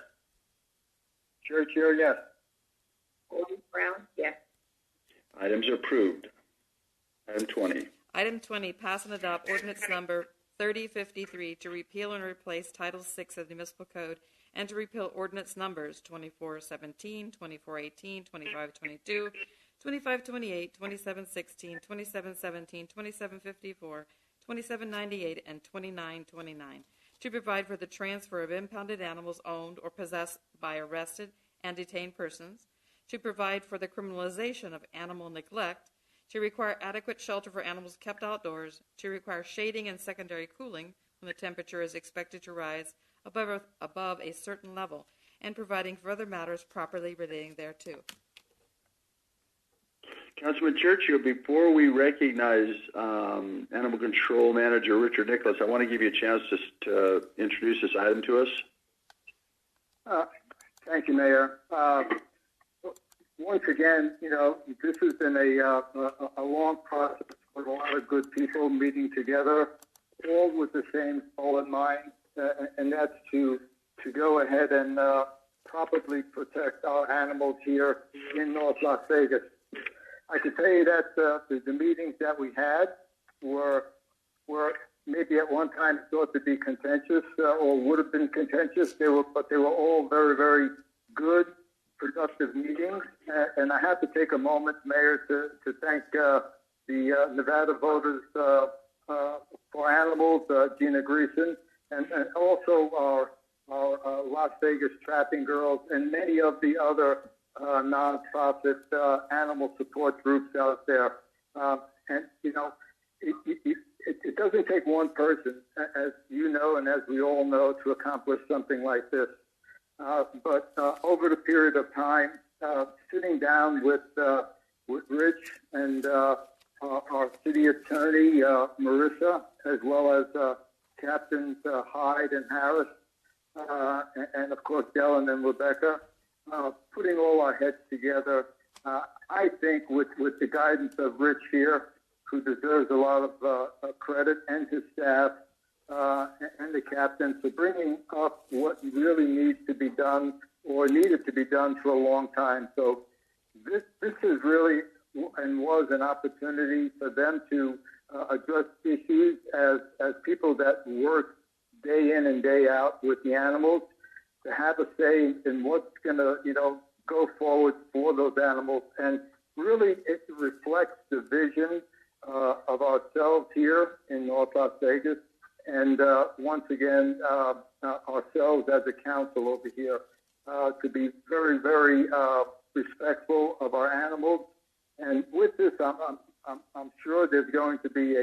Churchill, yes. Gordon Brown, yes. Items are approved. Item 20. Item 20, pass and adopt ordinance number 3053 to repeal and replace Title VI of the Municipal Code and to repeal ordinance numbers 2417, 2418, 2522, 2528, 2716, 2717, 2754, 2798, and 2929 to provide for the transfer of impounded animals owned or possessed by arrested and detained persons, to provide for the criminalization of animal neglect, to require adequate shelter for animals kept outdoors, to require shading and secondary cooling when the temperature is expected to rise above a certain level, and providing for other matters properly relating thereto. Councilman Churchill, before we recognize Animal Control Manager Richard Nicholas, I want to give you a chance to introduce this item to us. Thank you, Mayor. Once again, this has been a long process with a lot of good people meeting together, all with the same goal in mind, and that's to go ahead and properly protect our animals here in North Las Vegas. I can tell you that the meetings that we had were maybe at one time thought to be contentious or would have been contentious. But they were all very, very good, productive meetings. And I have to take a moment, Mayor, to thank the Nevada Voters for Animals, Gina Greason, and also our Las Vegas Trapping Girls and many of the other nonprofit animal support groups out there. And, it doesn't take one person, as you know and as we all know, to accomplish something like this. But over the period of time, sitting down with Rich and our city attorney, Marissa, as well as Captains Hyde and Harris, and of course, Dylan and Rebecca, putting all our heads together, I think with the guidance of Rich here, who deserves a lot of credit, and his staff, and the captains for bringing up what really needs to be done or needed to be done for a long time. So this is really and was an opportunity for them to address issues as people that work day in and day out with the animals, to have a say in what's going to, go forward for those animals. And really, it reflects the vision of ourselves here in North Las Vegas, and once again, ourselves as a council over here, to be very, very respectful of our animals. And with this, I'm sure there's going to be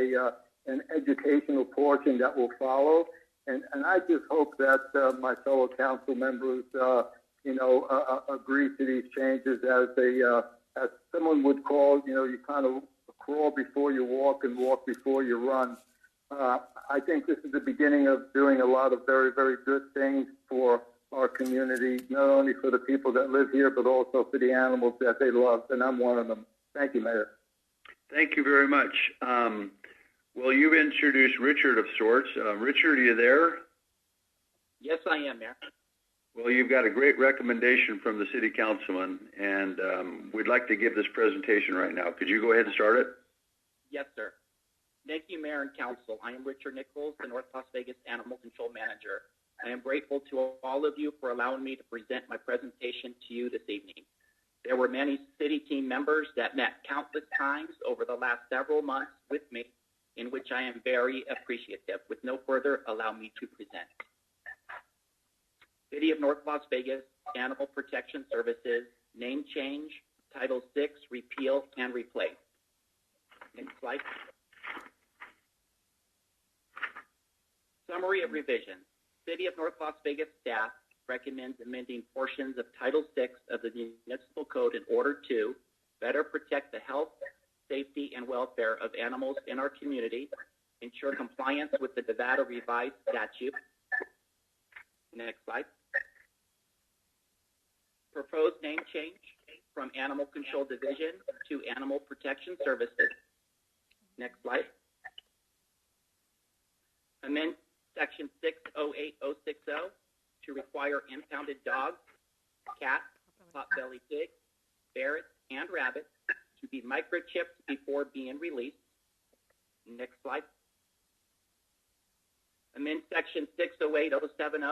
an educational portion that will follow. And I just hope that my fellow council members, agree to these changes as someone would call, you kind of crawl before you walk and walk before you run. I think this is the beginning of doing a lot of very, very good things for our community, not only for the people that live here, but also for the animals that they love, and I'm one of them. Thank you, Mayor. Thank you very much. Well, you've introduced Richard of sorts. Richard, are you there? Yes, I am, Mayor. Well, you've got a great recommendation from the city councilman, and we'd like to give this presentation right now. Could you go ahead and start it? Yes, sir. Thank you, Mayor and Council. I am Richard Nichols, the North Las Vegas Animal Control Manager. I am grateful to all of you for allowing me to present my presentation to you this evening. There were many city team members that met countless times over the last several months with me, in which I am very appreciative. With no further, allow me to present. City of North Las Vegas Animal Protection Services, name change, Title VI, repeal and replace. Next slide. Summary of revisions. City of North Las Vegas staff recommends amending portions of Title VI of the Municipal Code in order to better protect the health, safety, and welfare of animals in our community, ensure compliance with the Nevada Revised Statute. Next slide. Proposed name change from Animal Control Division to Animal Protection Services. Next slide. Amend Section 608060 to require impounded dogs, cats, potbelly pigs, ferrets, and rabbits to be microchipped before being released. Next slide. Amend Section 608070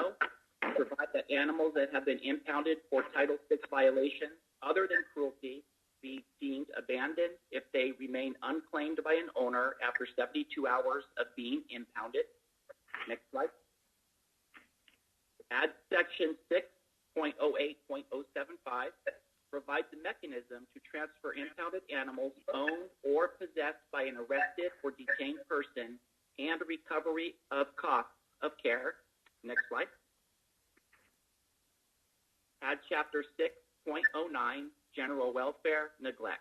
to provide that animals that have been impounded for Title VI violations other than cruelty be deemed abandoned if they remain unclaimed by an owner after 72 hours of being impounded. Next slide. Add Section 6.08.075 provides a mechanism to transfer impounded animals owned or possessed by an arrested or detained person and recovery of costs of care. Next slide. Add Chapter 6.09, General Welfare Neglect.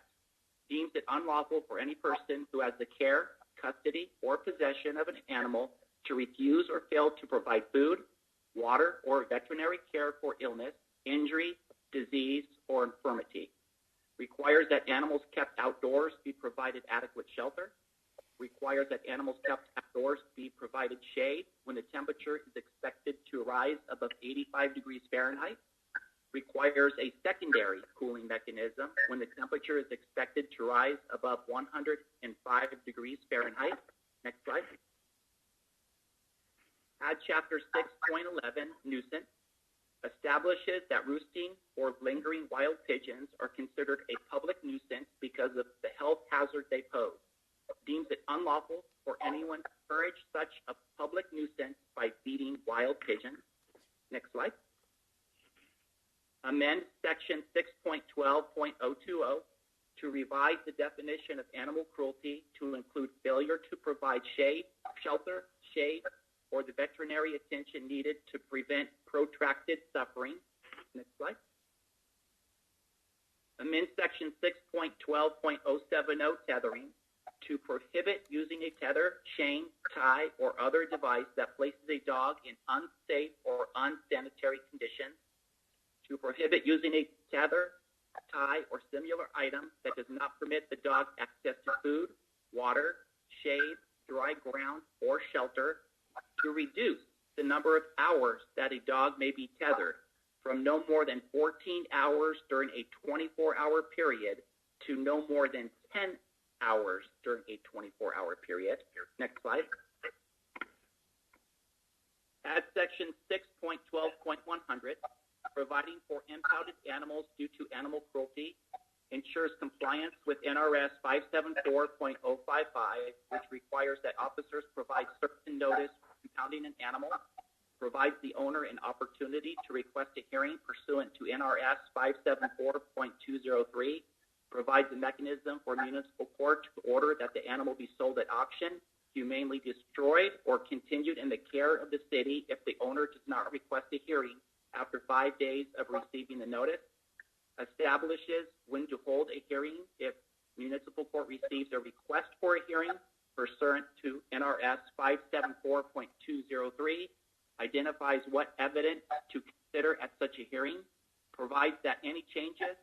Deems it unlawful for any person who has the care, custody, or possession of an animal to refuse or fail to provide food, water, or veterinary care for illness, injury, disease, or infirmity. Requires that animals kept outdoors be provided adequate shelter. Requires that animals kept outdoors be provided shade when the temperature is expected to rise above 85 degrees Fahrenheit. Requires a secondary cooling mechanism when the temperature is expected to rise above 105 degrees Fahrenheit. Next slide. Add Chapter 6.11, Nuisance. Establishes that roosting or lingering wild pigeons are considered a public nuisance because of the health hazard they pose. Deems it unlawful for anyone to encourage such a public nuisance by feeding wild pigeons. Next slide. Amend Section 6.12.020 to revise the definition of animal cruelty to include failure to provide shade, shelter, shade, or the veterinary attention needed to prevent protracted suffering. Next slide. Amend Section 6.12.070, tethering, to prohibit using a tether, chain, tie, or other device that places a dog in unsafe or unsanitary conditions. To prohibit using a tether, tie, or similar item that does not permit the dog access to food, water, shade, dry ground, or shelter. To reduce the number of hours that a dog may be tethered from no more than 14 hours during a 24-hour period to no more than 10 hours during a 24-hour period. Next slide. Add Section 6.12.100, providing for impounded animals due to animal cruelty, ensures compliance with NRS 574.055, which requires that officers provide certain notice for impounding an animal, provides the owner an opportunity to request a hearing pursuant to NRS 574.203, provides a mechanism for municipal court to order that the animal be sold at auction, humanely destroyed, or continued in the care of the city if the owner does not request a hearing after 5 days of receiving the notice, establishes when to hold a hearing if municipal court receives a request for a hearing pursuant to NRS 574.203, identifies what evidence to consider at such a hearing, provides that any changes,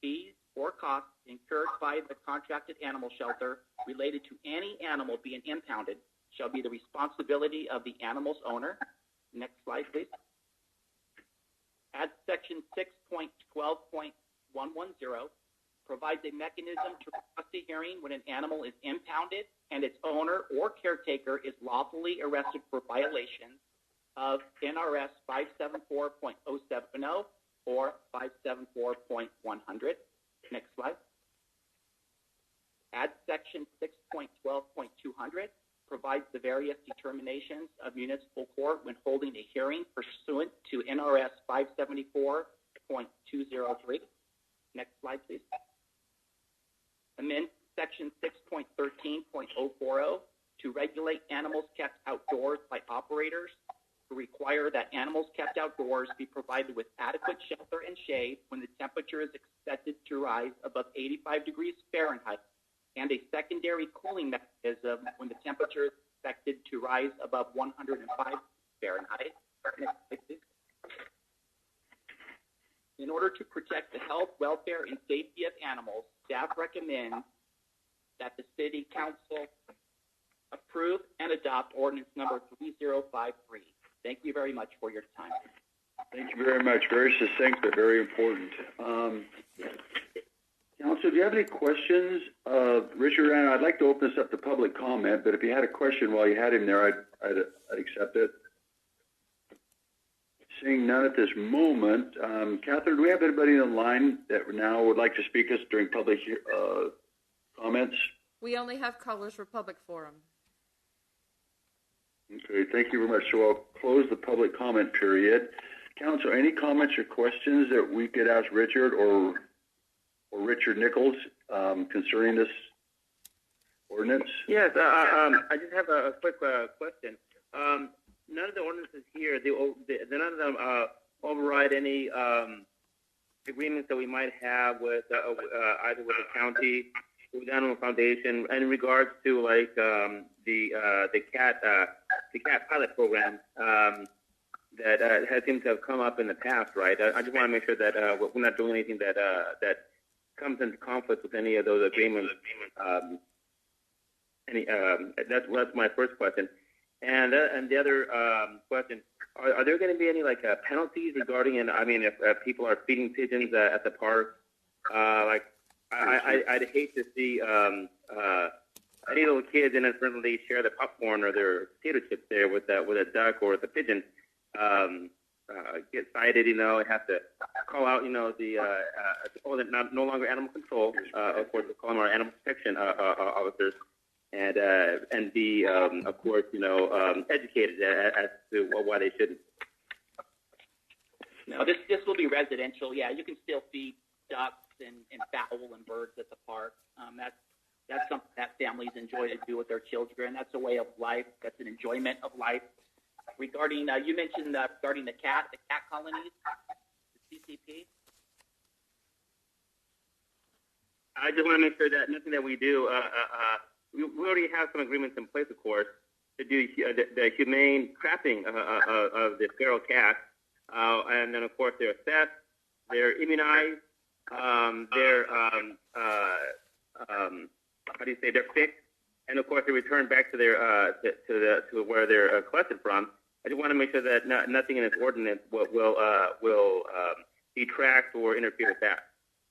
fees, or costs incurred by the contracted animal shelter related to any animal being impounded shall be the responsibility of the animal's owner. Next slide, please. Add Section 6.12.110, provides a mechanism to request a hearing when an animal is impounded and its owner or caretaker is lawfully arrested for violations of NRS 574.070 or 574.100. Next slide. Add Section 6.12.200, provides the various determinations of municipal court when holding a hearing pursuant to NRS 574.203. Next slide, please. Amend Section 6.13.040 to regulate animals kept outdoors by operators, to require that animals kept outdoors be provided with adequate shelter and shade when the temperature is expected to rise above 85 degrees Fahrenheit, and a secondary cooling mechanism when the temperature is expected to rise above 105 Fahrenheit. In order to protect the health, welfare, and safety of animals, staff recommends that the City Council approve and adopt ordinance number 3053. Thank you very much for your time. Thank you very much. Very succinct, but very important. Council, do you have any questions? Richard, I'd like to open this up to public comment, but if you had a question while you had him there, I'd accept it. Seeing none at this moment, Catherine, do we have anybody on the line that now would like to speak us during public comments? We only have callers for public forum. Okay, thank you very much. So I'll close the public comment period. Council, any comments or questions that we could ask Richard or Richard Nichols concerning this ordinance? Yes, I just have a quick question. None of the ordinances here, none of them override any agreements that we might have with either with the county or with the Animal Foundation in regards to like the cat pilot program that has seemed to have come up in the past, right? I just want to make sure that we're not doing anything that comes into conflict with any of those agreements. That's my first question. And the other question: are there going to be any like penalties regarding? And I mean, if people are feeding pigeons at the park, like I'd hate to see any little kids inadvertently share the popcorn or their potato chips there with a duck or with a pigeon. Get cited, and have to call out, no longer animal control. Of course, we'll call them our animal protection officers. And be, of course, educated as to why they shouldn't. No, this will be residential. Yeah, you can still feed ducks and fowl and birds at the park. That's something that families enjoy to do with their children. That's a way of life. That's an enjoyment of life. Regarding, you mentioned regarding the cat colonies, the CCP. I just want to make sure that nothing that we do. We already have some agreements in place, of course, to do the humane trapping of the feral cats, and then of course they're assessed, they're immunized, they're they're fixed, and of course they return back to their to where they're collected from. I just want to make sure that nothing in this ordinance will detract or interfere with that.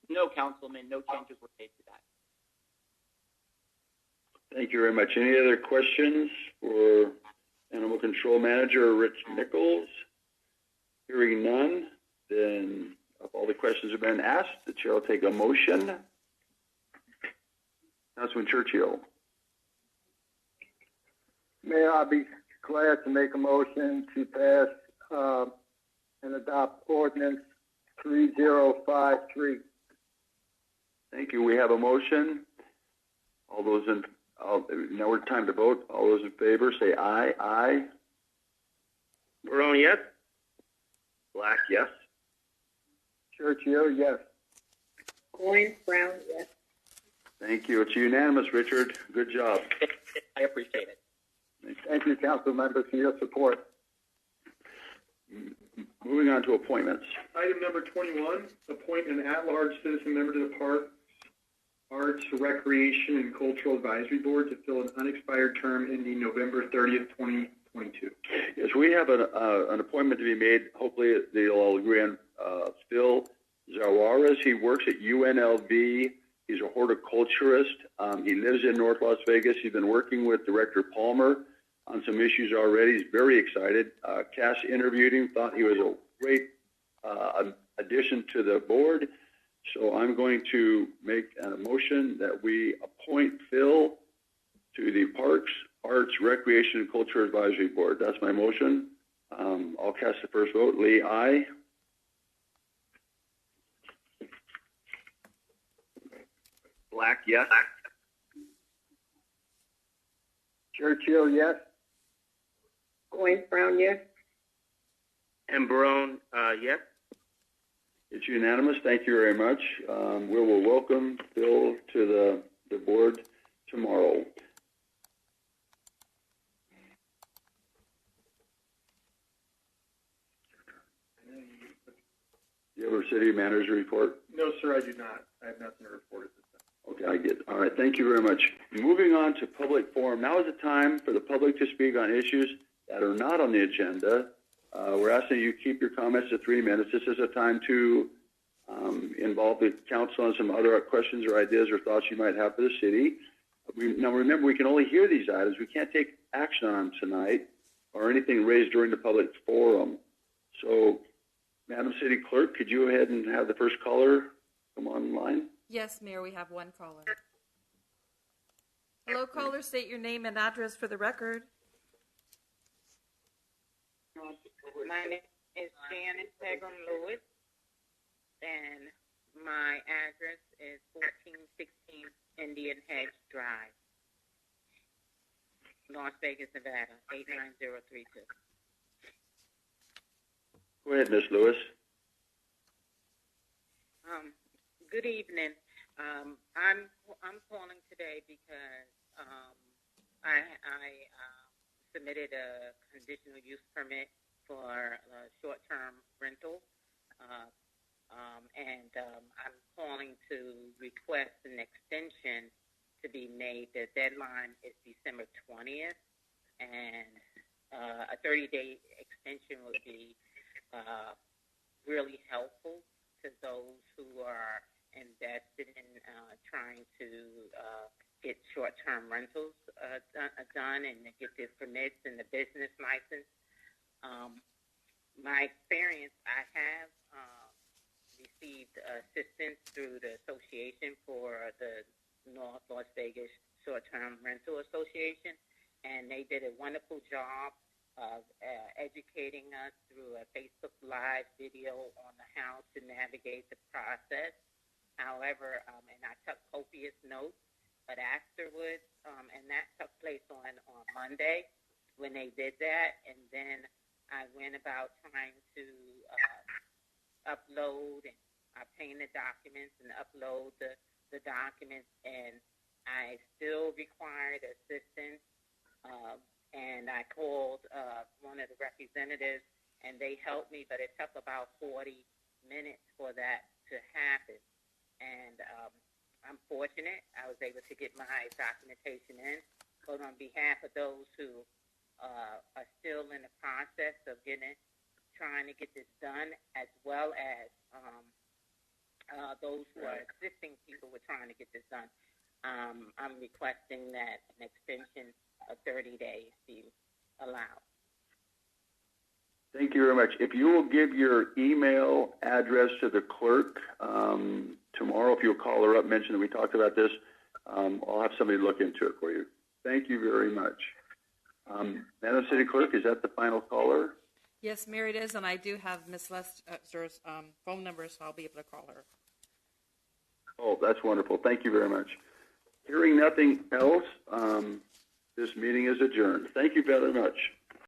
No, Councilman, no changes were made to that. Thank you very much. Any other questions for Animal Control Manager Rich Nichols? Hearing none, then if all the questions have been asked, the chair will take a motion. Councilman Churchill. Mayor, I'll be glad to make a motion to pass and adopt ordinance 3053. Thank you. We have a motion. All those in now it's time to vote. All those in favor say aye. Aye. Barone, yes. Black, yes. Churchill, yes. Goins, Brown, yes. Thank you. It's unanimous, Richard. Good job. I appreciate it. Thank you, council members, for your support. Moving on to appointments. Item number 21, appoint an at-large citizen member to the Parks, Arts, Recreation, and Cultural Advisory Board to fill an unexpired term ending November 30th, 2022. Yes, we have an appointment to be made. Hopefully they'll all agree on Phil Zawaras. He works at UNLV. He's a horticulturist. He lives in North Las Vegas. He's been working with Director Palmer on some issues already. He's very excited. Cass interviewed him, thought he was a great addition to the board. So I'm going to make a motion that we appoint Phil to the Parks, Arts, Recreation, and Culture Advisory Board. That's my motion. I'll cast the first vote. Lee, aye. Black, yes. Churchill, yes. Goins Brown, yes. And Barone, yes. It's unanimous. Thank you very much. We will welcome Bill to the board tomorrow. Do you have a city manager report? No, sir, I do not. I have nothing to report at this time. Okay, I get it. All right, thank you very much. Moving on to public forum. Now is the time for the public to speak on issues that are not on the agenda. We're asking you keep your comments to 3 minutes. This is a time to involve the council on some other questions or ideas or thoughts you might have for the city. Now remember, we can only hear these items. We can't take action on them tonight or anything raised during the public forum. So, Madam City Clerk, could you go ahead and have the first caller come online? Yes, Mayor, we have one caller. Hello, caller. State your name and address for the record. My name is Janet Pegram Lewis, and my address is 1416 Indian Hedge Drive, Las Vegas, Nevada, 89032. Go ahead, Ms. Lewis. Good evening. I'm calling today because I submitted a conditional use permit for short-term rental, and I'm calling to request an extension to be made. The deadline is December 20th, and a 30-day extension would be really helpful to those who are invested in trying to get short-term rentals done and to get the permits and the business license. My experience, I have received assistance through the Association for the North Las Vegas Short-Term Rental Association, and they did a wonderful job of educating us through a Facebook Live video on how to navigate the process. However, and I took copious notes, but afterwards, and that took place on Monday when they did that, and then I went about trying to upload and obtain the documents and upload the documents, and I still required assistance. And I called one of the representatives, and they helped me, but it took about 40 minutes for that to happen. And I'm fortunate I was able to get my documentation in. But on behalf of those who are still in the process of trying to get this done, as well as those who are assisting people with trying to get this done, I'm requesting that an extension of 30 days be allowed. Thank you very much. If you will give your email address to the clerk tomorrow, if you'll call her up, mention that we talked about this, I'll have somebody look into it for you. Thank you very much. Madam City Clerk, is that the final caller? Yes, Mayor, it is, and I do have Ms. Lester's phone number, so I'll be able to call her. Oh, that's wonderful. Thank you very much. Hearing nothing else, this meeting is adjourned. Thank you very much.